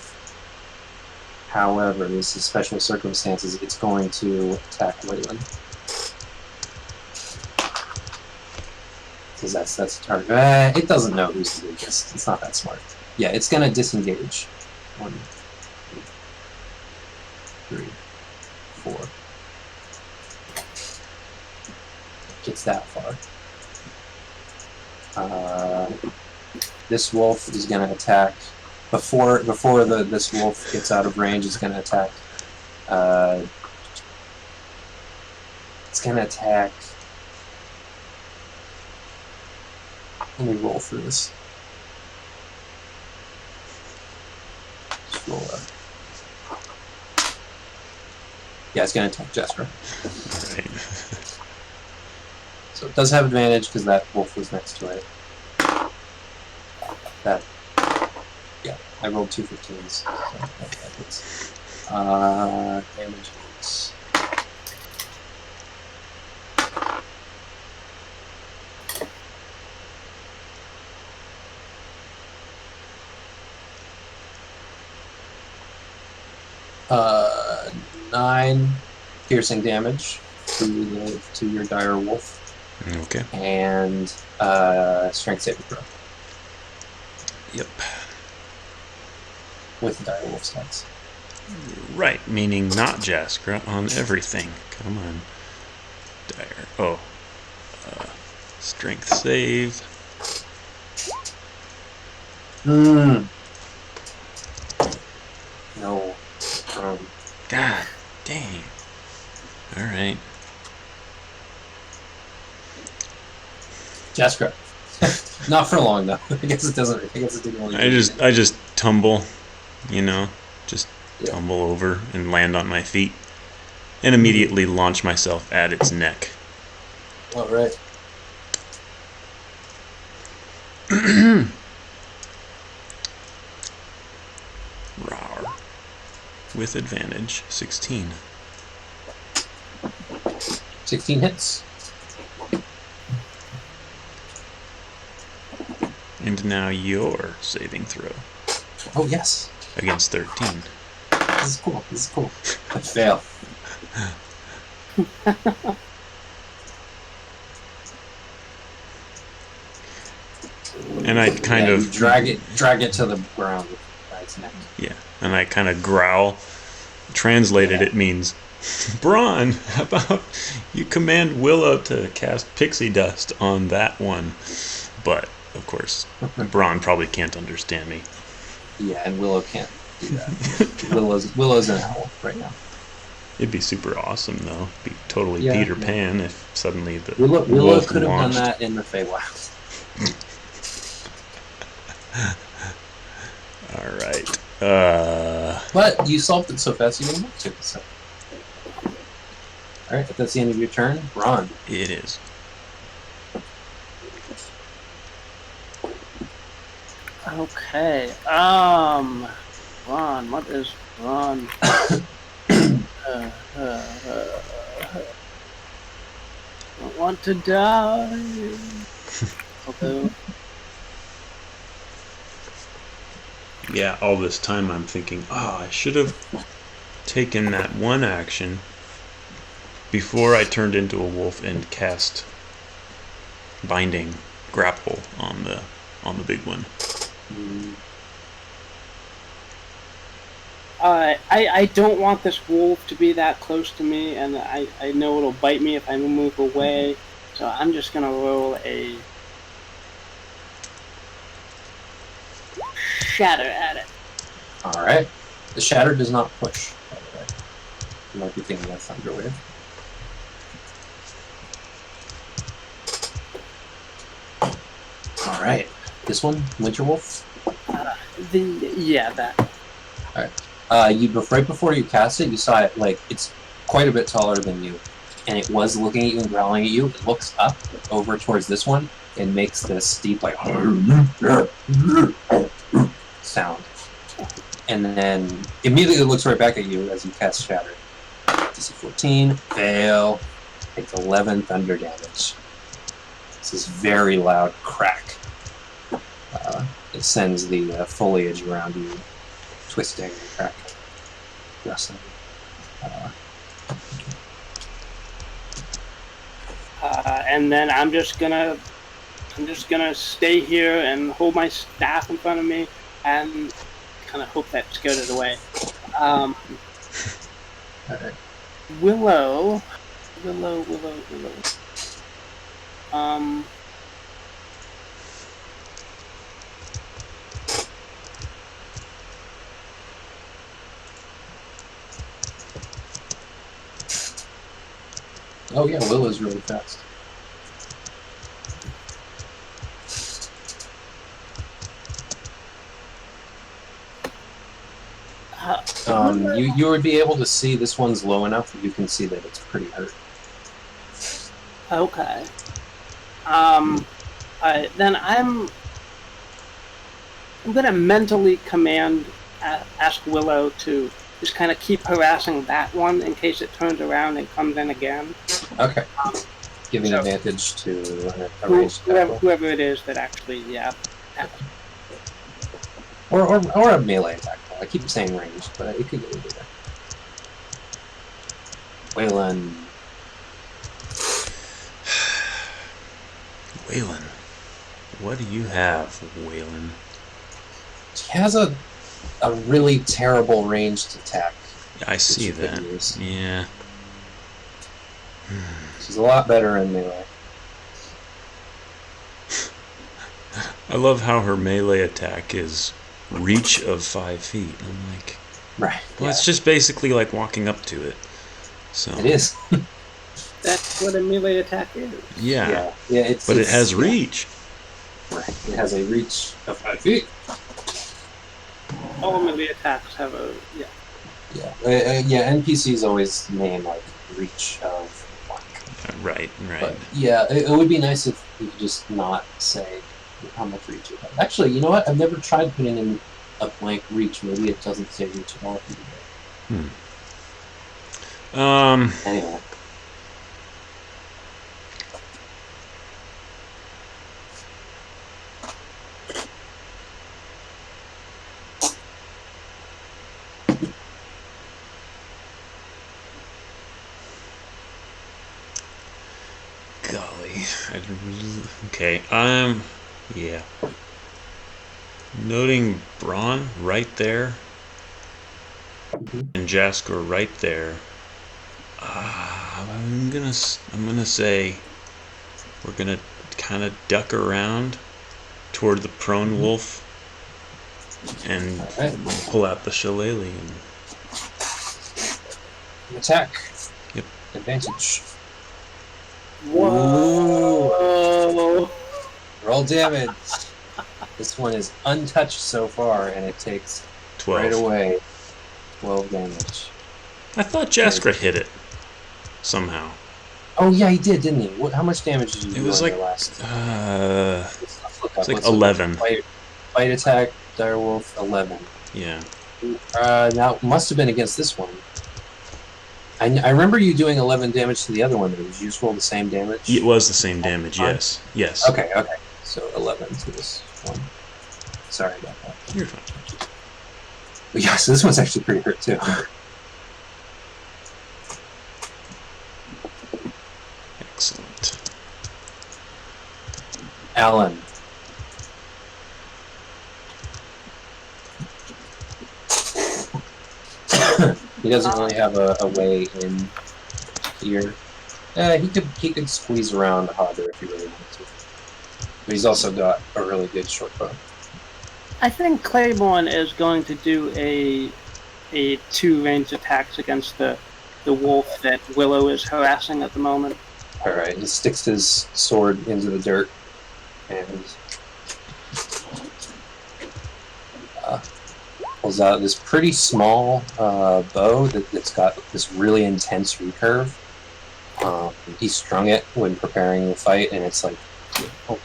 However, this is special circumstances. It's going to attack Wayland. Because that's a target. It doesn't know who's the weakest. It's not that smart. Yeah, it's going to disengage. 1, 2, 3, 4. Gets that far. This wolf is going to attack before this wolf gets out of range. It's going to attack. It's going to attack. Let me roll through this. Just roll up. Yeah, it's going to attack Jester. Right. So it does have advantage because that wolf was next to it. Yeah, I rolled 2 15s. So that hits. Damage is 9 piercing damage to your dire wolf. Okay. And strength saving throw. Yep. With the dire wolf stats. Right, meaning not Jaskra on everything. Come on. Dire. Oh. Strength save. No. God dang. Alright. Jaskra. Not for long though. I guess it doesn't. I guess it didn't really. I just tumble, just tumble over and land on my feet, and immediately launch myself at its neck. All right. Rawr. With advantage, 16. 16 hits. And now your saving throw. Oh yes. Against 13. This is cool. This is cool. I fail. And I kind of drag it to the ground by its neck. Yeah, and I kind of growl. Translated, it means, Braun, how about you command Willow to cast pixie dust on that one? But of course, Braun probably can't understand me. Yeah, and Willow can't do that. Willow's an owl right now. It'd be super awesome, though. It'd be totally Peter Pan if suddenly the Willow wolf could have done launched. that in the Feywild. All right. But you solved it so fast you didn't have to. So. All right, if that's the end of your turn, Ron. It is. Okay. Ron, what is Ron? Don't want to die. Although. Yeah, all this time I'm thinking, I should have taken that one action before I turned into a wolf and cast binding grapple on the big one. I don't want this wolf to be that close to me, and I know it'll bite me if I move away. So I'm just gonna roll a shatter at it. All right. The shatter does not push, by the way. You might be thinking that's Thunderwave. All right. This one, Winter Wolf. That. All right. Right before you cast it, you saw it like it's quite a bit taller than you, and it was looking at you and growling at you. It looks up over towards this one and makes this deep like sound, and then immediately looks right back at you as you cast Shatter. DC 14, fail. Takes 11 thunder damage. This is very loud crack. It sends the foliage around you twisting and cracking, rustling. And then I'm just gonna stay here and hold my staff in front of me and kind of hope that scared it away. Alright. Willow. Oh yeah, Willow's really fast. You would be able to see this one's low enough that you can see that it's pretty hurt. Okay. Then I'm gonna mentally ask Willow to just kind of keep harassing that one in case it turns around and comes in again. Okay. Giving advantage to a ranged attack. Whoever it is that actually, Or a melee attack. I keep saying ranged, but it could go either way. Waylon. Waylon. What do you have, Waylon? He has a really terrible ranged attack. I see that. Yeah. She's a lot better in melee. I love how her melee attack is reach of 5 feet. I'm like, right. Well, it's just basically like walking up to it. So it is. That's what a melee attack is. Yeah. But it has reach. Right. It has a reach of 5 feet. All melee attacks have a NPCs always name like reach of 1. Right. But yeah, it would be nice if you could just not say how much reach you have. Actually, you know what? I've never tried putting in a blank reach. Maybe it doesn't say reach at all. Anyway. Golly. Okay. Yeah. Noting Braun right there and Jaskor right there. I'm gonna say we're gonna kind of duck around toward the prone wolf and pull out the shillelagh and attack. Yep. Advantage. Whoa! Roll damage. This one is untouched so far, and it takes 12. Right away 12 damage. I thought Jaskra hit it somehow. Oh yeah, he did, didn't he? How much damage did you do? It was on like your last? It's like 11. Fight attack, direwolf 11. Yeah. Now it must have been against this one. I remember you doing 11 damage to the other one. Did you just roll the same damage? It was the same damage. Yes. Okay. So 11 to this one. Sorry about that. You're fine. But yeah, so this one's actually pretty hurt too. Alan. He doesn't really have a way in here. He could squeeze around harder if he really wanted to. But he's also got a really good short bow. I think Claiborne is going to do a 2 range attacks against the wolf that Willow is harassing at the moment. Alright, he sticks his sword into the dirt and pulls out this pretty small bow that's got this really intense recurve. He strung it when preparing the fight, and it's like,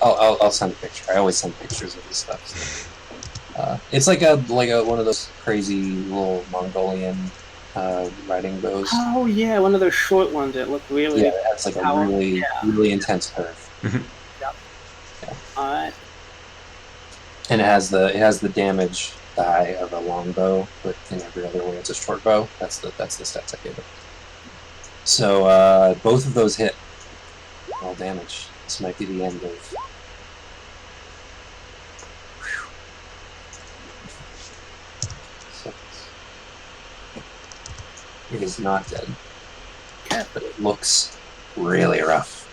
I'll send a picture. I always send pictures of this stuff. So. It's like one of those crazy little Mongolian riding bows. Oh yeah, one of those short ones that look really. Yeah, it has like a really intense curve. Yep. Yeah. All right. And it has the damage die of a long bow, but in every other way it's a short bow. That's the stats I gave it. So both of those hit. All damage. This might be the end of. It is not dead, but it looks really rough.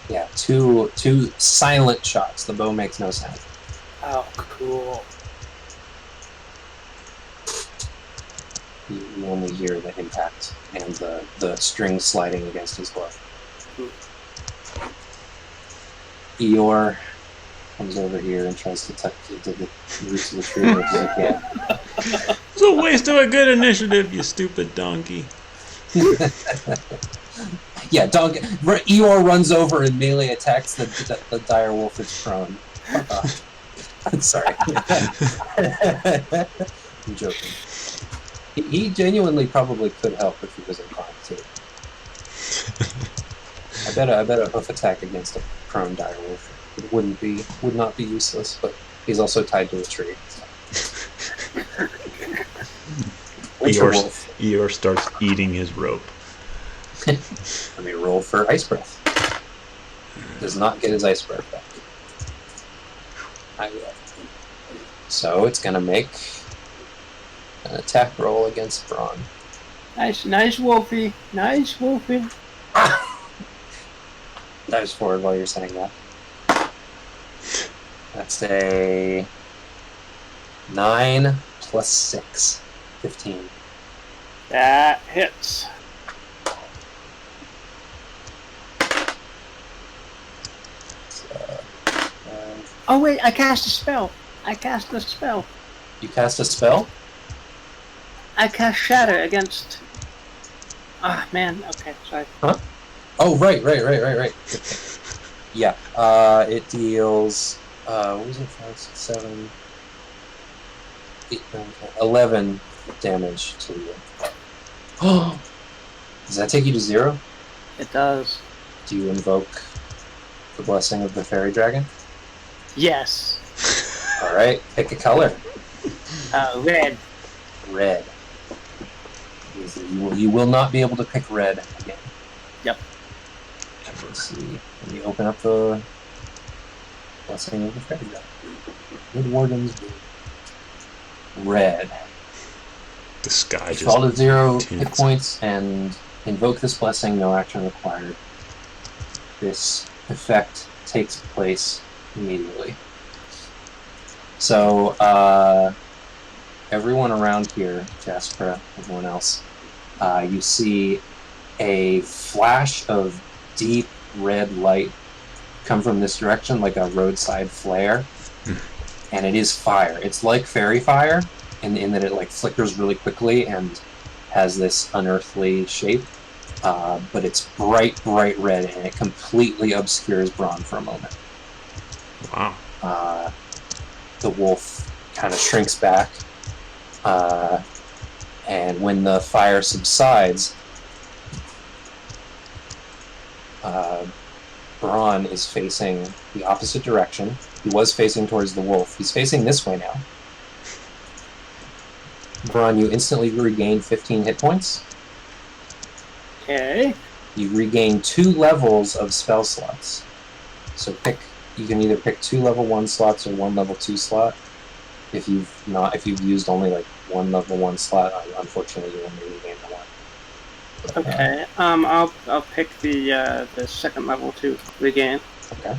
Yeah, two silent shots. The bow makes no sound. Oh, cool. You only hear the impact and the string sliding against his glove. Eeyore comes over here and tries to tuck into the roots of the tree as he can. It's a waste of a good initiative, you stupid donkey. Yeah, Eeyore runs over and melee attacks the dire wolf that's prone. I'm sorry. I'm joking. He genuinely probably could help if he was inclined to. I bet a hoof attack against a prone dire wolf would not be useless, but he's also tied to a tree. So. Eeyore starts eating his rope. Let me roll for ice breath. Does not get his ice breath back. I will. So it's gonna make an attack roll against Braun. Nice, Wolfie. Nice, Wolfie. Dives forward while you're saying that. That's a 9 plus 6. 15. That hits. Oh wait, I cast a spell. You cast a spell? I cast Shatter against... Ah, man. Okay, sorry. Huh? Oh, right. Yeah, it deals... what was it? 5, 6, 7... 8, 9, 10, 11 damage to you. Oh! Does that take you to 0? It does. Do you invoke the blessing of the fairy dragon? Yes. Alright, pick a color. Red. Red. You will not be able to pick red again. Yep. Let's see. Let me open up the blessing of the fairy dragon. Good wardens. Red. The sky just fall to 0 tints. hit points and invoke this blessing, no action required. This effect takes place immediately. So, everyone around here, Jasper, everyone else, you see a flash of deep red light come from this direction, like a roadside flare, and it is fire. It's like fairy fire, in that it like flickers really quickly and has this unearthly shape, but it's bright red, and it completely obscures Braun for a moment. Wow. The wolf kind of shrinks back, and when the fire subsides, Braun is facing the opposite direction. He was facing towards the wolf. He's facing this way now. Braun, you instantly regain 15 hit points. Okay. You regain 2 levels of spell slots. So you can either pick 2 level 1 slots or 1 level 2 slot. If you've used only like 1 level 1 slot, unfortunately you only regain the 1. But, Okay. I'll pick the second level to regain. Okay.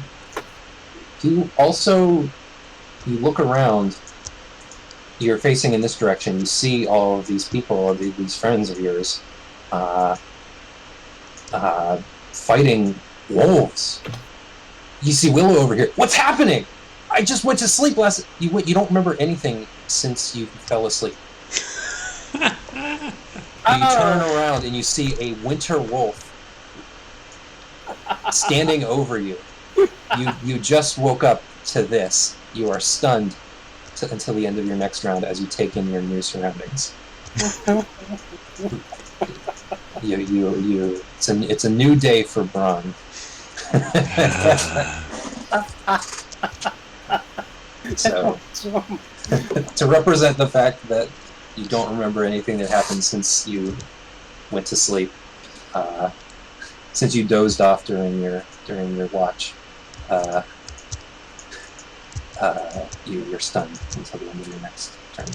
You look around. You're facing in this direction. You see all of these people, these friends of yours, fighting wolves. You see Willow over here. What's happening? I just went to sleep last. You don't remember anything since you fell asleep. You turn around and you see a winter wolf standing over you. You just woke up to this. You are stunned until the end of your next round as you take in your new surroundings. It's a new day for Braun. So, to represent the fact that you don't remember anything that happened since you went to sleep, since you dozed off during your watch, you're stunned until the end of your next turn.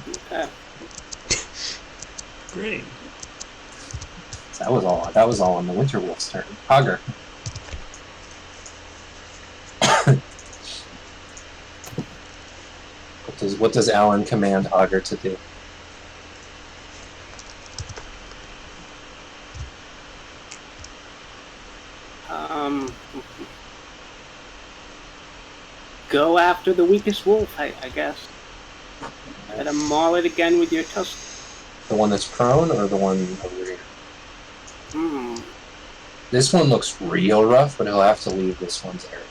Great. So that was all on the Winter Wolf's turn. Hogger. What does Alan command Hogger to do? Go after the weakest wolf, I guess. Let him maul it again with your tusk. The one that's prone or the one over here? This one looks real rough, but he'll have to leave this one's area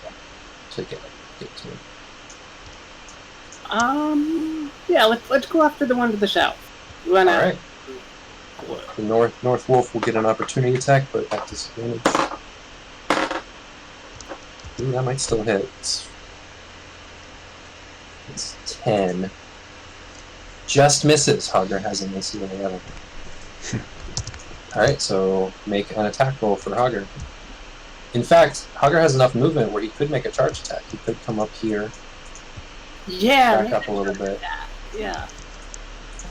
to get to it. Yeah, let's go after the one to the south. All right. The North Wolf will get an opportunity attack, but at disadvantage. Ooh, that might still hit. It's 10. Just misses. Hogger has a miss of 11. Alright, so make an attack roll for Hogger. In fact, Hogger has enough movement where he could make a charge attack. He could come up here. Yeah. Back up a little bit. Yeah.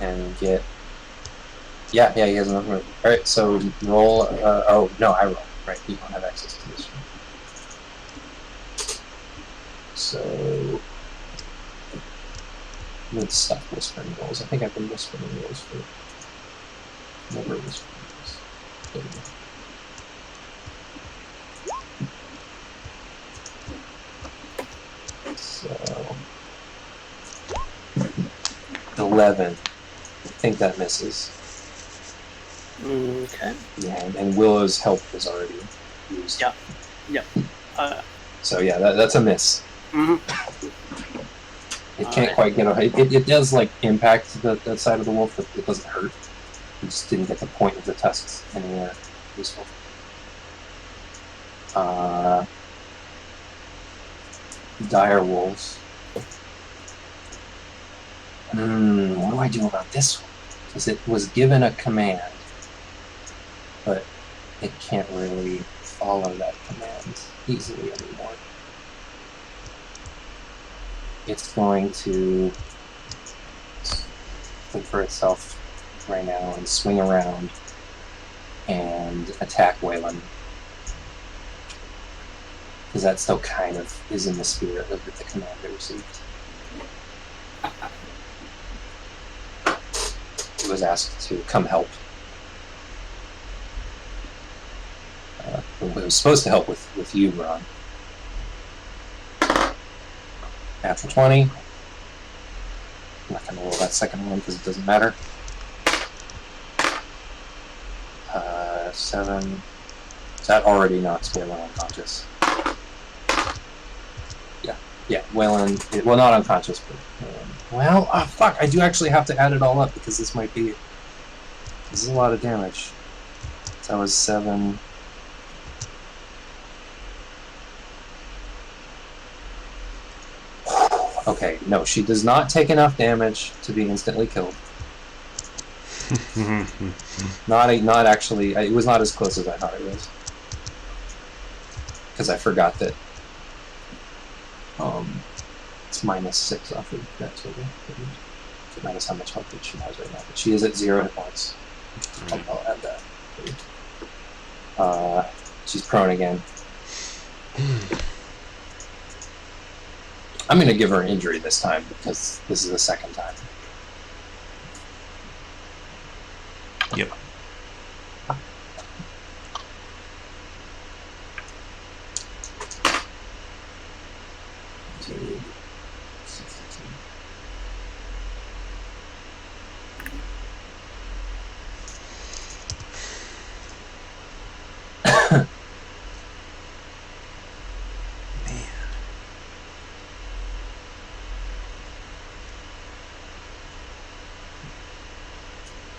And get... Yeah, he has enough movement. Alright, so roll... oh, no, I roll. Right, you don't have access to this one. So... Let's stop whispering rolls. I think I've been whispering rolls for... Never whispering rolls. There we go. So... 11. I think that misses. Okay. Yeah, and Willow's help was already used. Yep. So yeah, that's a miss. It can't quite get a... It does, like, impact that side of the wolf, but it doesn't hurt. It just didn't get the point of the tusks anywhere useful. Dire wolves. What do I do about this one? Because it was given a command, but it can't really follow that command easily anymore. It's going to think for itself right now and swing around and attack Waylon. Because that still kind of is in the spirit of the command it received. It was asked to come help. It was supposed to help with you, Ron. Natural 20. I'm not going to roll that second one because it doesn't matter. 7. That already knocks Waylon unconscious. Yeah, Waylon... Well, not unconscious, but... fuck, I do actually have to add it all up because this might be... This is a lot of damage. So that was 7... Okay, no, she does not take enough damage to be instantly killed. Not actually. It was not as close as I thought it was. because I forgot that it's -6 off of that total. Minus how much health she has right now. But she is at 0 hit points. Right. I'll add that. She's prone again. I'm going to give her an injury this time because this is the second time. Yep.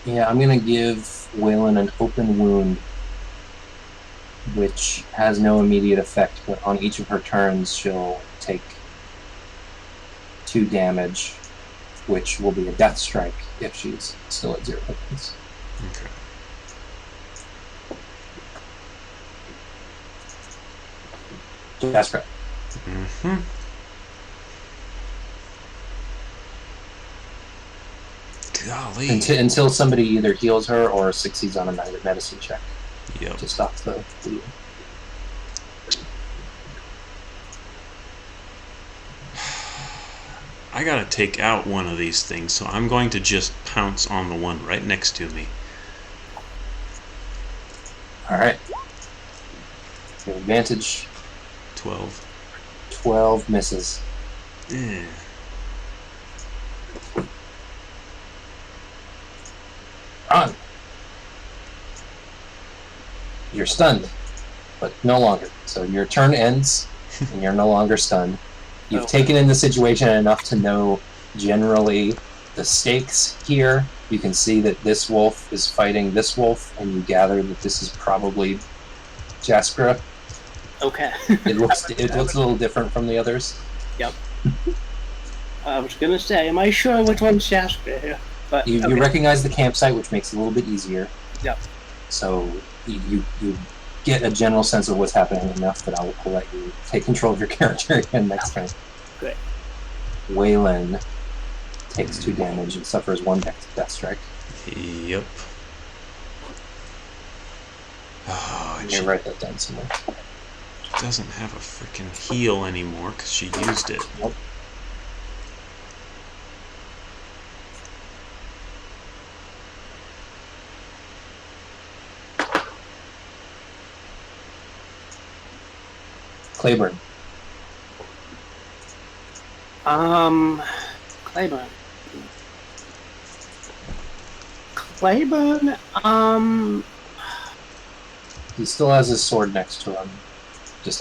Yeah, I'm going to give Waylon an open wound, which has no immediate effect, but on each of her turns, she'll take 2 damage, which will be a death strike if she's still at 0 hit points. Okay. That's correct. Mm-hmm. Golly. Until somebody either heals her or succeeds on a medicine check Yep. to stop the bleeding. I gotta take out one of these things, so I'm going to just pounce on the one right next to me. Alright. You have advantage. 12. 12 misses. Eh. On. You're stunned, but no longer. So your turn ends, and you're no longer stunned. You've taken in the situation enough to know generally the stakes here. You can see that this wolf is fighting this wolf, and you gather that this is probably Jaskra. Okay. It looks a little different from the others. Yep. I was gonna say, am I sure which one's Shastra here? But You okay. recognize the campsite, which makes it a little bit easier. Yep. So you get a general sense of what's happening enough that I'll let you take control of your character again next turn. Great. Waylon takes 2 damage and suffers 1 death strike. Yep. Oh, You she can write that down somewhere. doesn't have a freaking heal anymore because she used it. Nope. Claiborne. Claiborne, He still has his sword next to him. I'm just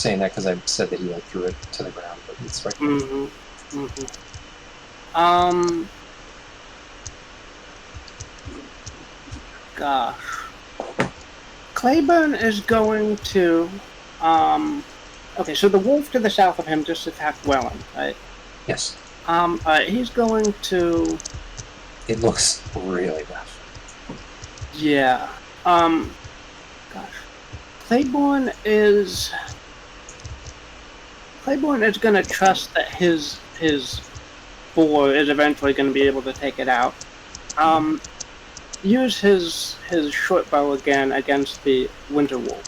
saying that because I said that he threw it to the ground, but it's right there. Gosh. Claiborne is going to, okay, so the wolf to the south of him just attacked Wellen, right? Yes. He's going to... It looks really rough. Yeah. Gosh. Claiborne is going to trust that his boar is eventually going to be able to take it out. Use his short bow again against the winter wolf,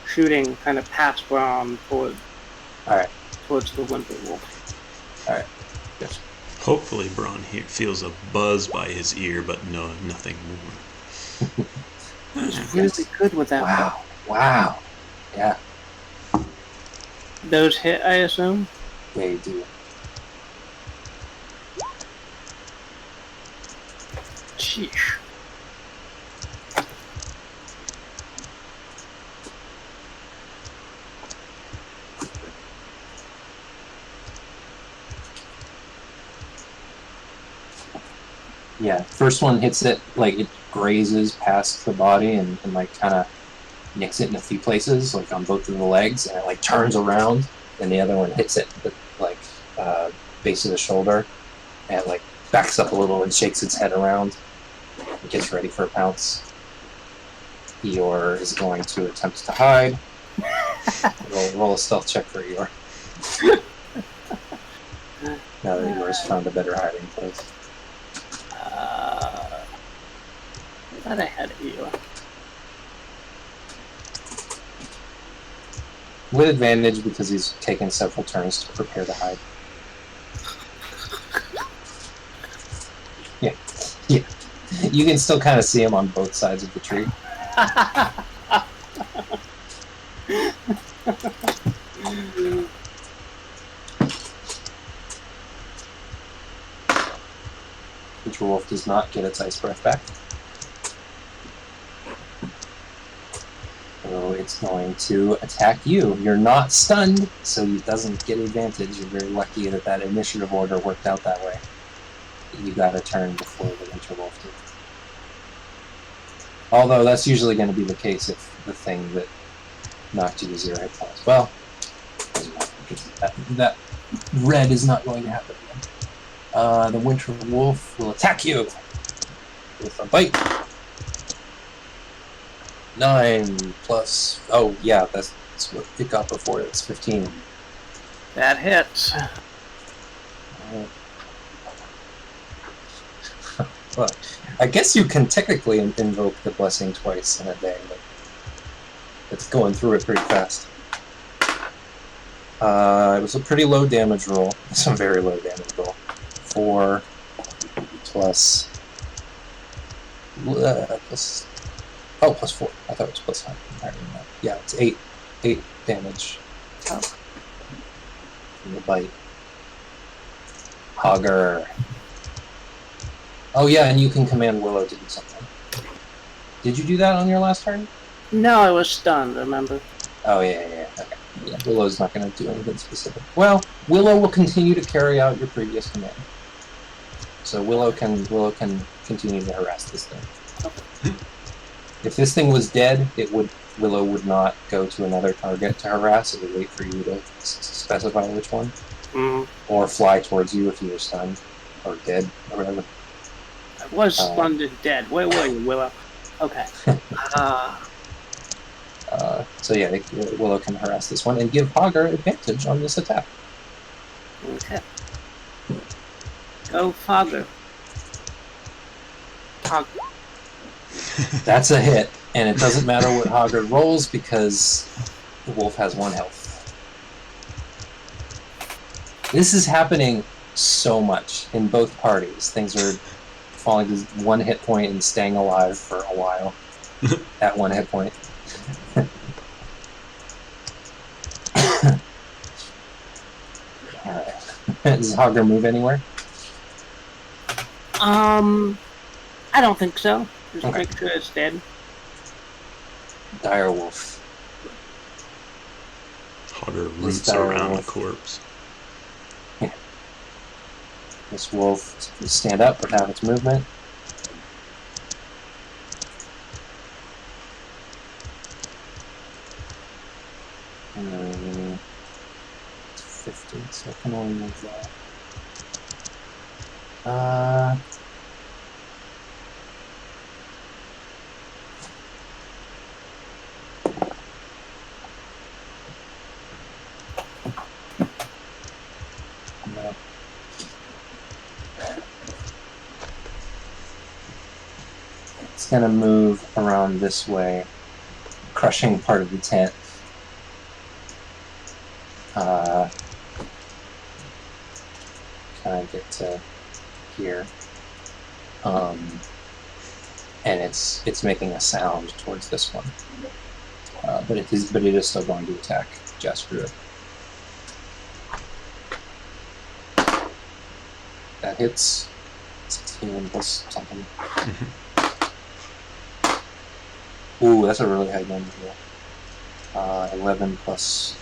shooting kind of past Braun towards the winter wolf. All right. Yes. Hopefully Braun here feels a buzz by his ear, but no, nothing more. He's really good with that. Wow. Wow. Yeah. Those hit, I assume? They do. Sheesh. Yeah, first one hits it, like, it grazes past the body and like, kind of nicks it in a few places, like, on both of the legs, and it, like, turns around, and the other one hits it at the, like, base of the shoulder, and, like, backs up a little and shakes its head around and gets ready for a pounce. Eeyore is going to attempt to hide. Roll a stealth check for Eeyore. Now that Eeyore's found a better hiding place. I thought I had Eeyore. With advantage because he's taken several turns to prepare to hide. Yeah. You can still kind of see him on both sides of the tree. Winter Wolf does not get its ice breath back. So it's going to attack you. You're not stunned, so it doesn't get advantage. You're very lucky that that initiative order worked out that way. You got a turn before the Winter Wolf did. Although that's usually going to be the case if the thing that knocked you to 0 hit points. Well, doesn't matter, because that red is not going to happen again. The Winter Wolf will attack you with a bite. 9 plus... Oh, yeah, that's what it got before. It's 15. That hits. Well, I guess you can technically invoke the blessing twice in a day, but it's going through it pretty fast. It was a pretty low damage roll. It's a very low damage roll. 4 plus... Oh, plus 4. I thought it was plus 9. Yeah, it's 8 damage. From the bite. Hogger. Oh yeah, and you can command Willow to do something. Did you do that on your last turn? No, I was stunned, remember? Oh yeah. Okay. Yeah, Willow's not going to do anything specific. Well, Willow will continue to carry out your previous command. So Willow can continue to harass this thing. Okay. If this thing was dead, Willow would not go to another target to harass. It would wait for you to specify which one, or fly towards you if you were stunned or dead or whatever. I was stunned and dead. Where were you, Willow? Okay. So yeah, Willow can harass this one and give Hogger advantage on this attack. Okay. Go, Fogger. Hogger. That's a hit, and it doesn't matter what Hogger rolls because the wolf has 1 health. This is happening so much in both parties. Things are falling to 1 hit point and staying alive for a while at 1 hit point. Alright. Does Hogger move anywhere? I don't think so. Just Okay. make sure it's dead. Dire Wolf. Hogger roots around the corpse. Yeah. This wolf will stand up with half its movement. It's 50, so I can only move that. No. It's gonna move around this way, crushing part of the tent. Kind of get to here, and it's making a sound towards this one, but it is still going to attack Jasper. That hits. 16 plus something. Ooh, that's a really high damage roll. 11 plus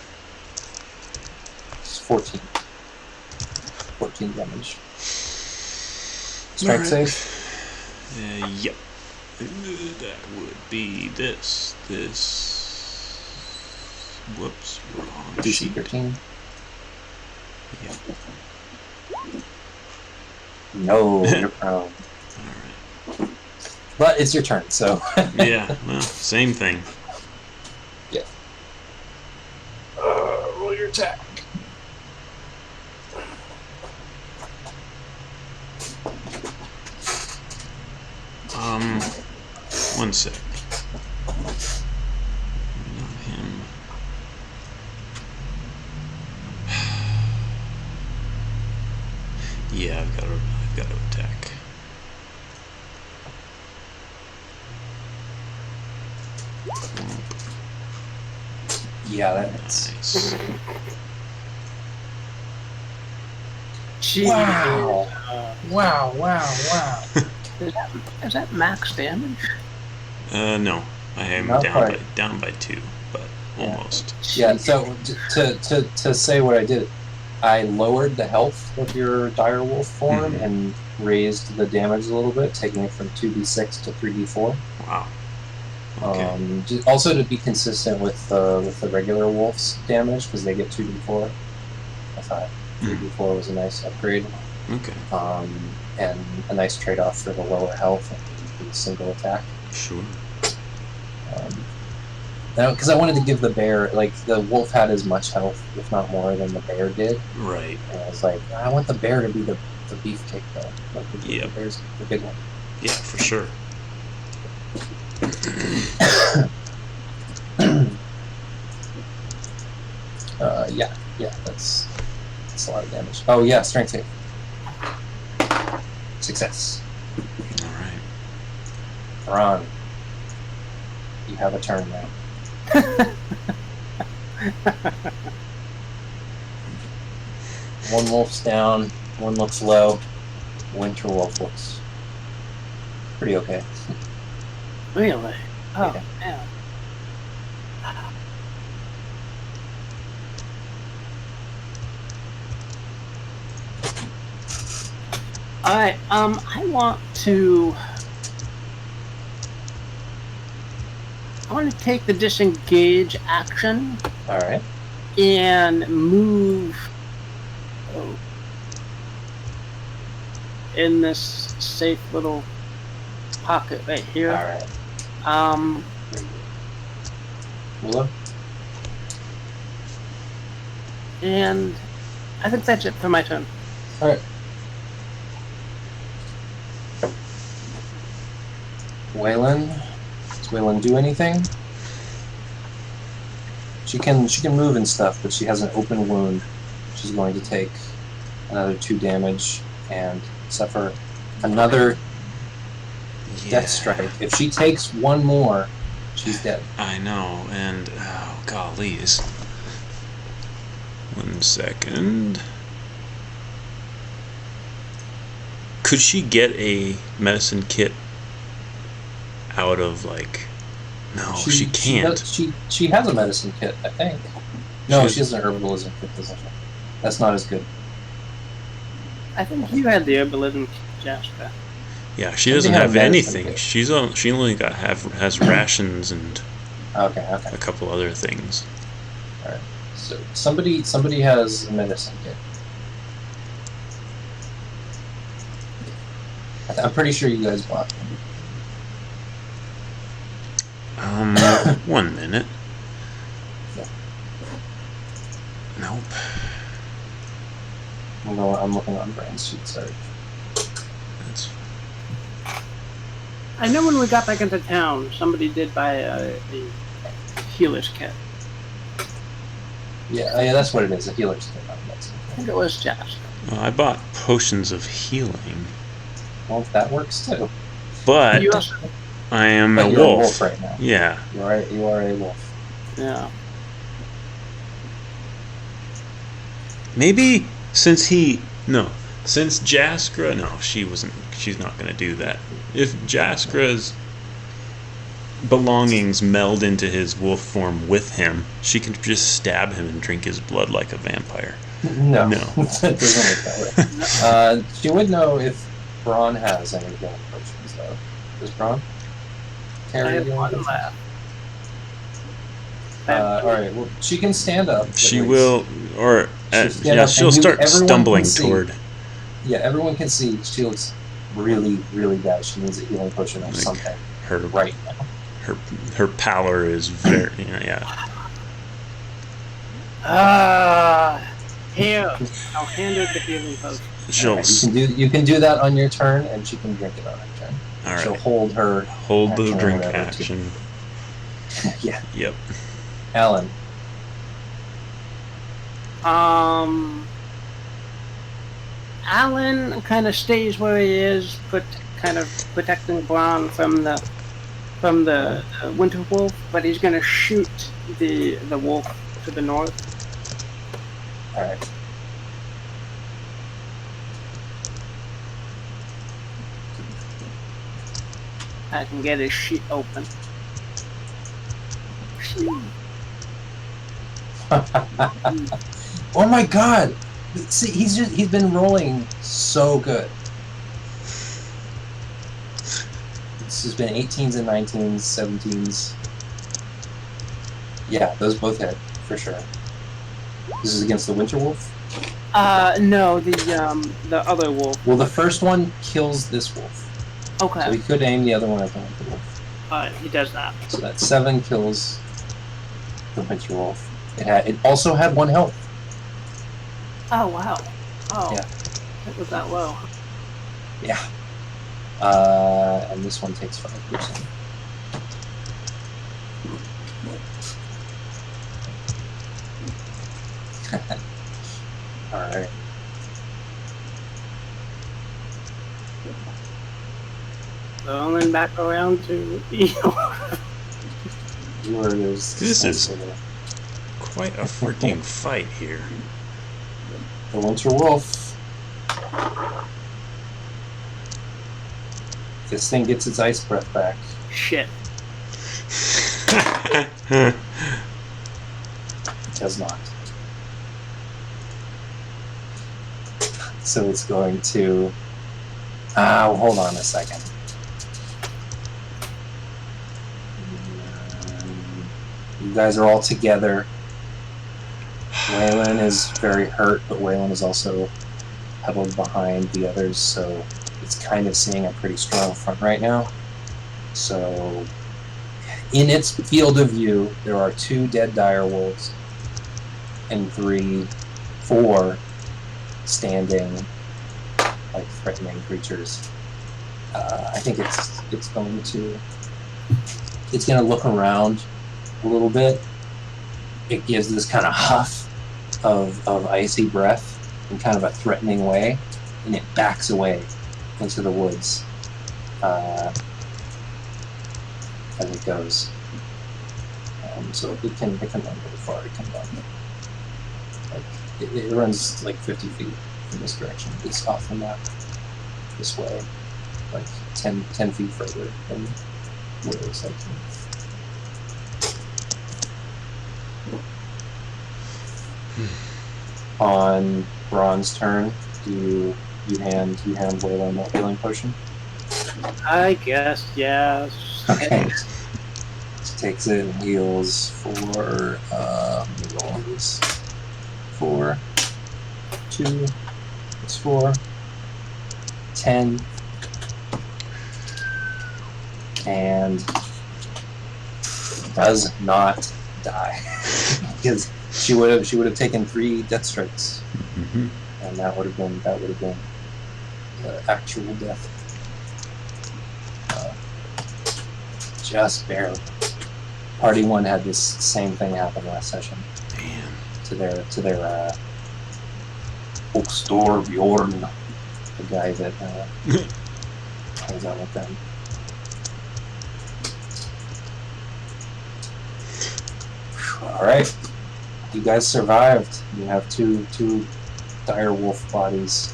14. 14 damage. Strike save? Yep. That would be this. Whoops, wrong DC sheet. 13. Yep. No, you're prone. Alright. But it's your turn, so. Yeah, well, same thing. Yeah. your attack. One sec. Not him. Yeah, I've got to attack. Yeah, that hits. Nice. Jeez. Wow. Wow. Is that max damage? No, I am Not down quite. by 2, but almost. Yeah, so to say what I did, I lowered the health of your direwolf form Mhm. and raised the damage a little bit, taking it from 2d6 to 3d4. Wow. Okay. Also to be consistent with the regular wolf's damage, because they get 2d4. I thought 3d4 was a nice upgrade. Okay. And a nice trade-off for the lower health and the single attack. Sure. Because I wanted to give the bear, like, the wolf had as much health, if not more, than the bear did. Right. And I was like, I want the bear to be the beefcake, though. Like, the bear's the big one. Yeah, for sure. Yeah, that's a lot of damage. Oh, yeah, strength save. Success. All right. Ron, you have a turn now. One wolf's down, one looks low. Winter wolf looks pretty okay. Really? Oh, Yeah. man. Alright, I want to take the disengage action Alright. and move in this safe little pocket right here. Alright. Willow? And I think that's it for my turn. Alright. Waylon? Does Waylon do anything? She can move and stuff, but she has an open wound. She's going to take another 2 damage and suffer another death strike. If she takes one more, she's dead. I know, and oh gollies. 1 second. Could she get a medicine kit out of, like... No, she can't. She has a medicine kit, I think. No, she has an herbalism kit position. That's not as good. I think you had the herbalism, Jasper. Yeah, she doesn't have medicine anything. kit. She only has rations and Okay. a couple other things. Alright. So somebody has a medicine kit. I'm pretty sure you guys bought them. 1 minute. Yeah. Nope. I'm looking on Brand's sheet, sorry. That's I know when we got back into town, somebody did buy a healer's kit. Yeah, that's what it is, a healer's kit, not a medicine I kit. think it was Jasper. well, I bought potions of healing, Well, that works too. but You also, I am But a you're wolf. a wolf right now. Yeah. You are a wolf. yeah. Maybe since Jaskra, no, she's not going to do that. If Jaskra's belongings meld into his wolf form with him, she can just stab him and drink his blood like a vampire. No. No. It doesn't work that way. She would know if Braun has any healing potions, though. Does Braun I carry have healing one potions? left. Alright, well, she can stand up. She at least. will, or She'll stand up, she'll and start everyone stumbling can see. toward. Yeah, everyone can see she looks really, really bad. She needs a healing potion or Like, something Her right now. her pallor is very yeah. Here, I'll hand her the healing potion. She'll Alright, you can do that on your turn, and she can drink it on her turn. All She'll right. hold her hold the action or drink whatever, action. Yeah, Yep. Alan. Alan kind of stays where he is, kind of protecting Braun from the winter wolf, but he's gonna shoot the wolf to the north. All right. I can get his sheet open. Oh my God! See, he's been rolling so good. This has been 18s and 19s, 17s. Yeah, those both hit for sure. This is against the Winter Wolf. No, the other wolf. Well, the first one kills this wolf. Okay. So he could aim the other one at the Winter Wolf. He does that. So that 7 kills the Winter Wolf. It also had 1 health. Oh wow. Oh. Yeah. It was that low. Yeah. And this one takes 5%. All right. Going back around to This is quite a freaking fight here. The Winter Wolf. This thing gets its ice breath back. Shit. It does not. So it's going to... hold on a second. You guys are all together. Waylon is very hurt, but Waylon is also huddled behind the others, so it's kind of seeing a pretty strong front right now. So, in its field of view, there are 2 dead dire wolves and 4 standing, like, threatening creatures. I think it's going to look around a little bit. It gives this kind of huff of icy breath in kind of a threatening way, and it backs away into the woods as it goes. So it can run really far. It can run. Like, it runs like 50 feet in this direction. It's off the map this way, like 10 feet further than where it's like. On Braun's turn, do you hand Waylon that healing potion? I guess, yeah. Okay. She takes it and heals for let me roll on this. 4, 2, it's 4, 10, and does not die because she would have taken 3 death strikes, and that would have been actual death. Just barely. Party 1 had this same thing happen last session. Damn. To their bookstore Bjorn, the guy that hangs out with them. All right, you guys survived. You have two dire wolf bodies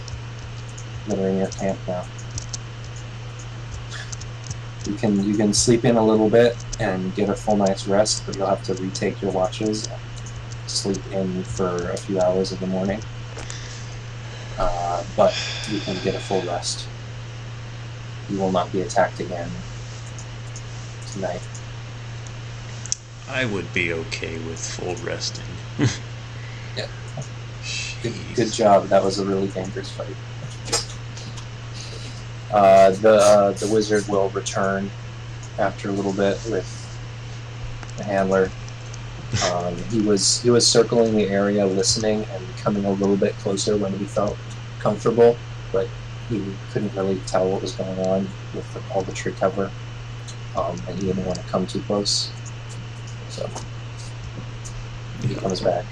that are in your camp now. You can sleep in a little bit and get a full night's rest, but you'll have to retake your watches and sleep in for a few hours in the morning. But you can get a full rest. You will not be attacked again tonight. I would be okay with full resting. Yeah. Jeez. Good job. That was a really dangerous fight. The wizard will return after a little bit with the handler. He was circling the area, listening, and coming a little bit closer when he felt comfortable, but he couldn't really tell what was going on with all the tree cover, and he didn't want to come too close. So he comes back.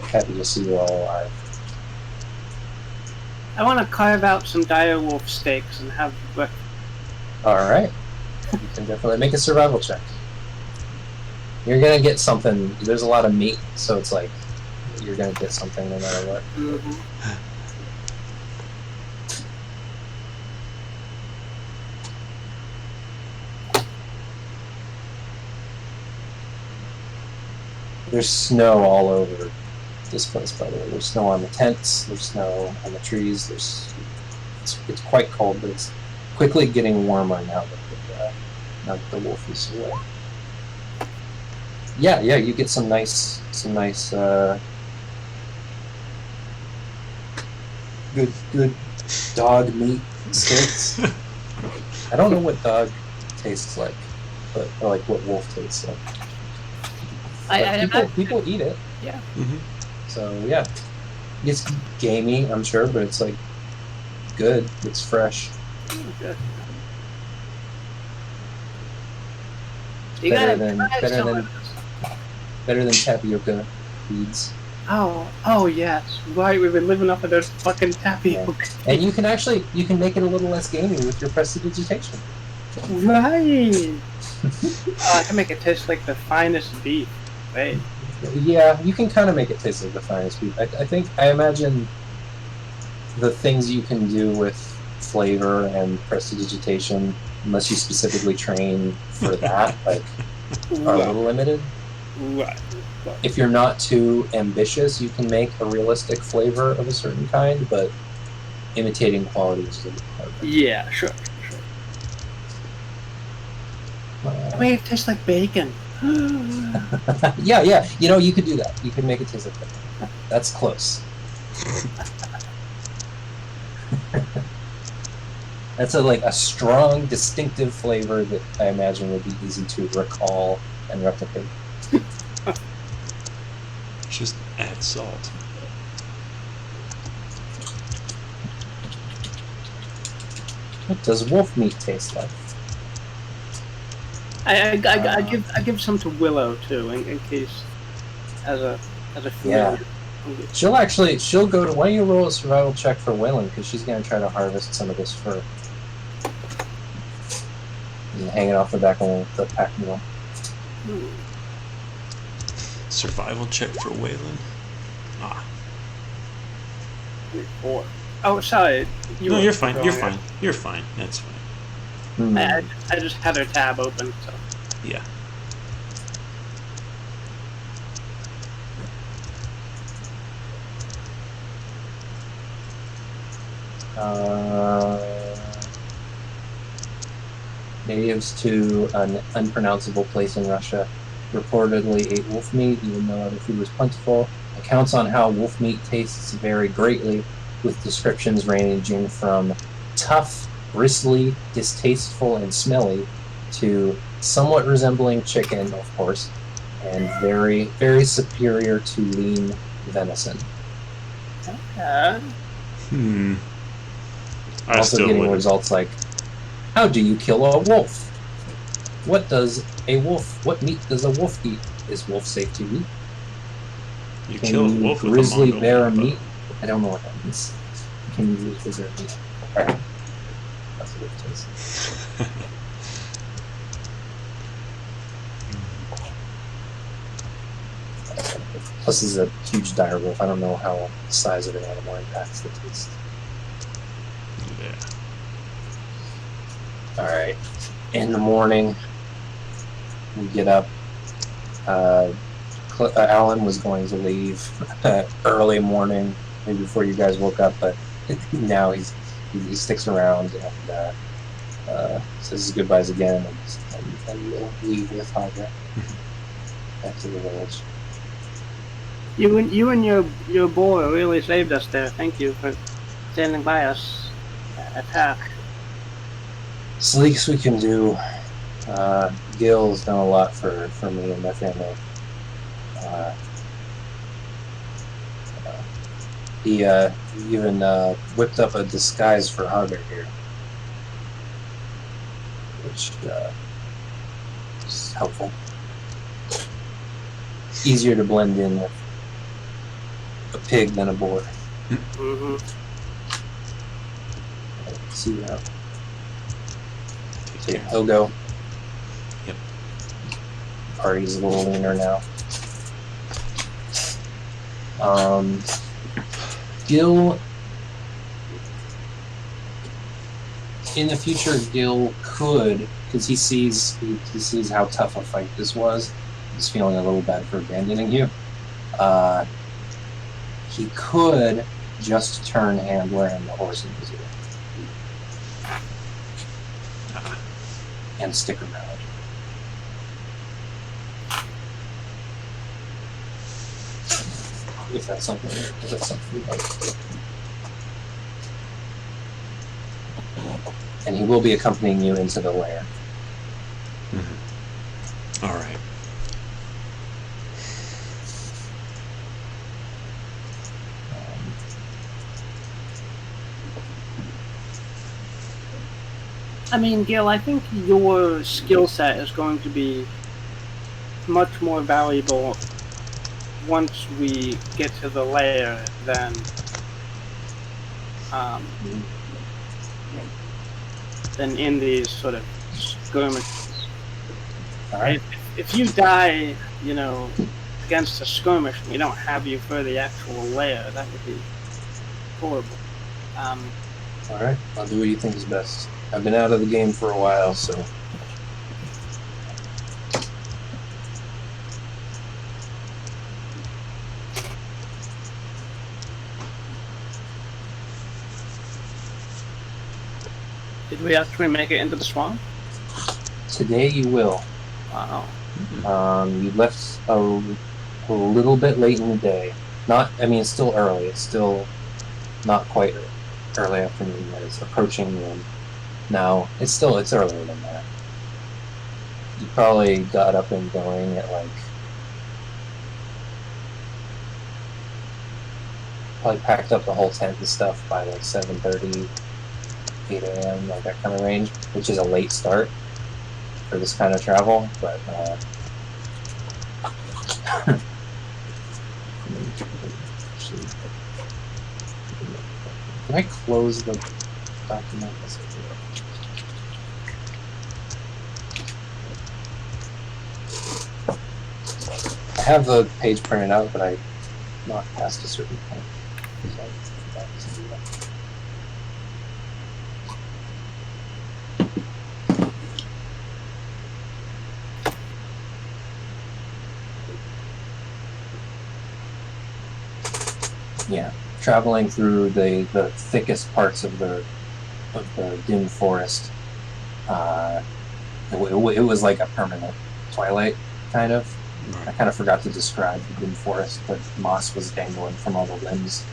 Happy to see you all alive. I want to carve out some dire wolf steaks and have breakfast. All right, you can definitely make a survival check. You're gonna get something. There's a lot of meat, so it's like you're gonna get something no matter what. Mm-hmm. There's snow all over this place, by the way. There's snow on the tents. There's snow on the trees. It's quite cold, but it's quickly getting warmer now that the wolf is away. Yeah, you get some nice good dog meat steaks. I don't know what dog tastes like, but or like what wolf tastes like. People eat it. Yeah. Mm-hmm. So yeah, it's gamey, I'm sure, but it's like good. It's fresh. Good. Better than tapioca beads. Oh yes, right. We've been living off of those fucking tapioca. Yeah. And you can make it a little less gamey with your prestidigitation. Right. I can make it taste like the finest beef. Right. Yeah, you can kind of make it taste like the finest beef. I imagine the things you can do with flavor and prestidigitation, unless you specifically train for that, like, are a little limited. Right. If you're not too ambitious, you can make a realistic flavor of a certain kind, but imitating quality is a little hard. Yeah, sure. Make it taste like bacon. Yeah. You could do that. You could make it taste like bacon. That's close. That's a strong, distinctive flavor that I imagine would be easy to recall and replicate. Just add salt. What does wolf meat taste like? I give some to Willow too, in case as a familiar. Yeah. She'll go to. Why don't you roll a survival check for Whalen, because she's gonna try to harvest some of this fur and hang it off the back of the pack mule. Survival check for Waylon. Ah. 4. Oh, sorry. No, you're fine. You're fine. You're fine. That's fine. I just had her tab open, so. Yeah. Natives to an unpronounceable place in Russia reportedly ate wolf meat, even though other food was plentiful. Accounts on how wolf meat tastes vary greatly, with descriptions ranging from tough, bristly, distasteful, and smelly, to somewhat resembling chicken, of course, and very, very superior to lean venison. Okay. Also getting results like, how do you kill a wolf? What meat does a wolf eat? Is wolf safe to eat? You kill a wolf with a grizzly Mongol bear bow. meat? I don't know what that means. Can you use grizzly meat? Alright. That's what it is. Plus, this is a huge dire wolf. I don't know how the size of an animal impacts the taste. Yeah. Alright. In the morning, we get up. Alan was going to leave early morning, maybe before you guys woke up, but now he sticks around and says his goodbyes again, and we'll leave with Hydra back to the village. You and your boy really saved us there. Thank you for standing by us. Attack. It's the least we can do. Gil's done a lot for me and my family. He even whipped up a disguise for Hugger here, which is helpful. Easier to blend in with a pig than a boar. Mm-hmm. See that. Take care. He'll go. Yep. Party's a little leaner now. Gil, in the future, Gil could, because he sees how tough a fight this was. He's feeling a little bad for abandoning you. He could just turn handler and the horse into zero and stick around. If that's something you like. And he will be accompanying you into the lair. Mm-hmm. All right. I mean, Gil, I think your skill set is going to be much more valuable once we get to the lair than in these sort of skirmishes. Alright. If you die, against a skirmish and we don't have you for the actual lair, that would be horrible. Alright, I'll do what you think is best. I've been out of the game for a while, so... Did we actually make it into the swamp? Today you will. Wow. You left a little bit late in the day. It's still early. It's still not quite early afternoon yet. It's approaching noon. Now, it's earlier than that. You probably got up and going at probably packed up the whole tent and stuff by 7:30, 8 a.m., that kind of range, which is a late start for this kind of travel, but can I close the document? I have the page printed out, but I not past a certain point. So that's to do that. Yeah, traveling through the thickest parts of the dim forest. It was like a permanent twilight, kind of. I kind of forgot to describe the dim forest, but moss was dangling from all the limbs.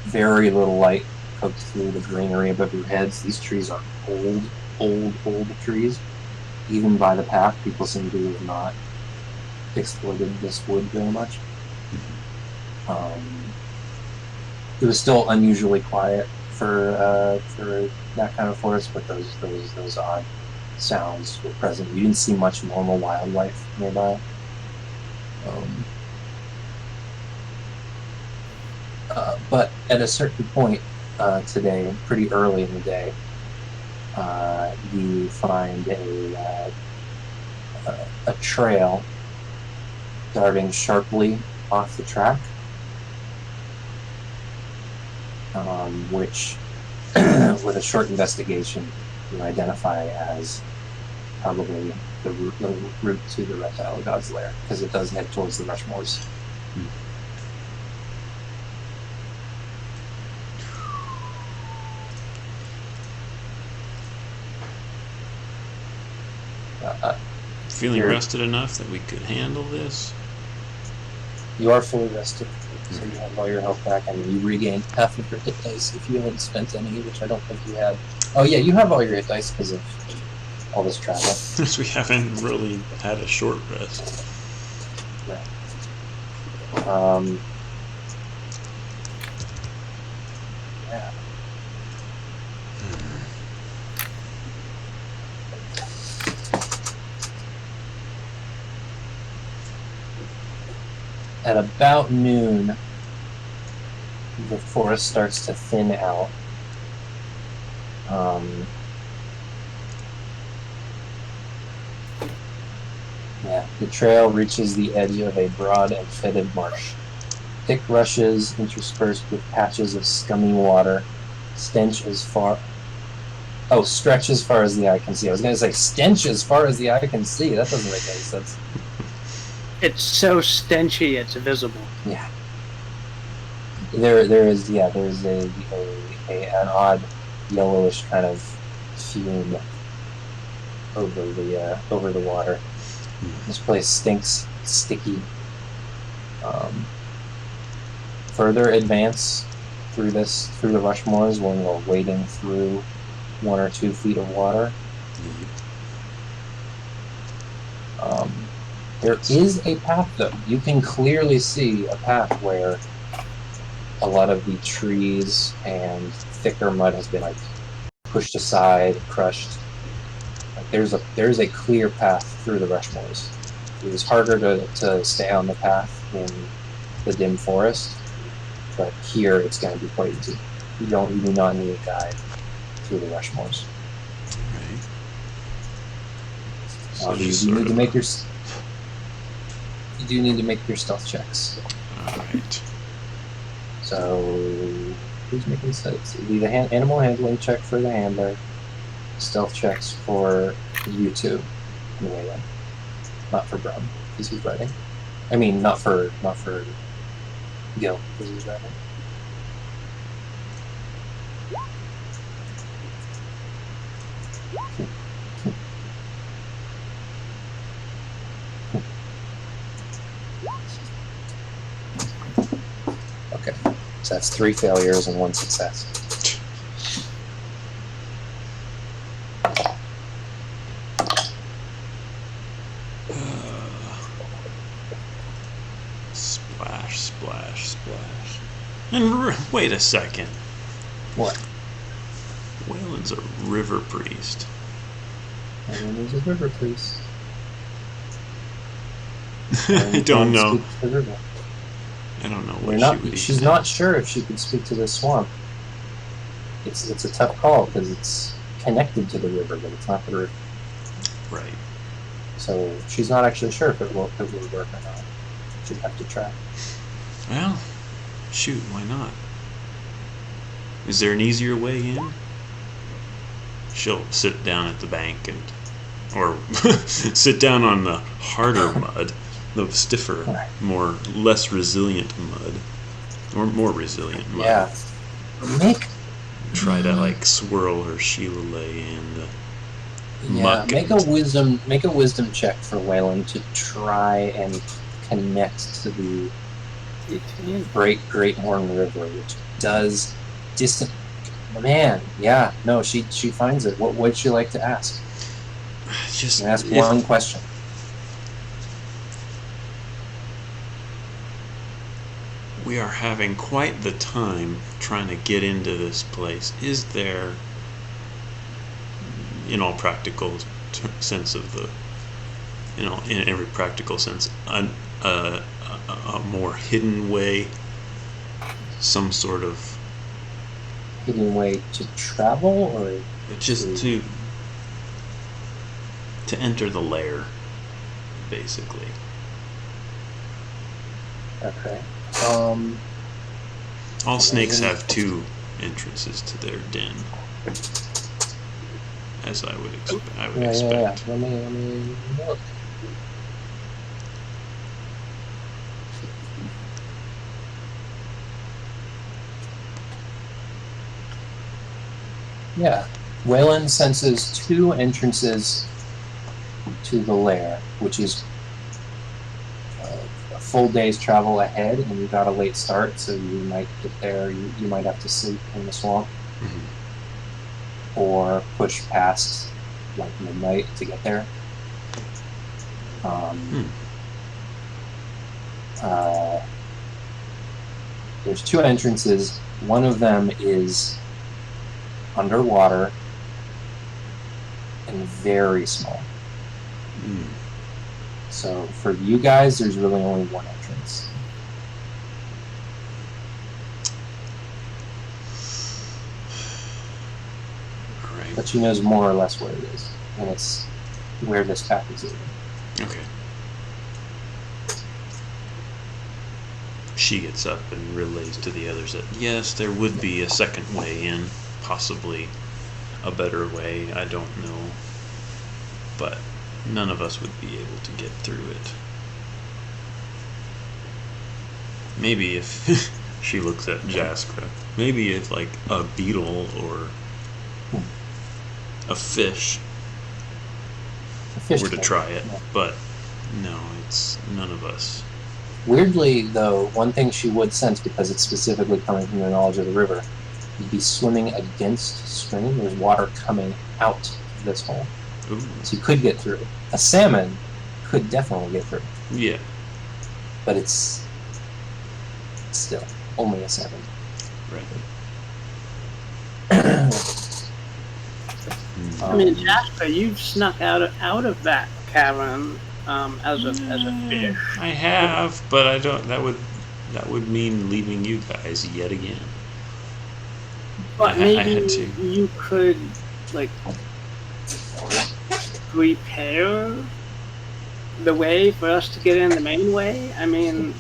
Very little light poked through the greenery above your heads. These trees are old trees. Even by the path, people seem to have not exploited this wood very much. It was still unusually quiet for that kind of forest, but those odd sounds were present. You didn't see much normal wildlife nearby. But at a certain point today, pretty early in the day, you find a trail darting sharply off the track, which, with a short investigation, you identify as probably the route to the Reptile God's lair, because it does head towards the Rushmores. Feeling rested enough that we could handle this? You are fully rested, so you have all your health back, and you regain half of your hit dice if you haven't spent any, which I don't think you had. Oh yeah, you have all your hit dice because of all this travel. Since we haven't really had a short rest. Yeah. At about noon, the forest starts to thin out. The trail reaches the edge of a broad and fetid marsh. Thick rushes interspersed with patches of scummy water, stretch as far as the eye can see. I was going to say stench as far as the eye can see. That doesn't make any sense. It's so stenchy, it's visible. Yeah. There's an odd yellowish kind of fume over the water. This place stinks, sticky. Further advance through the Rushmores when we're wading through 1 or 2 feet of water. There is a path, though. You can clearly see a path where a lot of the trees and thicker mud has been pushed aside, crushed. There's a clear path through the Rushmores. It was harder to stay on the path in the dim forest, but here it's going to be quite easy. You do not need a guide through the Rushmores. Right. You do need to make your stealth checks. Alright. So, who's making stealth? It'll be the animal handling check for the handler, stealth checks for you two, in the way then. Not for Brum, because he's riding. I mean, not for Gil, because he's riding. Okay, so that's 3 failures and 1 success. Splash, splash, splash. And wait a second. What? Waylon's a river priest. And there's a river priest. I don't know. Speak to the river. I don't know what she's not sure if she could speak to the swamp. It's a tough call because it's connected to the river, but it's not the river. Right. So she's not actually sure if it will work or not. She'd have to try. Well, shoot, why not? Is there an easier way in? She'll sit down at the bank or sit down on the harder mud, the stiffer, less resilient mud, or more resilient mud. Yeah. Try to swirl her shillelagh in the muck. Make a wisdom check for Waylon to try and connect to the Great Horn River, which does distant. Man, yeah, no, she finds it. What would she like to ask? Just ask one question. We are having quite the time trying to get into this place. Is there, in all practical sense of the, in every practical sense, a more hidden way, some sort of hidden way to travel, or just to enter the lair, basically? Okay. All snakes have 2 entrances to their den, as I would expect. Yeah. Let me look. Yeah, Waylon senses 2 entrances to the lair, which is a full day's travel ahead, and you got a late start, so you might get there. You might have to sleep in the swamp, or push past like midnight to get there. There's 2 entrances. One of them is underwater and very small. So for you guys, there's really only one entrance. All right. But she knows more or less where it is, and it's where this path is leading. Okay. She gets up and relays to the others that yes, there would be a second way in, possibly a better way, I don't know. But none of us would be able to get through it. Maybe if she looks at Jaskra, maybe if like a beetle or a fish were to try it, but no, it's none of us. Weirdly, though, one thing she would sense, because it's specifically coming from the knowledge of the river, you'd be swimming against stream. There's water coming out of this hole. Ooh. So you could get through. A salmon could definitely get through. Yeah. But it's still only a salmon. Right. I mean, Jasper, you've snuck out of that cavern as a fish. I have, but I don't. That would mean leaving you guys yet again. But I maybe had to. you could like prepare the way for us to get in the main way. I mean,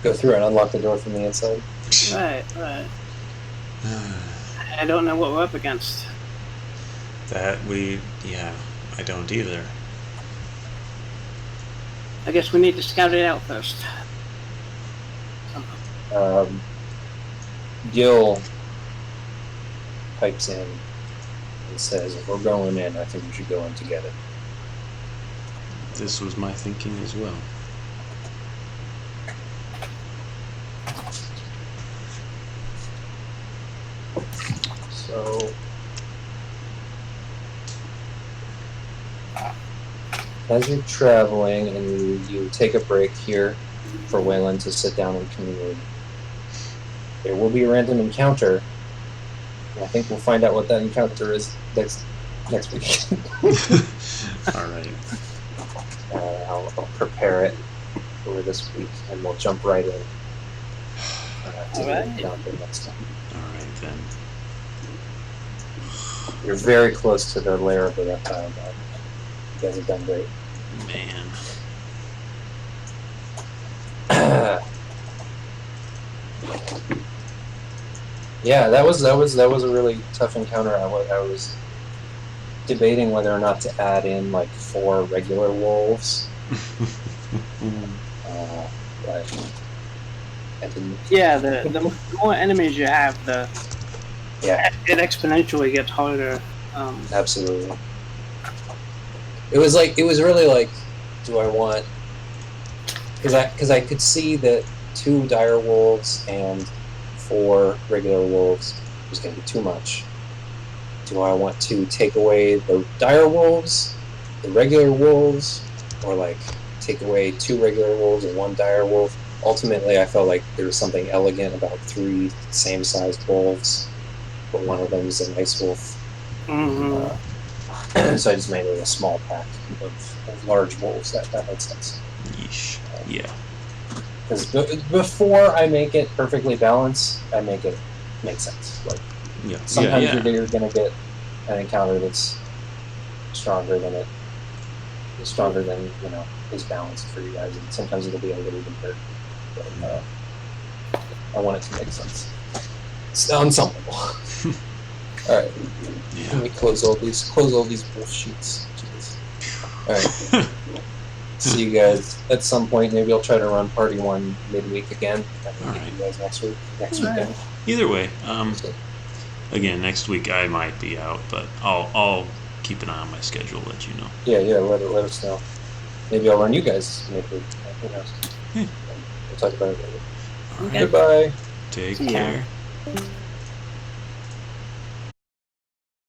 Go through and unlock the door from the inside. right. I don't know what we're up against. I don't either. I guess we need to scout it out first. Gil pipes in and says, if we're going in, I think we should go in together. This was my thinking as well. So, as you're traveling and you take a break here for Wayland to sit down and commune, there will be a random encounter. And I think we'll find out what that encounter is next week. All right. I'll prepare it for this week, and we'll jump right in to the encounter next time. All right then. You're very close to the lair of the reptile god. You guys have done great. Man. Yeah, that was a really tough encounter. I was debating whether or not to add in like 4 regular wolves, but I didn't. Yeah, the more enemies you have, it exponentially gets harder. Absolutely. It was really like, do I want? Because I could see that 2 dire wolves and 4 regular wolves was going to be too much. Do I want to take away the dire wolves, the regular wolves, or like take away 2 regular wolves and 1 dire wolf? Ultimately, I felt like there was something elegant about 3 same-sized wolves, but one of them is a nice wolf. Mm-hmm. So I just made it a small pack of large wolves. That made sense. Yeesh. Yeah. Because before I make it perfectly balanced, I make it make sense. Like sometimes you're going to get an encounter that's stronger than is balanced for you guys, and sometimes it'll be a little bit hurt. But I want it to make sense. It's ensemble. All right. Yeah. Let me close all these wolf sheets. All right. See you guys at some point. Maybe I'll try to run party 1 midweek again. All right. You guys next weekend. Either way, again, next week I might be out, but I'll keep an eye on my schedule. Let you know. Yeah. Let us know. Maybe I'll run you guys midweek. Who knows? Yeah. We'll talk about it later. Okay. Goodbye. Take See ya. care.